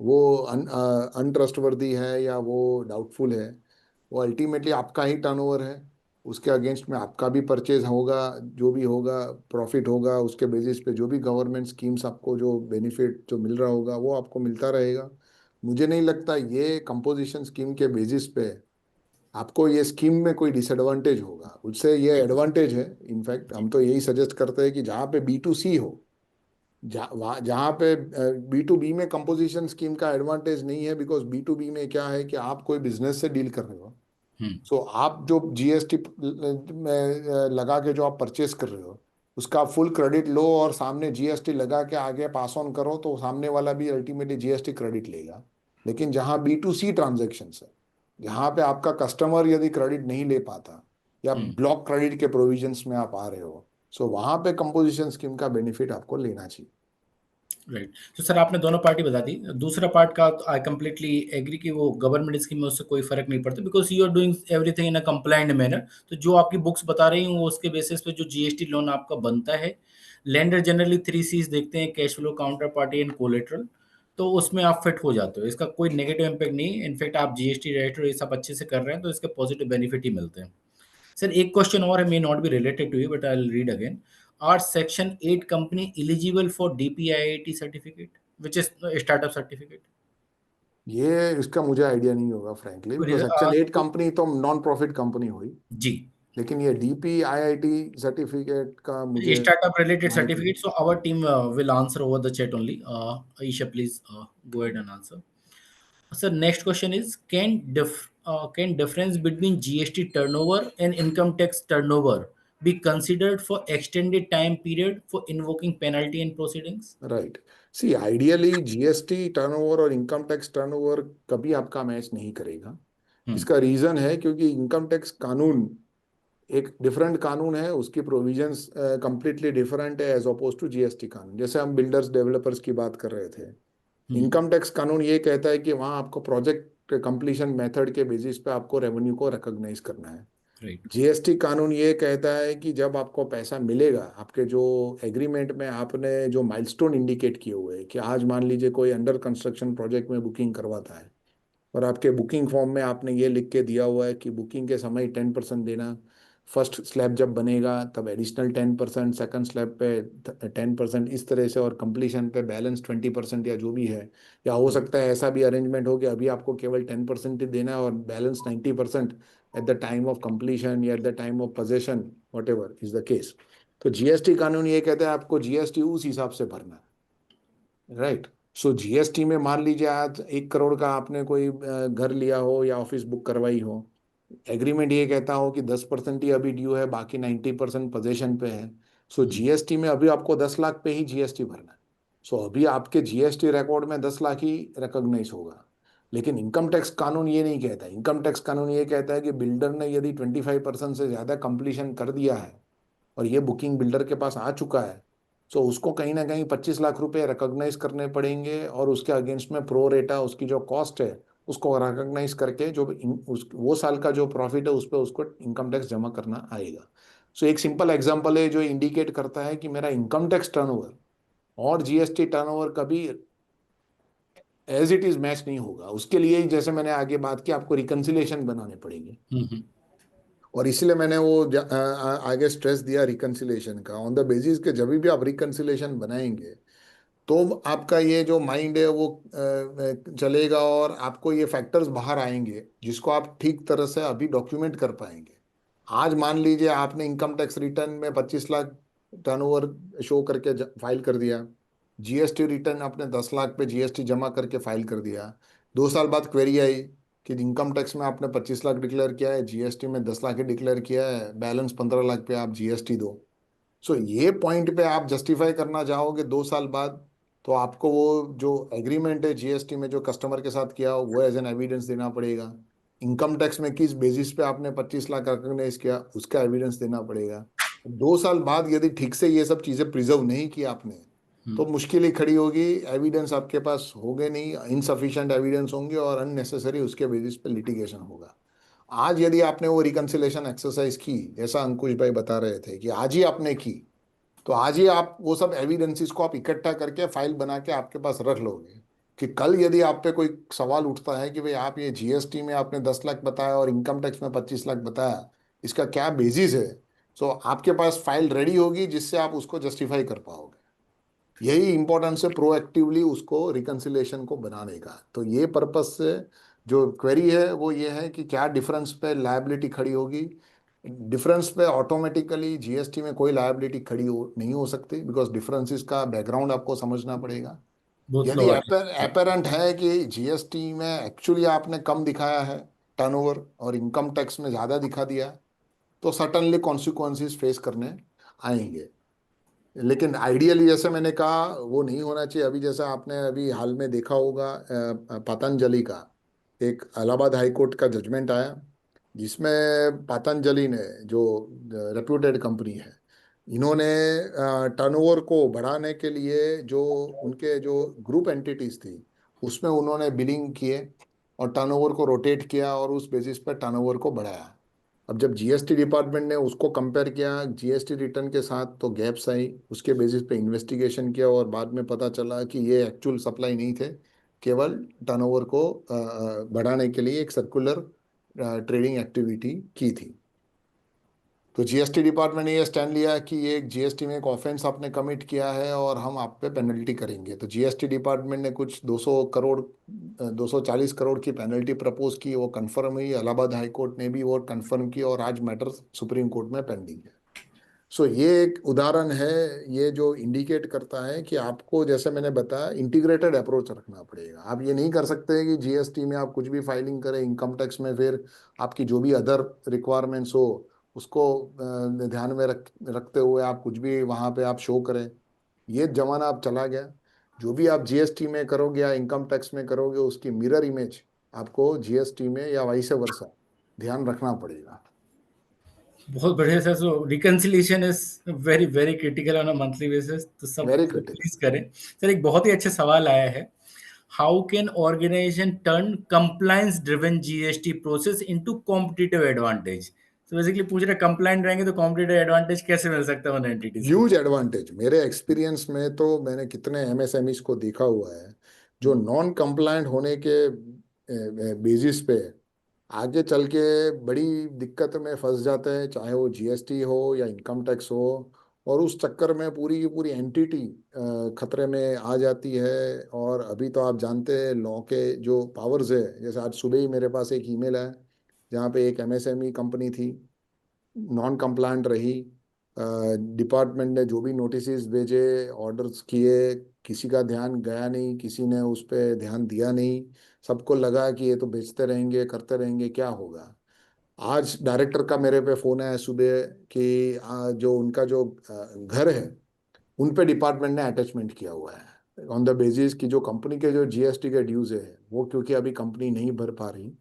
वो अनट्रस्टवर्दी है या वो डाउटफुल है। वो अल्टीमेटली आपका ही टर्नओवर है, उसके अगेंस्ट में आपका भी परचेज होगा, जो भी होगा प्रॉफिट होगा, उसके बेसिस पे जो भी गवर्नमेंट स्कीम्स आपको जो बेनिफिट जो मिल रहा होगा वो आपको मिलता रहेगा। मुझे नहीं लगता ये कंपोजिशन स्कीम के बेसिस पे आपको ये स्कीम में कोई डिसएडवांटेज होगा, उससे ये एडवांटेज है। इनफैक्ट हम तो यही सजेस्ट करते हैं कि जहाँ पे B2C हो, जहाँ पे B2B में कंपोजिशन स्कीम का एडवांटेज नहीं है, बिकॉज B2B में क्या है कि आप कोई बिजनेस से डील कर रहे हो। हम्म। सो आप जो GST में लगा के जो आप परचेस कर रहे हो उसका फुल क्रेडिट लो और सामने GST लगा के आगे पास ऑन करो, तो सामने वाला भी अल्टीमेटली GST क्रेडिट लेगा। लेकिन जहाँ B2C ट्रांजेक्शन है, जहाँ पे आपका कस्टमर यदि क्रेडिट नहीं ले पाता या हम्म। ब्लॉक क्रेडिट के प्रोविजंस में आप आ रहे हो, सो वहाँ पे कंपोजिशन स्कीम का बेनिफिट आपको लेना चाहिए। राइट। तो सर आपने दोनों पार्टी बता दी। दूसरा पार्ट का आई कंप्लीटली एग्री कि वो गवर्नमेंट स्कीम में उससे कोई फर्क नहीं पड़ता, because you are doing everything in a compliant manner. तो जो आपकी बुक्स बता रही हूँ वो उसके बेसिस पे जो जीएसटी लोन आपका बनता है, लेंडर जनरली 3 Cs देखते हैं, cash flow, counter party and collateral. तो उसमें आप फिट हो जाते हो, इसका कोई नेगेटिव इम्पैक्ट नहीं है। इनफैक्ट आप जीएसटी रेट ये सब अच्छे से कर रहे हैं तो इसके पॉजिटिव बेनिफिट ही मिलते हैं। सर एक क्वेश्चन और है, may not be related to you but I will read again. Are section 8 company eligible for DPIIT certificate which is startup certificate? ये इसका मुझे आइडिया नहीं होगा फ्रैंकली, बिकॉज सेक्शन 8 कंपनी तो नॉन प्रॉफिट कंपनी हुई, जी, लेकिन ये DPIIT सर्टिफिकेट का मुझे startup related माहिती नहीं। certificate. So our team will answer over the chat only. Aisha, please go ahead and answer. So next question is, can difference between GST turnover and income tax turnover be considered for extended time period for invoking penalty and proceedings? Right. See ideally GST turnover और इनकम टैक्स टर्नओवर कभी आपका मैच नहीं करेगा। हम्म। इसका रीजन है क्योंकि इनकम टैक्स कानून एक डिफरेंट कानून है, उसकी प्रोविजंस कंप्लीटली डिफरेंट है एज अपोज टू GST कानून। जैसे हम बिल्डर्स डेवलपर्स की बात कर रहे थे, हम्म। इनकम टैक्स कानून ये कहता है कि वहाँ आपको प्रोजेक्ट कंप्लीशन मेथड के बेसिस पे आपको रेवेन्यू को रिकॉग्नाइज करना है। राइट। GST कानून ये कहता है कि जब आपको पैसा मिलेगा, आपके जो एग्रीमेंट में आपने जो माइलस्टोन इंडिकेट किए हुए हैं कि आज मान लीजिए कोई अंडर कंस्ट्रक्शन प्रोजेक्ट में बुकिंग करवाता है और आपके बुकिंग फॉर्म में आपने ये लिख के दिया हुआ है कि बुकिंग के समय 10% देना, फर्स्ट स्लैब जब बनेगा तब एडिशनल 10%, सेकंड स्लैब पे 10%, इस तरह से, और कंप्लीशन पे बैलेंस 20% या जो भी है। या हो सकता है ऐसा भी अरेंजमेंट हो कि अभी आपको केवल 10% ही देना है और balance 90% at the time of completion या at the time of possession, whatever is the case. तो GST कानून ये कहता है आपको GST उस हिसाब से भरना है, राइट। सो GST में मान लीजिए आज 1 करोड़ का आपने कोई घर लिया हो या ऑफिस बुक करवाई हो, एग्रीमेंट ये कहता हो कि 10% ही अभी ड्यू है, बाकी 90% पोजेशन पे है। सो GST में अभी आपको 10 लाख पे ही GST भरना है। सो अभी आपके GST रिकॉर्ड में 10 लाख ही रिकॉग्नाइज होगा। लेकिन इनकम टैक्स कानून ये नहीं कहता। इनकम टैक्स कानून ये कहता है कि बिल्डर ने यदि 25% से ज़्यादा कंप्लीशन कर दिया है और ये बुकिंग बिल्डर के पास आ चुका है, तो उसको कहीं ना कहीं 25 लाख रुपए रिकॉग्नाइज करने पड़ेंगे और उसके अगेंस्ट में प्रो रेटा उसकी जो कॉस्ट है उसको रिकॉग्नाइज करके जो वो साल का जो प्रॉफिट है उस पर उसको इनकम टैक्स जमा करना आएगा। सो एक सिंपल एग्जांपल है जो इंडिकेट करता है कि मेरा इनकम टैक्स टर्नओवर और GST टर्नओवर कभी एज इट इज मैच नहीं होगा। उसके लिए ही जैसे मैंने आगे बात की, आपको रिकन्सिलेशन बनाने पड़ेंगे, हम्म। और इसलिए मैंने वो आगे स्ट्रेस दिया रिकन्सिलेशन का। ऑन द बेसिस के जब भी आप रिकन्सिलेशन बनाएंगे तो आपका ये जो माइंड है वो चलेगा और आपको ये फैक्टर्स बाहर आएंगे जिसको आप ठीक तरह से अभी डॉक्यूमेंट कर पाएंगे। आज मान लीजिए आपने इनकम टैक्स रिटर्न में 25 लाख टर्नओवर शो करके फाइल कर दिया, GST रिटर्न आपने 10 लाख पे GST जमा करके फाइल कर दिया। 2 साल बाद क्वेरी आई कि इनकम टैक्स में आपने 25 लाख डिक्लेयर किया है, GST में 10 लाख ही डिक्लेयर किया है, बैलेंस 15 लाख पे आप GST दो। सो ये पॉइंट पे आप जस्टिफाई करना चाहोगे 2 साल बाद, तो आपको वो जो एग्रीमेंट है GST में जो कस्टमर के साथ किया हो वो एज एन एविडेंस देना पड़ेगा। इनकम टैक्स में किस बेसिस पे आपने 25 लाख रिकॉग्नाइज किया उसका एविडेंस देना पड़ेगा। 2 साल बाद यदि ठीक से ये सब चीजें प्रिजर्व नहीं की आपने, तो मुश्किल ही खड़ी होगी। एविडेंस आपके पास होंगे नहीं, इनसफिशिएंट एविडेंस होंगे और अननेसेसरी उसके बेसिस पे लिटिगेशन होगा। आज यदि आपने वो रिकंसिलेशन एक्सरसाइज की, जैसा अंकुश भाई बता रहे थे कि आज ही आपने की, तो आज ही आप वो सब एविडेंसेस को आप इकट्ठा करके फाइल बना के आपके पास रख लोगे, कि कल यदि आप पे कोई सवाल उठता है कि भाई आप ये जीएसटी में आपने 10 लाख बताया और इनकम टैक्स में 25 लाख बताया, इसका क्या बेसिस है, तो आपके पास फाइल रेडी होगी जिससे आप उसको जस्टिफाई कर पाओगे। यही इंपॉर्टेंस है प्रोएक्टिवली उसको रिकंसिलेशन को बनाने का। तो ये पर्पस से जो क्वेरी है वो ये है कि क्या डिफरेंस पे लायबिलिटी खड़ी होगी। डिफरेंस पे ऑटोमेटिकली जीएसटी में कोई लायबिलिटी नहीं हो सकती, बिकॉज डिफरेंसेस का बैकग्राउंड आपको समझना पड़ेगा। बहुत यदि फ्लॉ है। अपेरेंट है कि जीएसटी में एक्चुअली आपने कम दिखाया है टर्नओवर और इनकम टैक्स में ज़्यादा दिखा दिया, तो सर्टनली कॉन्सिक्वेंसेस फेस करने आएंगे। लेकिन आइडियली जैसे मैंने कहा वो नहीं होना चाहिए। अभी जैसा आपने अभी हाल में देखा होगा, पतंजलि का एक इलाहाबाद हाई कोर्ट का जजमेंट आया, जिसमें पतंजलि ने, जो रेप्यूटेड कंपनी है, इन्होंने टर्नओवर को बढ़ाने के लिए जो उनके जो ग्रुप एंटिटीज थी उसमें उन्होंने बिलिंग किए और टर्नओवर को रोटेट किया और उस बेसिस पर टर्नओवर को बढ़ाया। अब जब जीएसटी डिपार्टमेंट ने उसको कंपेयर किया जीएसटी रिटर्न के साथ, तो गैप्स आई। उसके बेसिस पे इन्वेस्टिगेशन किया और बाद में पता चला कि ये एक्चुअल सप्लाई नहीं थे, केवल टर्नओवर को बढ़ाने के लिए एक सर्कुलर ट्रेडिंग एक्टिविटी की थी। तो जीएसटी डिपार्टमेंट ने ये स्टैंड लिया कि ये एक जीएसटी में एक ऑफेंस आपने कमिट किया है और हम आप पे पेनल्टी करेंगे। तो जीएसटी डिपार्टमेंट ने कुछ 200 करोड़ 240 करोड़ की पेनल्टी प्रपोज की, वो कंफर्म हुई। इलाहाबाद हाई कोर्ट ने भी वो कंफर्म की और आज मैटर सुप्रीम कोर्ट में पेंडिंग है। सो ये एक उदाहरण है, ये जो इंडिकेट करता है कि आपको, जैसे मैंने बताया, इंटीग्रेटेड अप्रोच रखना पड़ेगा। आप ये नहीं कर सकते कि जीएसटी में आप कुछ भी फाइलिंग करें, इनकम टैक्स में फिर आपकी जो भी अदर रिक्वायरमेंट्स हो उसको ध्यान में रखते हुए आप कुछ भी वहाँ पे आप शो करें। ये जमाना अब चला गया। जो भी आप जीएसटी में करोगे या इनकम टैक्स में करोगे, उसकी मिरर इमेज आपको जीएसटी में या वाइस वर्सा ध्यान रखना पड़ेगा। बहुत बढ़िया sir. So reconciliation is very very critical on a monthly basis, तो सब वेरी क्रिटिकल। प्लीज करें। सर एक बहुत ही अच्छा सवाल आया है, how can organisation turn compliance driven GST process into competitive advantage? तो बेसिकली पूछ रहे कंप्लायंट रहेंगे तो कॉम्पिटिटिव एडवांटेज कैसे मिल सकता है उन एंटिटीज को? Huge advantage. मेरे एक्सपीरियंस में तो मैंने कितने एमएसएमईज को देखा हुआ है जो नॉन कंप्लायंट होने के बेसिस पे आगे चल के बड़ी दिक्कत में फंस जाते हैं, चाहे वो जीएसटी हो या इनकम टैक्स हो। और उस चक्कर में पूरी की पूरी एंटिटी खतरे में आ जाती है। और अभी तो आप जानते हैं लॉ के जो पावर्स है, जैसे आज सुबह ही मेरे पास एक ईमेल है जहाँ पे एक एमएसएमई कंपनी थी, नॉन कंप्लायंट रही। डिपार्टमेंट ने जो भी नोटिस भेजे, ऑर्डर्स किए, किसी का ध्यान गया नहीं, किसी ने उस पर ध्यान दिया नहीं। सबको लगा कि ये तो बेचते रहेंगे, करते रहेंगे, क्या होगा। आज डायरेक्टर का मेरे पे फोन आया सुबह कि जो उनका जो घर है उन पे डिपार्टमेंट ने अटैचमेंट किया हुआ है ऑन द बेसिस कि जो कंपनी के जो जीएसटी के ड्यूज है वो, क्योंकि अभी कंपनी नहीं भर पा रही,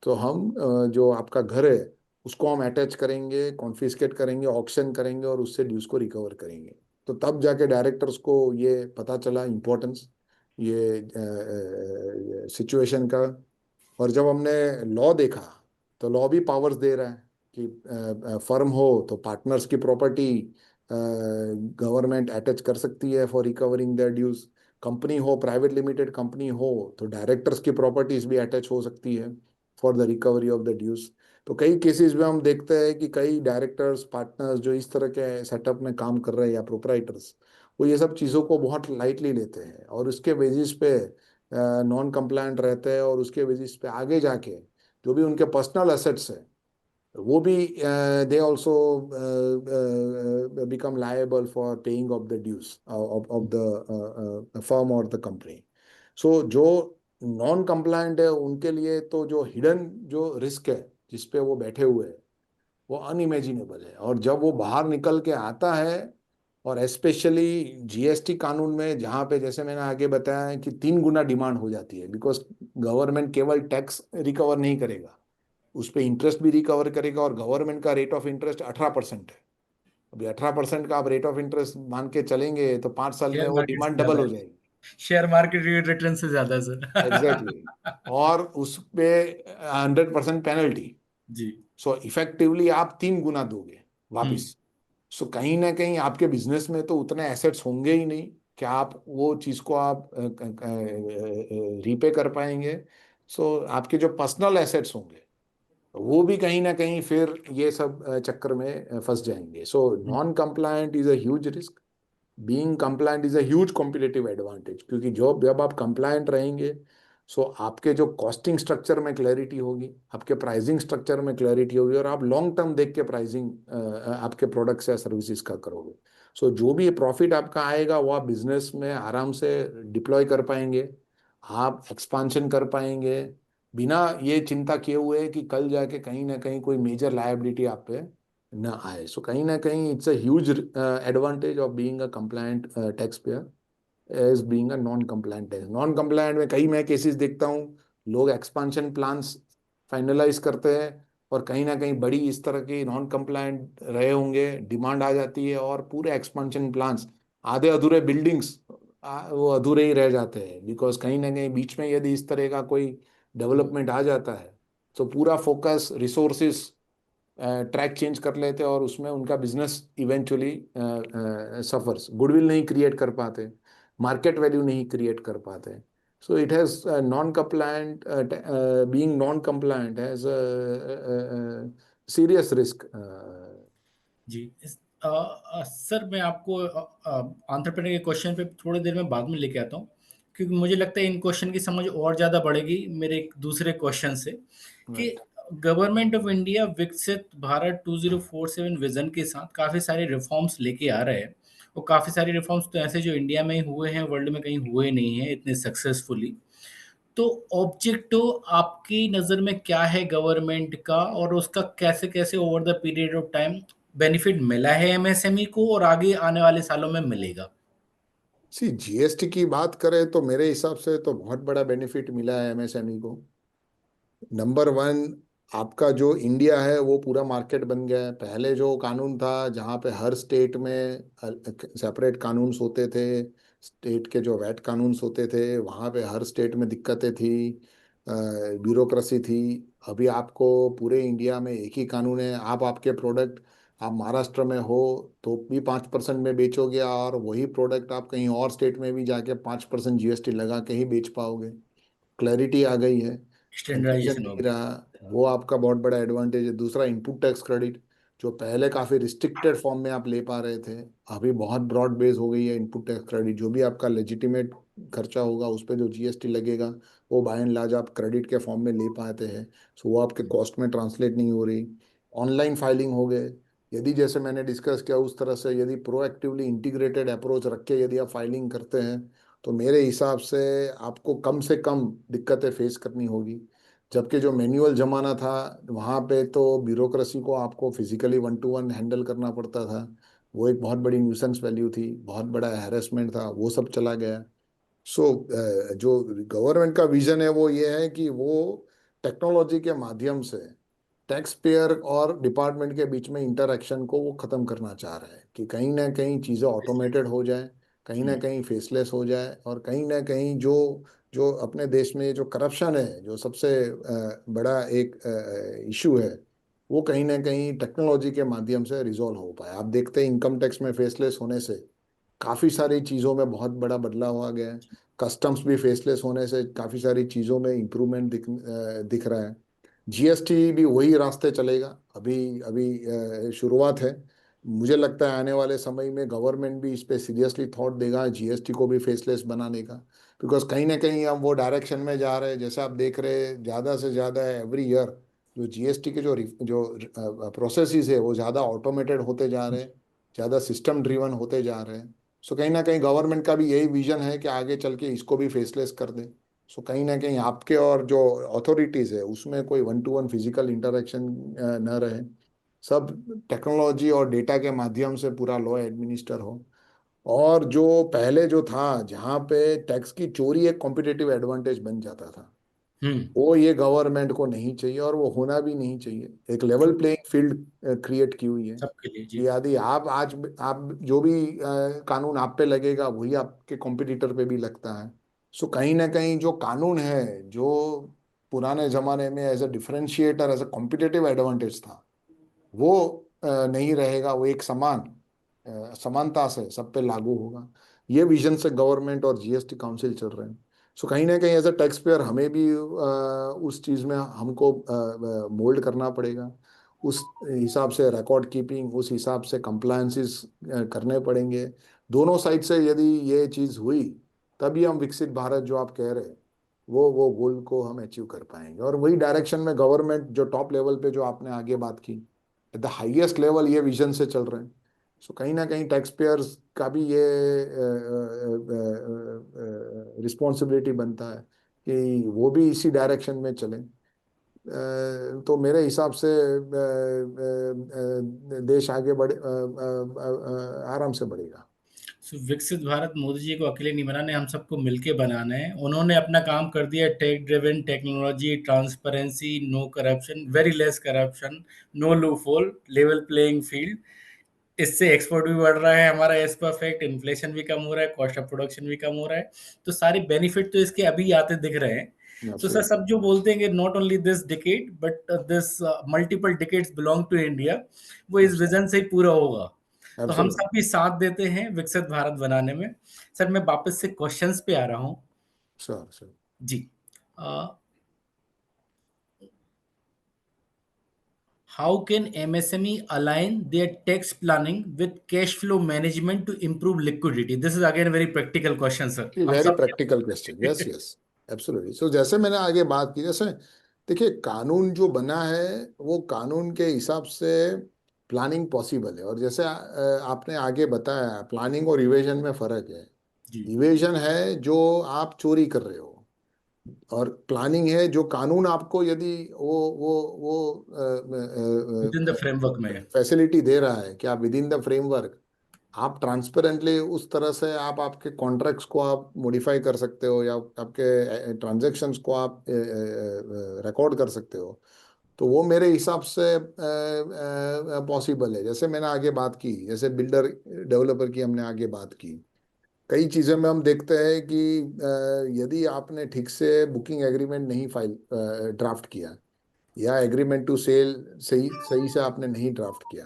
तो हम जो आपका घर है उसको हम अटैच करेंगे, कॉन्फिस्केट करेंगे, ऑक्शन करेंगे और उससे ड्यूज को रिकवर करेंगे। तो तब जाके डायरेक्टर्स को ये पता चला इम्पोर्टेंस ये सिचुएशन का। और जब हमने लॉ देखा, तो लॉ भी पावर्स दे रहा है कि फर्म हो तो पार्टनर्स की प्रॉपर्टी गवर्नमेंट अटैच कर सकती है for recovering their dues. Company हो, प्राइवेट लिमिटेड कंपनी हो, तो डायरेक्टर्स की प्रॉपर्टीज भी अटैच हो सकती है for the recovery of the dues. तो कई केसेस में हम देखते हैं कि कई डायरेक्टर्स, पार्टनर्स जो इस तरह के सेटअप में काम कर रहे हैं या प्रोपराइटर्स, वो ये सब चीज़ों को बहुत लाइटली लेते हैं और उसके बेसिस पे नॉन कंप्लायंट रहते हैं। और उसके बेसिस पे आगे जाके जो भी उनके पर्सनल एसेट्स है वो भी they also become liable for paying of the dues of the firm और द कंपनी। सो जो नॉन कंप्लायंट है उनके लिए तो जो हिडन जो रिस्क है जिस पे वो बैठे हुए हैं वो अनइमेजिनेबल है। और जब वो बाहर निकल के आता है, और स्पेशली जीएसटी कानून में, जहाँ पे जैसे मैंने आगे बताया है कि 3 गुना डिमांड हो जाती है, बिकॉज गवर्नमेंट केवल टैक्स रिकवर नहीं करेगा, उस पर इंटरेस्ट भी रिकवर करेगा और गवर्नमेंट का रेट ऑफ इंटरेस्ट 18% है। अभी 18% का आप रेट ऑफ इंटरेस्ट मान के चलेंगे तो 5 साल में शेयर वो मार्केट से डिमांड डबल ज्यादा हो है, जाएगी। शेयर मार्केट रिटर्न से ज्यादा है एग्जैक्टली सर। और उस पे 100% पेनल्टी। जी। सो इफेक्टिवली आप 3 गुना दोगे हम्म। वापिस। सो कहीं ना कहीं आपके बिजनेस में तो उतने एसेट्स होंगे ही नहीं कि आप वो चीज को आप रीपे कर पाएंगे। सो आपके जो पर्सनल एसेट्स होंगे वो भी कहीं ना कहीं फिर ये सब चक्कर में फंस जाएंगे। So non compliant is a huge risk, being compliant is a huge competitive advantage, क्योंकि जब आप कंप्लायंट रहेंगे सो आपके जो कॉस्टिंग स्ट्रक्चर में क्लैरिटी होगी, आपके प्राइसिंग स्ट्रक्चर में क्लैरिटी होगी, और आप लॉन्ग टर्म देख के प्राइसिंग आपके प्रोडक्ट्स या सर्विसेज का करोगे। सो जो भी प्रॉफिट आपका आएगा वो आप बिजनेस में आराम से डिप्लॉय कर पाएंगे, आप एक्सपांशन कर पाएंगे बिना ये चिंता किए हुए कि कल जाके कहीं ना कहीं कोई मेजर लायबिलिटी आप पे ना आए। सो कहीं ना कहीं it's a huge advantage of being a compliant tax payer as being a non compliant tax. Non compliant में कई मैं केसेस देखता हूँ, लोग एक्सपांशन प्लान्स फाइनलाइज करते हैं और कहीं ना कहीं बड़ी इस तरह की नॉन कंप्लायंट रहे होंगे, डिमांड आ जाती है और पूरे एक्सपांशन प्लान्स आधे अधूरे बिल्डिंग्स वो अधूरे ही रह जाते हैं, बिकॉज कहीं ना कहीं बीच में यदि इस तरह का कोई डेवलपमेंट आ जाता है तो पूरा फोकस रिसोर्सेस ट्रैक चेंज कर लेते हैं और उसमें उनका बिजनेस इवेंचुअली सफर्स, गुडविल नहीं क्रिएट कर पाते, मार्केट वैल्यू नहीं क्रिएट कर पाते। So it has non compliant, being non compliant has serious risk. जी। सर मैं आपको एंटरप्रेन्योर के क्वेश्चन पे थोड़ी देर में बाद में लेके आता हूँ, क्योंकि मुझे लगता है इन क्वेश्चन की समझ और ज़्यादा बढ़ेगी मेरे एक दूसरे क्वेश्चन से, कि गवर्नमेंट ऑफ इंडिया विकसित भारत 2047 विजन के साथ काफ़ी सारे रिफॉर्म्स लेके आ रहे हैं, और काफ़ी सारे रिफॉर्म्स तो ऐसे जो इंडिया में ही हुए हैं, वर्ल्ड में कहीं हुए नहीं हैं इतने सक्सेसफुली। तो ऑब्जेक्टिव आपकी नज़र में क्या है गवर्नमेंट का, और उसका कैसे कैसे over the period of time benefit मिला है एमएसएमई को, और आगे आने वाले सालों में मिलेगा? सी जीएसटी की बात करें तो मेरे हिसाब से तो बहुत बड़ा बेनिफिट मिला है एमएसएमई को। नंबर वन, आपका जो इंडिया है वो पूरा मार्केट बन गया है। पहले जो कानून था जहाँ पे हर स्टेट में सेपरेट कानून होते थे, स्टेट के जो वैट कानून होते थे वहाँ पे हर स्टेट में दिक्कतें थी, ब्यूरोक्रेसी थी। अभी आपको पूरे इंडिया में एक ही कानून है। आप आपके प्रोडक्ट आप महाराष्ट्र में हो तो भी 5% में बेचोगे और वही प्रोडक्ट आप कहीं और स्टेट में भी जाके 5% जीएसटी लगा के ही बेच पाओगे। क्लैरिटी आ गई है, कंफ्यूजन स्टैंडर्डाइजेशन हो नहीं गया। रहा। वो आपका बहुत बड़ा एडवांटेज है। दूसरा, इनपुट टैक्स क्रेडिट जो पहले काफ़ी रिस्ट्रिक्टेड फॉर्म में आप ले पा रहे थे, अभी बहुत ब्रॉड बेस हो गई है इनपुट टैक्स क्रेडिट। जो भी आपका लेजिटिमेट खर्चा होगा उस पर जो जीएसटी लगेगा वो बाय एंड लार्ज आप क्रेडिट के फॉर्म में ले पाते हैं। सो वो आपके कॉस्ट में ट्रांसलेट नहीं हो रही। ऑनलाइन फाइलिंग हो गए, यदि जैसे मैंने डिस्कस किया उस तरह से यदि प्रोएक्टिवली इंटीग्रेटेड अप्रोच रख के यदि आप फाइलिंग करते हैं तो मेरे हिसाब से आपको कम से कम दिक्कतें फेस करनी होगी। जबकि जो मैनुअल जमाना था वहाँ पे तो ब्यूरोक्रेसी को आपको फिजिकली 1 to 1 हैंडल करना पड़ता था, वो एक बहुत बड़ी न्यूसेंस वैल्यू थी, बहुत बड़ा हैरेसमेंट था, वो सब चला गया। सो जो गवर्नमेंट का विजन है वो ये है कि वो टेक्नोलॉजी के माध्यम से टैक्स पेयर और डिपार्टमेंट के बीच में इंटरैक्शन को वो खत्म करना चाह रहा है कि कहीं ना कहीं चीज़ें ऑटोमेटेड हो जाए, कहीं ना कहीं फेसलेस हो जाए, और कहीं ना कहीं जो जो अपने देश में जो करप्शन है, जो सबसे बड़ा एक इशू है, वो कहीं ना कहीं टेक्नोलॉजी के माध्यम से रिजॉल्व हो पाए। आप देखते हैं इनकम टैक्स में फेसलेस होने से काफ़ी सारी चीज़ों में बहुत बड़ा बदलाव आ गया है। कस्टम्स भी फेसलेस होने से काफ़ी सारी चीज़ों में इम्प्रूवमेंट दिख रहा है। जीएसटी भी वही रास्ते चलेगा। अभी अभी शुरुआत है। मुझे लगता है आने वाले समय में गवर्नमेंट भी इस पे सीरियसली थॉट देगा जीएसटी को भी फेसलेस बनाने का, बिकॉज कहीं ना कहीं हम वो डायरेक्शन में जा रहे हैं। जैसे आप देख रहे हैं ज़्यादा से ज़्यादा एवरी ईयर जो जीएसटी के जो प्रोसेसेस है वो ज़्यादा ऑटोमेटेड होते जा रहे हैं, ज़्यादा सिस्टम ड्रिवन होते जा रहे हैं। सो कहीं ना कहीं गवर्नमेंट का भी यही विजन है कि आगे चल के इसको भी फेसलेस कर दे। सो कहीं ना कहीं आपके और जो अथॉरिटीज़ है उसमें कोई 1 to 1 फिजिकल इंटरेक्शन न रहे, सब टेक्नोलॉजी और डेटा के माध्यम से पूरा लॉ एडमिनिस्टर हो। और जो पहले जो था जहाँ पे टैक्स की चोरी एक कॉम्पिटिटिव एडवांटेज बन जाता था, वो ये गवर्नमेंट को नहीं चाहिए और वो होना भी नहीं चाहिए। एक लेवल प्लेइंग फील्ड क्रिएट की हुई है सबके लिए जी। कि यदि आप जो भी कानून आप पे लगेगा वही आपके कॉम्पिटिटर पे भी लगता है। सो कहीं ना कहीं जो कानून है, जो पुराने जमाने में as a differentiator, as a competitive advantage था, वो नहीं रहेगा। वो एक समानता से सब पे लागू होगा। ये विजन से गवर्नमेंट और जीएसटी काउंसिल चल रहे हैं। सो कहीं ना कहीं एज अ टैक्स पेयर हमें भी उस चीज़ में हमको मोल्ड करना पड़ेगा। उस हिसाब से रिकॉर्ड कीपिंग, उस हिसाब से कंप्लायंसेस करने पड़ेंगे। दोनों साइड से यदि ये चीज़ हुई, तभी हम विकसित भारत जो आप कह रहे हैं, वो गोल को हम अचीव कर पाएंगे। और वही डायरेक्शन में गवर्नमेंट जो टॉप लेवल पे जो आपने आगे बात की, एट द हाईएस्ट लेवल ये विजन से चल रहे हैं। सो कहीं ना कहीं टैक्स पेयर्स का भी ये रिस्पॉन्सिबिलिटी बनता है कि वो भी इसी डायरेक्शन में चलें। तो मेरे हिसाब से देश आगे आराम से बढ़ेगा। विकसित भारत मोदी जी को अकेले नहीं बनाने, हम सबको मिलके बनाना है। उन्होंने अपना काम कर दिया, tech driven, technology, transparency, no corruption, very less corruption, no loophole, level playing field. इससे एक्सपोर्ट भी बढ़ रहा है हमारा एज परफेक्ट, इन्फ्लेशन भी कम हो रहा है, कॉस्ट ऑफ प्रोडक्शन भी कम हो रहा है। तो सारे बेनिफिट तो इसके अभी आते दिख रहे हैं। तो सर, सब जो बोलते हैं कि not only this decade but this multiple decades belong to India, वो इस विजन से ही पूरा होगा। तो हम सब एब्सोल्युटली। भी साथ देते हैं विकसित भारत बनाने में। सर, मैं वापस से क्वेश्चंस पे आ रहा हूँ श्योर श्योर। जी। How can MSME align their tax planning with cash flow management to improve liquidity? This is again very practical question sir, हम वेरी सब। Practical question. Yes yes, absolutely. So जैसे मैंने आगे बात की, जैसे देखिए कानून जो बना है वो कानून के हिसाब से प्लानिंग पॉसिबल है। और जैसे आपने आगे बताया, प्लानिंग और इवेजन में फर्क है। जी, इवेजन है जो आप चोरी कर रहे हो, और प्लानिंग है जो कानून आपको यदि विद इन द वो फ्रेमवर्क में। फैसिलिटी दे रहा है कि आप विद इन द फ्रेमवर्क, आप ट्रांसपेरेंटली उस तरह से आप आपके कॉन्ट्रैक्ट्स को आप मॉडिफाई कर सकते हो, या आपके ट्रांजैक्शंस को आप रिकॉर्ड कर सकते हो, तो वो मेरे हिसाब से पॉसिबल है। जैसे मैंने आगे बात की, जैसे बिल्डर डेवलपर की हमने आगे बात की, कई चीज़ों में हम देखते हैं कि यदि आपने ठीक से बुकिंग एग्रीमेंट नहीं फाइल ड्राफ्ट किया, या एग्रीमेंट टू सेल सही सही से आपने नहीं ड्राफ्ट किया,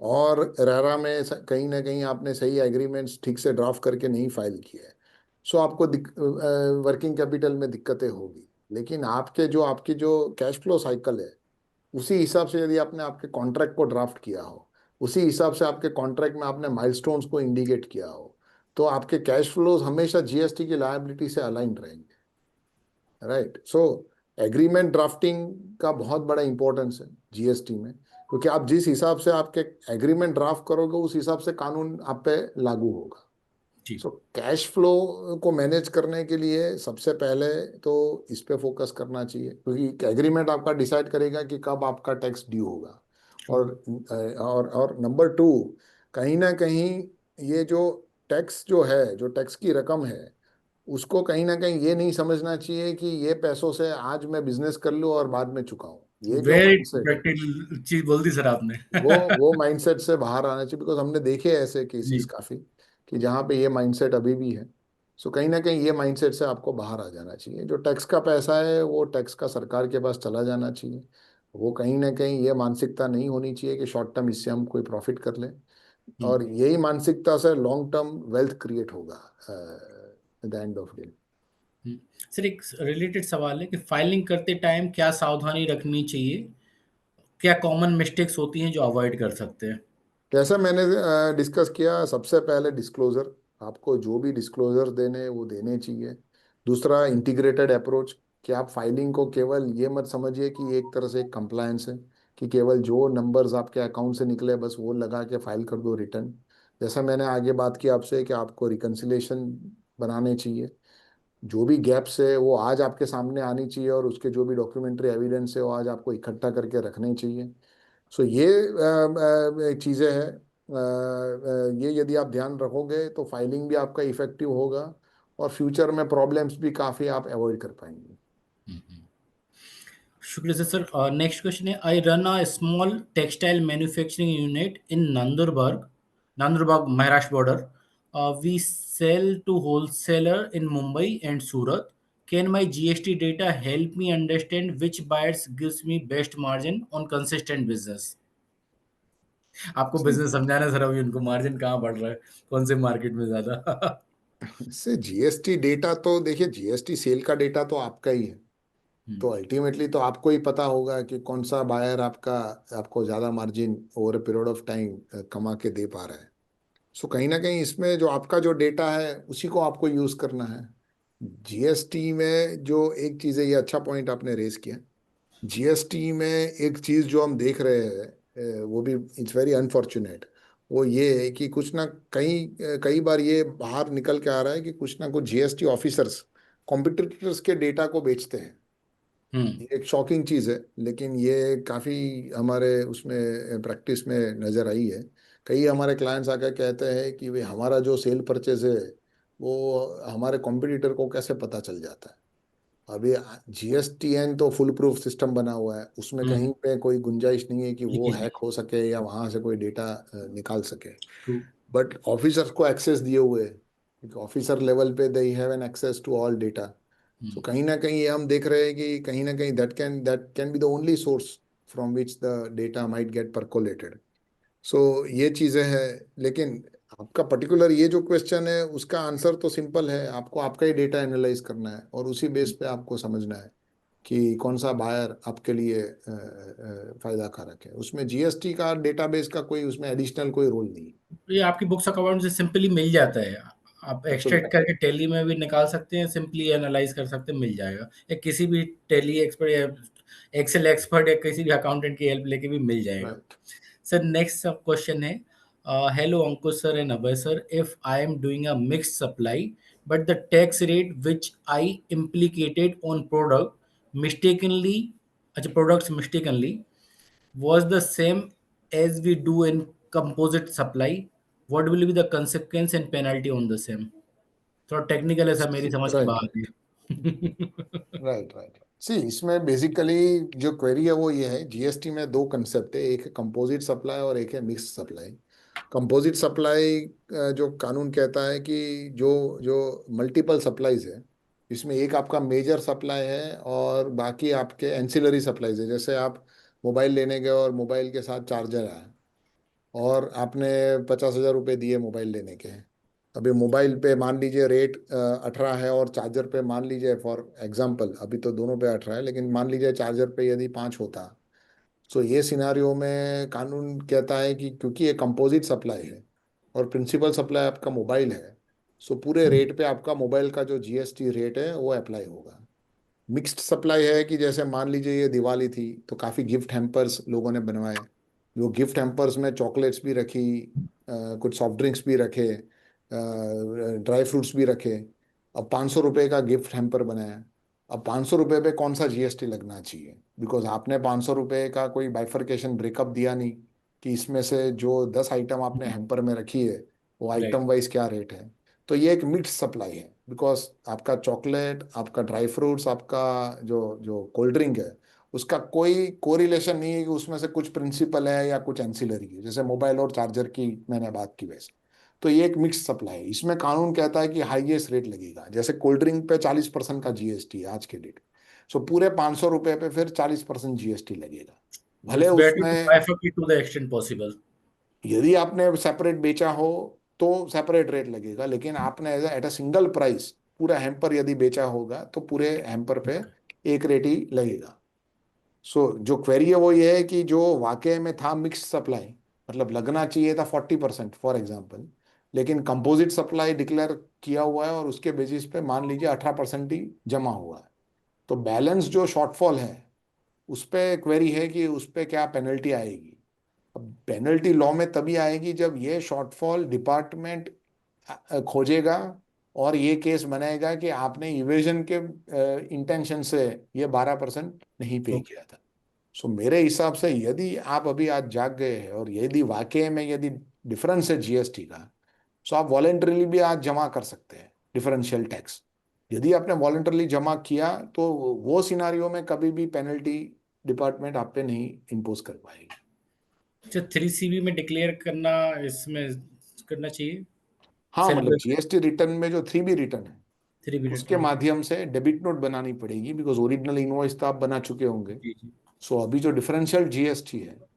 और रेरा में कहीं ना कहीं आपने सही एग्रीमेंट्स ठीक से ड्राफ्ट करके नहीं फाइल किया है, सो आपको वर्किंग कैपिटल में दिक्कतें होगी। लेकिन आपकी जो कैश फ्लो साइकिल है, उसी हिसाब से यदि आपने आपके कॉन्ट्रैक्ट को ड्राफ्ट किया हो, उसी हिसाब से आपके कॉन्ट्रैक्ट में आपने माइलस्टोन्स को इंडिकेट किया हो, तो आपके कैश फ्लोज हमेशा जीएसटी की लायबिलिटी से अलाइन रहेंगे। राइट। सो एग्रीमेंट ड्राफ्टिंग का बहुत बड़ा इंपॉर्टेंस है जीएसटी में, क्योंकि आप जिस हिसाब से आपके एग्रीमेंट ड्राफ्ट करोगे उस हिसाब से कानून आप पे लागू होगा। जी, सो कैश फ्लो को मैनेज करने के लिए सबसे पहले तो इस पे फोकस करना चाहिए, क्योंकि एग्रीमेंट आपका डिसाइड करेगा कि कब आपका टैक्स ड्यू होगा। ट्रू, और नंबर टू, कहीं ना कहीं ये जो टैक्स जो है, जो टैक्स की रकम है, उसको कहीं ना कहीं ये नहीं समझना चाहिए कि ये पैसों से आज मैं बिजनेस कर लूँ और बाद में चुकाऊं। ये जो वेरी माइंडसेट है, प्रैक्टिकल चीज बोल दी सर आपने। वो माइंडसेट से बाहर आना चाहिए। बिकॉज हमने देखे ऐसे केसेस जी, काफी, कि जहाँ पे ये माइंडसेट अभी भी है। सो कहीं ना कहीं ये माइंडसेट से आपको बाहर आ जाना चाहिए। जो टैक्स का पैसा है वो टैक्स का सरकार के पास चला जाना चाहिए। वो कहीं ना कहीं ये मानसिकता नहीं होनी चाहिए कि शॉर्ट टर्म इससे हम कोई प्रॉफिट कर लें। हम्म, और यही मानसिकता से लॉन्ग टर्म वेल्थ क्रिएट होगा at the end of day. Hmm. Sir, एक रिलेटेड सवाल है कि फाइलिंग करते टाइम क्या सावधानी रखनी चाहिए? क्या कॉमन मिस्टेक्स होती हैं जो अवॉइड कर सकते हैं? जैसा मैंने डिस्कस किया, सबसे पहले डिस्क्लोजर, आपको जो भी डिस्क्लोजर देने वो देने चाहिए। दूसरा, इंटीग्रेटेड अप्रोच, कि आप फाइलिंग को केवल ये मत समझिए कि एक तरह से एक कंप्लायंस है, कि केवल जो नंबर्स आपके अकाउंट से निकले बस वो लगा के फाइल कर दो रिटर्न। जैसा मैंने आगे बात की आपसे कि आपको रिकन्सिलेशन बनाने चाहिए। जो भी गैप्स है वो आज आपके सामने आनी चाहिए, और उसके जो भी डॉक्यूमेंट्री एविडेंस है वो आज आपको इकट्ठा करके रखने चाहिए। सो ये चीज़ें हैं। ये यदि आप ध्यान रखोगे तो फाइलिंग भी आपका इफेक्टिव होगा, और फ्यूचर में प्रॉब्लम्स भी काफ़ी आप अवॉइड कर पाएंगे। शुक्रिया सर। नेक्स्ट क्वेश्चन है, I run a small textile manufacturing unit in Nandurbar Maharashtra border. We sell to wholesaler in Mumbai and Surat. Can my GST data help me understand which buyers gives me best margin on consistent business? आपको बिजनेस समझाना है सर, अभी उनको मार्जिन कहाँ बढ़ रहा है, कौन से मार्केट में ज्यादा? इससे जीएसटी डेटा तो देखिए, जीएसटी सेल का डेटा तो आपका ही है, तो अल्टीमेटली तो आपको ही पता होगा कि कौन सा बायर आपको ज़्यादा margin over a period of time कमा के दे पा रहा है। सो कहीं ना कहीं इसमें जो आपका जो डेटा है उसी को आपको यूज़ करना है। जीएसटी में जो एक चीज़ है, ये अच्छा पॉइंट आपने रेज किया। जीएसटी में एक चीज़ जो हम देख रहे हैं, वो भी इट्स वेरी अनफॉर्चुनेट, वो ये है कि कुछ ना कई बार ये बाहर निकल के आ रहा है कि कुछ ना कुछ जीएसटी ऑफिसर्स कॉम्पिटिटर्स के डेटा को बेचते हैं। हम्म। ये एक शॉकिंग चीज़ है, लेकिन ये काफ़ी हमारे उसमें प्रैक्टिस में नज़र आई है। कई हमारे क्लाइंट्स आकर कहते हैं कि भाई हमारा जो सेल परचेज है वो हमारे कॉम्पिटिटर को कैसे पता चल जाता है। अभी जीएसटीएन तो फुल प्रूफ सिस्टम बना हुआ है, उसमें हम्म। कहीं पे कोई गुंजाइश नहीं है कि जी वो जी। हैक हो सके या वहां से कोई डेटा निकाल सके। ट्रू। बट ऑफिसर्स को एक्सेस दिए हुए हैं, क्योंकि ऑफिसर लेवल पे they have an access to all data. So कहीं ना कहीं ये हम देख रहे हैं कि कहीं ना कहीं that can be the only source from which the data might get percolated. So ये चीज़ें हैं। लेकिन आपका पर्टिकुलर ये जो क्वेश्चन है उसका आंसर तो सिंपल है, आपको आपका ही डेटा एनालाइज करना है और उसी बेस पे आपको समझना है कि कौन सा बायर आपके लिए फायदा कारक है। उसमें जीएसटी का डेटाबेस का कोई उसमें एडिशनल कोई रोल नहीं है। ये आपकी बुक्स अकाउंट से सिंपली मिल जाता है, आप एक्सट्रैक्ट एब्सोल्युटली करके टैली में भी निकाल सकते हैं, सिंपली एनालाइज कर सकते हैं, मिल जाएगा। या किसी भी टैली एक्सपर्ट या एक्सेल एक्सपर्ट या किसी भी अकाउंटेंट की हेल्प लेके भी मिल जाएगा। Right. Sir next sub question है, hello Ankush sir and Abhay sir, if I am doing a mix supply but the tax rate which I implicated on product mistakenly, अच्छा products mistakenly was the same as we do in composite supply, what will be the consequence and penalty on the same? थोड़ा टेक्निकल है सर, मेरी समझ के राइट बाहर है। राइट राइट सी इसमें बेसिकली जो क्वेरी है वो ये है, जीएसटी में दो कंसेप्ट है, एक है कंपोजिट सप्लाई और एक है मिक्स सप्लाई। कंपोजिट सप्लाई जो कानून कहता है कि जो जो मल्टीपल सप्लाईज है, इसमें एक आपका मेजर सप्लाई है और बाकी आपके एंसिलरी सप्लाईज है। जैसे आप मोबाइल लेने गए और मोबाइल के साथ चार्जर आया और आपने 50,000 रुपये दिए मोबाइल लेने के। अभी मोबाइल पे मान लीजिए रेट 18 है और चार्जर पे मान लीजिए फॉर एग्जांपल, अभी तो दोनों पे 18 है, लेकिन मान लीजिए चार्जर पे यदि 5 होता, तो ये सिनारियो में कानून कहता है कि क्योंकि ये कंपोजिट सप्लाई है और प्रिंसिपल सप्लाई आपका मोबाइल है, सो पूरे रेट पे आपका मोबाइल का जो जीएसटी रेट है वो अप्लाई होगा। मिक्स्ड सप्लाई है कि जैसे मान लीजिए ये दिवाली थी तो काफ़ी गिफ्ट हैम्पर्स लोगों ने बनवाए, जो गिफ्ट हैम्पर्स में चॉकलेट्स भी रखी, कुछ सॉफ्ट ड्रिंक्स भी रखे, ड्राई फ्रूट्स भी रखे। अब 500 रुपये का गिफ्ट हैम्पर बनाया, अब 500 रुपये पे कौन सा जीएसटी लगना चाहिए, बिकॉज आपने 500 रुपये का कोई बाइफरकेशन ब्रेकअप दिया नहीं कि इसमें से जो 10 आइटम आपने हैम्पर में रखी है वो राइट। आइटम वाइज क्या रेट है। तो ये एक मिक्स सप्लाई है, बिकॉज आपका चॉकलेट, आपका ड्राई फ्रूट्स, आपका जो जो कोल्ड ड्रिंक है, उसका कोई कोरिलेशन नहीं है कि उसमें से कुछ प्रिंसिपल है या कुछ एंसिलरी है, जैसे मोबाइल और चार्जर की मैंने बात की वैसे। तो ये एक मिक्स सप्लाई है, इसमें कानून कहता है कि हाईएस्ट रेट लगेगा। जैसे कोल्ड ड्रिंक पे 40% का जीएसटी है आज के डेट, सो पूरे 500 रुपये पे फिर 40% जीएसटी लगेगा। So भले it's better to उसमें bifurcate to the extent possible. यदि आपने सेपरेट बेचा हो तो सेपरेट रेट लगेगा, लेकिन आपने एट अ सिंगल प्राइस पूरा हैम्पर यदि बेचा होगा तो पूरे हैम्पर पे एक रेट ही लगेगा। सो जो क्वेरी है वो ये है कि जो वाकई में था मिक्स सप्लाई, मतलब लगना चाहिए था 40% फॉर एग्जाम्पल, लेकिन कंपोजिट सप्लाई डिक्लेयर किया हुआ है और उसके बेसिस पे मान लीजिए 18% ही जमा हुआ है, तो बैलेंस जो शॉर्टफॉल है उस पे क्वेरी है कि उस पे क्या पेनल्टी आएगी। अब पेनल्टी लॉ में तभी आएगी जब ये शॉर्टफॉल डिपार्टमेंट खोजेगा और ये केस बनाएगा कि आपने इवेजन के इंटेंशन से ये 12% नहीं पे Okay. किया था। सो मेरे हिसाब से यदि आप अभी आज जाग गए हैं और यदि वाकई में यदि डिफरेंस है जीएसटी का, सो आप वॉलेंटरीली भी आज जमा कर सकते हैं डिफरेंशियल टैक्स। यदि आपने वॉलंटरली जमा किया तो वो सिनारियो में कभी भी पेनल्टी डिपार्टमेंट आप पे नहीं इम्पोज कर पाएगी। अच्छा, 3CB में डिक्लेयर करना इसमें करना चाहिए, हाँ, मतलब सेल्फ जीएसटी रिटर्न में जो 3B रिटर्न है 3B उसके रिटर्न। माध्यम से डेबिट नोट बनानी पड़ेगी, बिकॉज ओरिजिनल इनवॉइस तो आप बना चुके होंगे। जी जी। सो अभी जो डिफरेंशियल जीएसटी है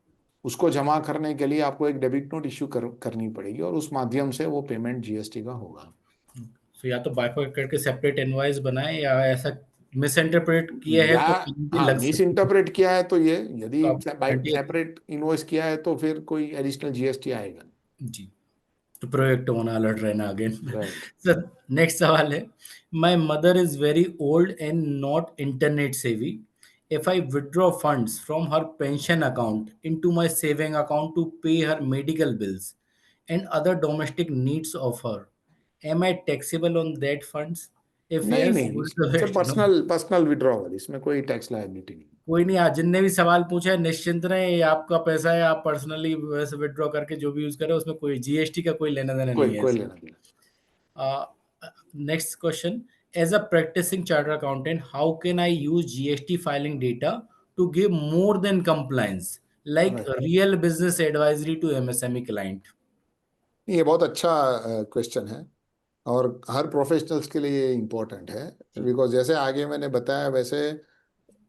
उसको जमा करने के लिए आपको एक डेबिट नोट इश्यू करनी पड़ेगी और उस माध्यम से वो पेमेंट जीएसटी का होगा। तो या तो बाइफर्केट करके सेपरेट इनवॉइस बनाए, या ऐसा मिस इंटरप्रेट किया है या तो पेनल्टी हाँ, लग मिस सकती है, इंटरप्रेट किया है तो ये, यदि तो आपको बाई पेनल्टी होगी। सेपरेट इनवॉइस किया है तो फिर कोई एडिशनल जीएसटी आएगा। जी, तो प्रोजेक्ट होना अलर्ट रहना अगेन। राइट। सर, नेक्स्ट सवाल है, my mother is very old and not internet सेवी, if I withdraw funds from her pension account into my saving account to pay her medical bills and other domestic needs of her, am I taxable on that funds? If नहीं yes, नहीं, what is the it's best? No. Personal personal withdrawal, इसमें कोई टैक्स लायबिलिटी नहीं। कोई नहीं, आज जिनने भी सवाल पूछा है निश्चिंत रहे, ये आपका पैसा है, आप पर्सनली वैसे विड्रॉ करके जो भी यूज करें, उसमें कोई जीएसटी का कोई लेना देना कोई नहीं है कोई इसमें। लेना देना। Next question. As a practicing chartered accountant, how can I use GST filing data to give more than compliance, like right, real business advisory to MSME client? ये बहुत अच्छा क्वेश्चन है और हर प्रोफेशनल्स के लिए इम्पोर्टेंट है, जी। बिकॉज जैसे आगे मैंने बताया वैसे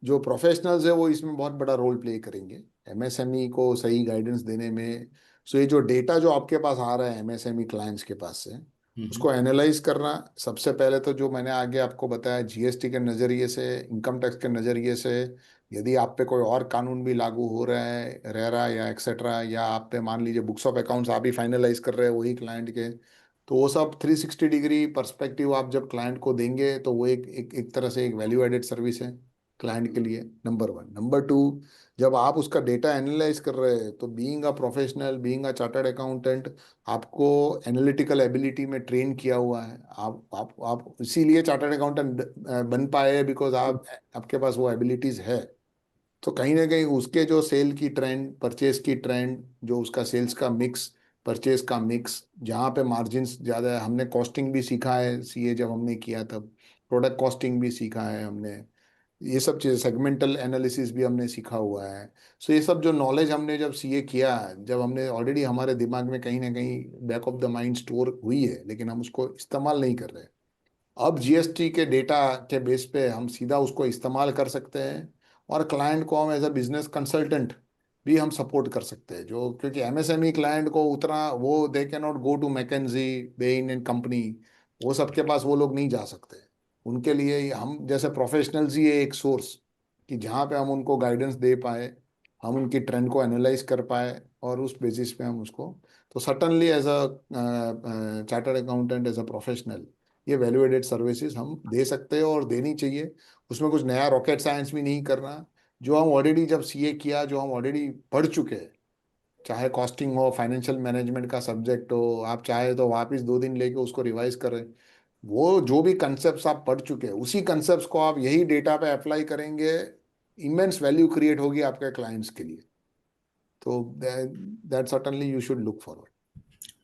जो प्रोफेशनल्स है वो इसमें बहुत बड़ा रोल प्ले करेंगे एमएसएमई को सही गाइडेंस देने में। सो ये जो डेटा जो आपके पास आ रहा है एमएसएमई क्लाइंट्स के पास से, हम्म। उसको एनालाइज करना, सबसे पहले तो जो मैंने आगे आपको बताया जीएसटी के नज़रिए से, इनकम टैक्स के नज़रिए से, यदि आप पे कोई और कानून भी लागू हो रहा है, रह रहा है या एक्सेट्रा, या आप पे मान लीजिए बुक्स ऑफ अकाउंट्स आप ही फाइनलाइज कर रहे हैं वही क्लाइंट के, तो वो सब 360 डिग्री पर्सपेक्टिव आप जब क्लाइंट को देंगे तो वो एक तरह से एक वैल्यू एडेड सर्विस है क्लाइंट के लिए, नंबर वन। नंबर टू, जब आप उसका डेटा एनालाइज कर रहे हैं तो being a professional, being a chartered accountant, आपको एनालिटिकल एबिलिटी में ट्रेन किया हुआ है। आप इसीलिए चार्टर्ड अकाउंटेंट बन पाए हैं, बिकॉज आपके पास वो एबिलिटीज है। तो कहीं ना कहीं उसके जो सेल की ट्रेंड, परचेज की ट्रेंड, जो उसका सेल्स का मिक्स, परचेज का मिक्स, जहाँ पे मार्जिन्स ज़्यादा है, हमने कॉस्टिंग भी सीखा है सीए जब हमने किया तब, प्रोडक्ट कॉस्टिंग भी सीखा है हमने, ये सब चीज़ सेगमेंटल एनालिसिस भी हमने सीखा हुआ है। सो ये सब जो नॉलेज हमने जब सीए किया, जब हमने ऑलरेडी हमारे दिमाग में कहीं ना कहीं back of the mind store हुई है, लेकिन हम उसको इस्तेमाल नहीं कर रहे। अब जीएसटी के डेटा के बेस पे हम सीधा उसको इस्तेमाल कर सकते हैं और क्लाइंट को हम एज अ बिजनेस कंसल्टेंट भी हम सपोर्ट कर सकते हैं, जो क्योंकि एमएसएमई क्लाइंट को उतना वो they can not go to McKinsey, Bain and company, वो सबके पास वो लोग नहीं जा सकते। उनके लिए हम जैसे प्रोफेशनल्स ही है एक सोर्स कि जहाँ पे हम उनको गाइडेंस दे पाए, हम उनकी ट्रेंड को एनालाइज कर पाए और उस बेसिस पे हम उसको, तो certainly as a chartered accountant, as a professional, ये वैल्यू एडेड सर्विसेज हम दे सकते हैं और देनी चाहिए। उसमें कुछ नया रॉकेट साइंस भी नहीं करना, जो हम ऑलरेडी जब सीए किया, जो हम ऑलरेडी पढ़ चुके हैं, चाहे कॉस्टिंग हो, फाइनेंशियल मैनेजमेंट का सब्जेक्ट हो, आप चाहे तो वापस 2 दिन लेके उसको रिवाइज करें, वो जो भी कंसेप्ट आप पढ़ चुके हैं उसी कंसेप्ट को आप यही डेटा पे अप्लाई करेंगे, इमेंस वैल्यू क्रिएट होगी आपके क्लाइंट्स के लिए। तो that certainly you should look forward.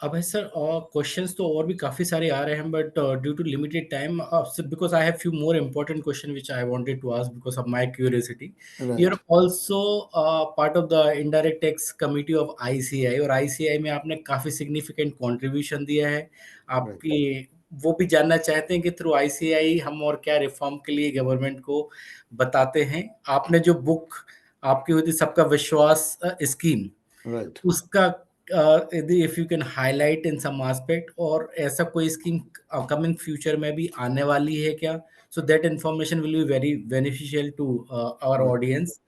अब है सर, क्वेश्चंस तो और भी काफी सारे आ रहे हैं, but due to limited time, because I have few more important question which I wanted to ask because of my curiosity. You're right, also part of the indirect tax committee of ICI, और ICI में आपने काफी significant contribution दिया है राइट, आपकी। वो भी जानना चाहते हैं कि थ्रू ICI हम और क्या रिफॉर्म के लिए गवर्नमेंट को बताते हैं। आपने जो बुक आपकी हुई थी सबका विश्वास स्कीम, राइट। उसका यदि if you can highlight in some aspect, और ऐसा कोई स्कीम कमिंग फ्यूचर में भी आने वाली है क्या, so that information will be very beneficial to our audience.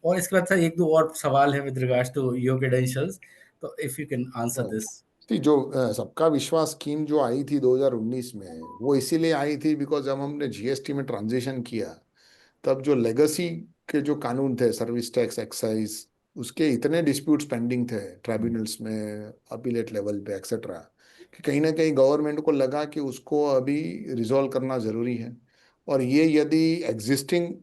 और इसके बाद सर एक दो और सवाल है with regards to your credentials, तो if you can answer right. This. जो सबका विश्वास स्कीम जो आई थी 2019 में, वो इसीलिए आई थी बिकॉज जब हमने जीएसटी में ट्रांजिशन किया, तब जो लेगेसी के जो कानून थे, सर्विस टैक्स, एक्साइज, उसके इतने डिस्प्यूट्स पेंडिंग थे ट्राइब्यूनल्स में, अपीलेट लेवल पे एक्सेट्रा, कि कहीं ना कहीं गवर्नमेंट को लगा कि उसको अभी रिजॉल्व करना ज़रूरी है। और ये यदि एग्जिस्टिंग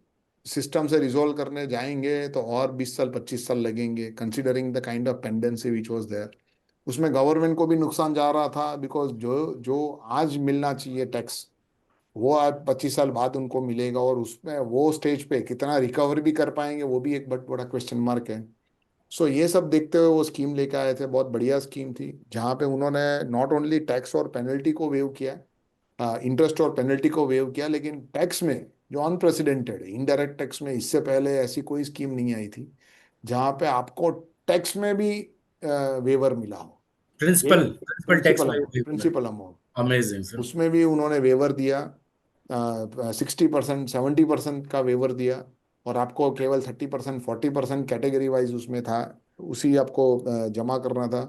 सिस्टम से रिजॉल्व करने जाएंगे तो और 20 साल 25 साल लगेंगे, considering the kind of pendency which was there. उसमें गवर्नमेंट को भी नुकसान जा रहा था, बिकॉज जो जो आज मिलना चाहिए टैक्स, वो आज 25 साल बाद उनको मिलेगा, और उसमें वो स्टेज पे कितना रिकवर भी कर पाएंगे वो भी एक बहुत बड़ा क्वेश्चन मार्क है। सो ये सब देखते हुए वो स्कीम लेके आए थे, बहुत बढ़िया स्कीम थी, जहाँ पे उन्होंने नॉट ओनली टैक्स और पेनल्टी को वेव किया, इंटरेस्ट और पेनल्टी को वेव किया, लेकिन टैक्स में जो अनप्रेसिडेंटेड है, इनडायरेक्ट टैक्स में इससे पहले ऐसी कोई स्कीम नहीं आई थी जहाँ पे आपको टैक्स में भी वेवर मिला हो। ये प्रिंसिपल टैक्स में भी बोला। Principal amount, amazing sir. उसमें भी उन्होंने वेवर दिया, 60%, 70% का वेवर दिया, और आपको केवल 30%, 40% कैटेगरी वाइज उसमें था, उसी आपको जमा करना था।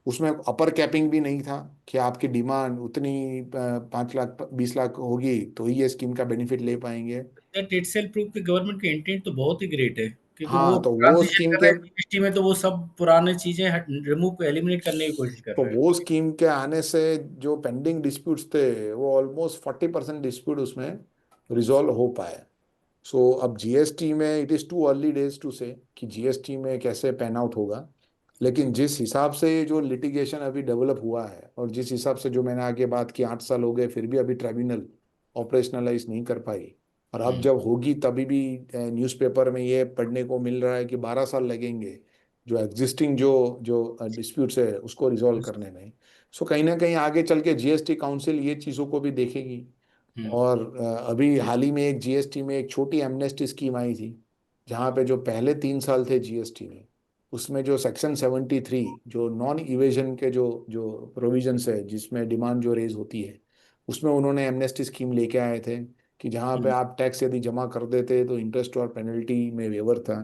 उसमें अपर कैपिंग भी नहीं था कि आपकी डिमांड उतनी 5 लाख 20 लाख होगी तो ही ये स्कीम का बेनिफिट ले पाएंगे। दैट इटसेल्फ प्रूव कि गवर्नमेंट के इंटेंट तो बहुत ही ग्रेट है, क्योंकि वो हाँ, तो वो ट्रांजिशन स्कीम कर के, रहे हैं जीएसटी में, तो वो सब पुराने चीजें रिमूव एलिमिनेट करने की कोशिश कर तो रहे हैं। वो स्कीम के आने से जो पेंडिंग डिस्प्यूट्स थे वो ऑलमोस्ट 40% डिस्प्यूट उसमें रिजॉल्व हो पाए। सो अब जीएसटी में it is too early days to say कि जीएसटी में कैसे पैन आउट होगा, लेकिन जिस हिसाब से जो लिटिगेशन अभी डेवलप हुआ है, और जिस हिसाब से जो मैंने आगे बात की, 8 साल हो गए फिर भी अभी ट्राइब्यूनल ऑपरेशनलाइज नहीं कर पाई, और अब हम्म, जब होगी तभी भी न्यूज़पेपर में ये पढ़ने को मिल रहा है कि 12 साल लगेंगे जो एग्जिस्टिंग जो जो डिस्प्यूट्स है उसको रिजॉल्व करने में। सो कहीं ना कहीं आगे चल के जीएसटी काउंसिल ये चीज़ों को भी देखेगी। हम्म, और अभी हाल ही में एक जीएसटी में एक छोटी एमनेस्टी स्कीम आई थी, जहाँ पे जो पहले 3 साल थे जीएसटी में, उसमें जो सेक्शन 73 जो नॉन इवेजन के जो जो प्रोविजंस है, जिसमें डिमांड जो रेज होती है, उसमें उन्होंने एमनेस्टी स्कीम लेके आए थे कि जहाँ पे हम्म, आप टैक्स यदि जमा कर देते तो इंटरेस्ट और पेनल्टी में वेवर था।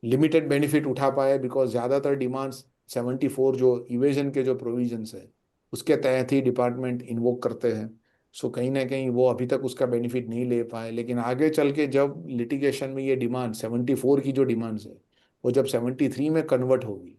लिमिटेड बेनिफिट उठा पाए बिकॉज ज़्यादातर डिमांड्स 74 जो इवेजन के जो प्रोविजंस है उसके तहत ही डिपार्टमेंट इन्वोक करते हैं। सो कहीं ना कहीं वो अभी तक उसका बेनिफिट नहीं ले पाए, लेकिन आगे चल के जब लिटिगेशन में ये डिमांड 74 की जो डिमांड्स है वो जब 73 में कन्वर्ट होगी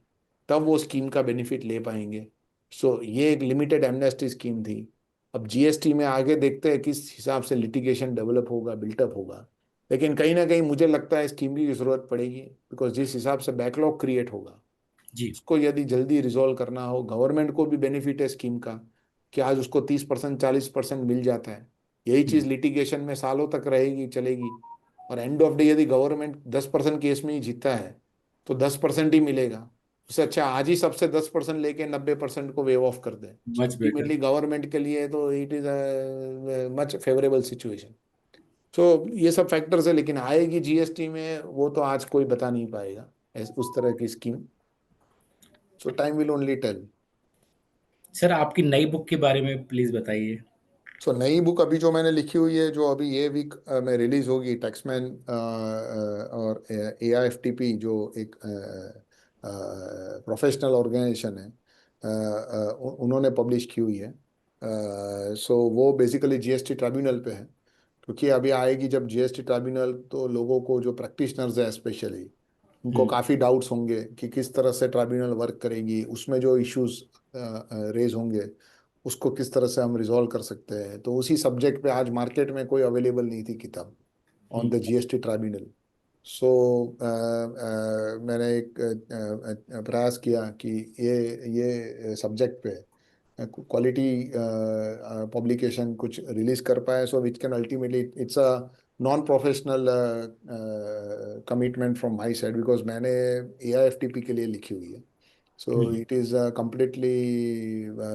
तब वो स्कीम का बेनिफिट ले पाएंगे। सो ये एक लिमिटेड एमनेस्टी स्कीम थी। अब जीएसटी में आगे देखते हैं किस हिसाब से लिटिगेशन डेवलप होगा, बिल्टअप होगा, लेकिन कहीं ना कहीं मुझे लगता है स्कीम की जरूरत पड़ेगी, बिकॉज जिस हिसाब से बैकलॉग क्रिएट होगा जी। उसको यदि जल्दी रिजॉल्व करना हो, गवर्नमेंट को भी बेनिफिट है स्कीम का कि आज उसको 30%, 40% मिल जाता है। यही हम्म, चीज लिटिगेशन में सालों तक रहेगी, चलेगी, और एंड ऑफ डे यदि गवर्नमेंट 10% केस में ही जीतता है तो 10% ही मिलेगा। उससे अच्छा आज ही सबसे 10% लेके 90% को वेव ऑफ कर दे। So much better. Ultimately government के लिए तो it is much favourable situation. So ये सब फैक्टर्स है, लेकिन आएगी जीएसटी में वो तो आज कोई बता नहीं पाएगा उस तरह की scheme. So time will only tell. Sir आपकी नई बुक के बारे में प्लीज बताइए। सो नई बुक अभी जो मैंने लिखी हुई है, जो अभी ये वीक में रिलीज होगी, टैक्समैन और एआईएफटीपी जो एक प्रोफेशनल ऑर्गेनाइजेशन है, उन्होंने पब्लिश की हुई है। सो वो बेसिकली जीएसटी ट्राइब्यूनल पे है, क्योंकि अभी आएगी जब जीएसटी ट्राइब्यूनल तो लोगों को जो प्रैक्टिशनर्स है स्पेशली उनको हम्म, काफ़ी डाउट्स होंगे कि किस तरह से ट्राइब्यूनल वर्क करेगी, उसमें जो इश्यूज रेज होंगे उसको किस तरह से हम रिजॉल्व कर सकते हैं। तो उसी सब्जेक्ट पे आज मार्केट में कोई अवेलेबल नहीं थी किताब on the hmm, GST tribunal. So मैंने एक प्रयास किया कि ये सब्जेक्ट पे क्वालिटी पब्लिकेशन कुछ रिलीज कर पाए, so which can ultimately it's a non professional commitment from my side, because मैंने एआईएफटीपी के लिए लिखी हुई है। So hmm, it is completely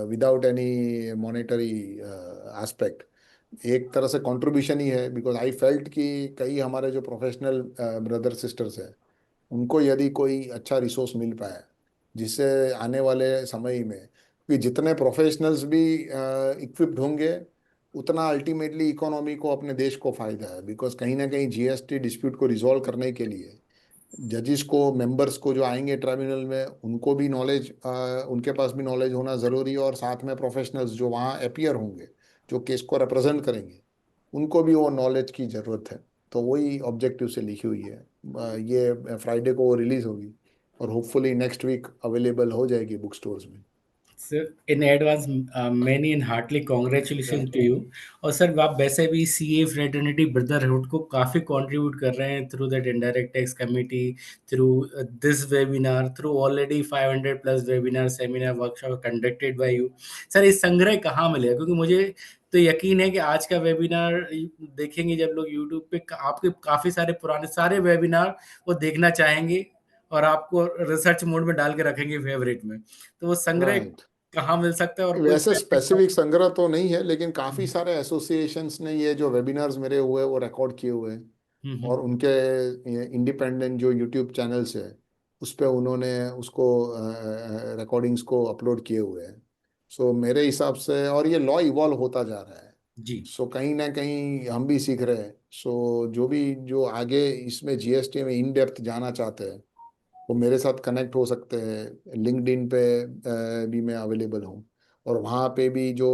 without any monetary aspect, एक तरह से कंट्रीब्यूशन ही है, बिकॉज आई फेल्ट कि कई हमारे जो प्रोफेशनल ब्रदर सिस्टर्स हैं उनको यदि कोई अच्छा रिसोर्स मिल पाए जिससे आने वाले समय में, कि जितने प्रोफेशनल्स भी इक्विप्ड होंगे उतना अल्टीमेटली इकोनॉमी को, अपने देश को फायदा है, बिकॉज कहीं ना कहीं जीएसटी डिस्प्यूट को रिजॉल्व करने के लिए जजिस को, मेंबर्स को जो आएंगे ट्राइब्यूनल में उनको भी नॉलेज, उनके पास भी नॉलेज होना ज़रूरी है, और साथ में प्रोफेशनल्स जो वहाँ अपीयर होंगे जो केस को रिप्रेजेंट करेंगे उनको भी वो नॉलेज की ज़रूरत है। तो वही ऑब्जेक्टिव से लिखी हुई है। ये फ्राइडे को वो रिलीज होगी और होपफुली नेक्स्ट वीक अवेलेबल हो जाएगी बुक स्टोर्स में। Sir in advance many and heartly congratulation to you. और सर आप वैसे भी सीए फ्रेटर्निटी ब्रदरहुड को काफ़ी कंट्रीब्यूट कर रहे हैं through that indirect tax committee, through this webinar, through already 500 plus webinar seminar workshop conducted by you. Sir ये संग्रह कहाँ मिलेगा, क्योंकि मुझे तो यकीन है कि आज का वेबिनार देखेंगे जब लोग यूट्यूब पे आपके काफ़ी सारे पुराने सारे वेबिनार वो देखना चाहेंगे और आपको रिसर्च मोड में डाल के रखेंगे फेवरेट में। तो वो संग्रह राइट। कहाँ मिल सकता है और कोई वैसे स्पेसिफिक संग्रह तो नहीं है, लेकिन काफी सारे एसोसिएशंस ने ये जो वेबिनार्स मेरे हुए वो रिकॉर्ड किए हुए हैं, और उनके इंडिपेंडेंट जो यूट्यूब चैनल्स है उस पे उन्होंने उसको रिकॉर्डिंग्स को अपलोड किए हुए हैं। सो मेरे हिसाब से, और ये लॉ इवॉल्व होता जा रहा है, जी सो कहीं ना कहीं हम भी सीख रहे हैं। सो जो भी जो आगे इसमें जीएसटी में इन डेप्थ जाना चाहते हैं वो मेरे साथ कनेक्ट हो सकते हैं। लिंक्डइन पे भी मैं अवेलेबल हूँ, और वहाँ पे भी जो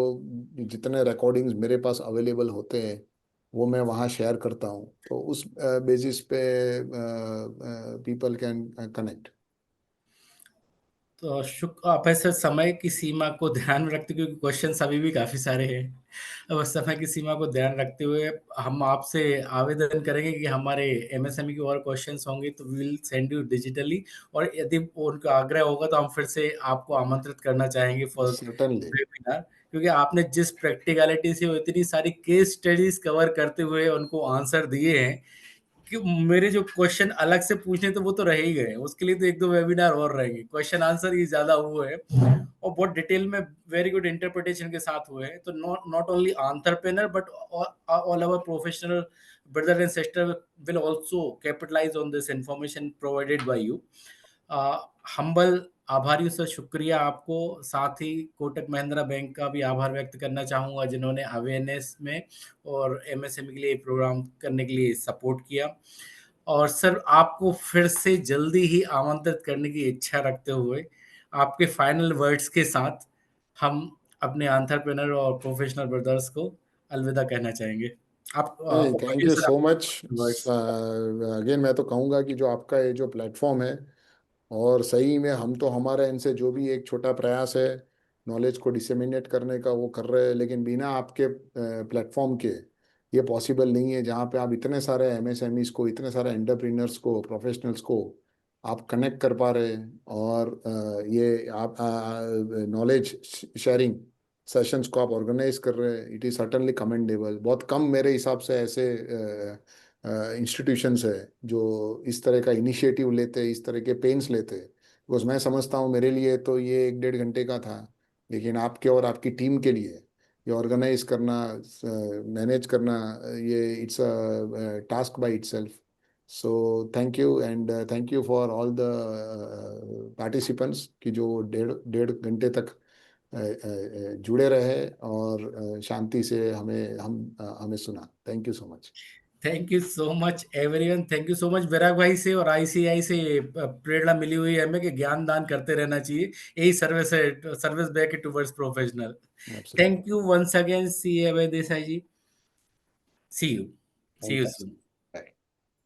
जितने रिकॉर्डिंग्स मेरे पास अवेलेबल होते हैं वो मैं वहाँ शेयर करता हूँ, तो उस बेसिस पे पीपल कैन कनेक्ट। तो आप ऐसे समय की सीमा को ध्यान में रखते, क्योंकि क्वेश्चन अभी भी काफ़ी सारे हैं, अब समय की सीमा को ध्यान रखते हुए हम आपसे आवेदन करेंगे कि हमारे एमएसएमई के और क्वेश्चंस होंगे तो we will send you digitally, और यदि उनका आग्रह होगा तो हम फिर से आपको आमंत्रित करना चाहेंगे फॉर सर्टनली। वेबिनार, क्योंकि आपने जिस प्रैक्टिकलिटी से इतनी सारी केस स्टडीज कवर करते हुए उनको आंसर दिए हैं कि मेरे जो क्वेश्चन अलग से पूछने तो वो तो रह ही गए, उसके लिए तो एक दो वेबिनार और रहेंगे, क्वेश्चन आंसर ही ज्यादा हुए हैं और बहुत डिटेल में वेरी गुड इंटरप्रिटेशन के साथ हुए हैं। तो not only entrepreneur but all our professional brother and sister will also capitalise on this information provided by you. Humble आभारी सर, शुक्रिया आपको। साथ ही कोटक महिंद्रा बैंक का भी आभार व्यक्त करना चाहूँगा जिन्होंने अवेयरनेस में और एमएसएमई के लिए प्रोग्राम करने के लिए सपोर्ट किया। और सर आपको फिर से जल्दी ही आमंत्रित करने की इच्छा रखते हुए आपके फाइनल वर्ड्स के साथ हम अपने एंटरप्रेन्योर और प्रोफेशनल ब्रदर्स को अलविदा कहना चाहेंगे। आप नहीं, over to thank you, you sir, so आपके मच। final words। अगेन मैं तो कहूँगा कि जो आपका ये जो प्लेटफॉर्म है, और सही में हम तो हमारे इनसे जो भी एक छोटा प्रयास है नॉलेज को डिसेमिनेट करने का वो कर रहे हैं, लेकिन बिना आपके प्लेटफॉर्म के ये पॉसिबल नहीं है, जहाँ पे आप इतने सारे एमएसएमईज को, इतने सारे एंटरप्रेन्योर्स को, प्रोफेशनल्स को आप कनेक्ट कर पा रहे हैं, और ये आप नॉलेज शेयरिंग सेशंस को आप ऑर्गेनाइज कर रहे हैं। It is certainly commendable. बहुत कम मेरे हिसाब से ऐसे इंस्टीट्यूशंस है जो इस तरह का इनिशिएटिव लेते, इस तरह के पेन्स लेते। बिकॉज मैं समझता हूँ मेरे लिए तो ये 1-1.5 घंटे का था, लेकिन आपके और आपकी टीम के लिए ये ऑर्गेनाइज करना, मैनेज करना, ये it's a task by itself. So thank you, and thank you for all the participants कि जो 1.5 घंटे तक जुड़े रहे और शांति से हमें सुना। Thank you so much. Thank you so much everyone, thank you so much. Virag भाई से और आईसीआई से प्रेरणा मिली हुई है हमें कि ज्ञान दान करते रहना चाहिए, यही सर्विस है, service back towards professional. Absolutely. Thank you once again, see Abhay Desai ji, see you thank you. Soon.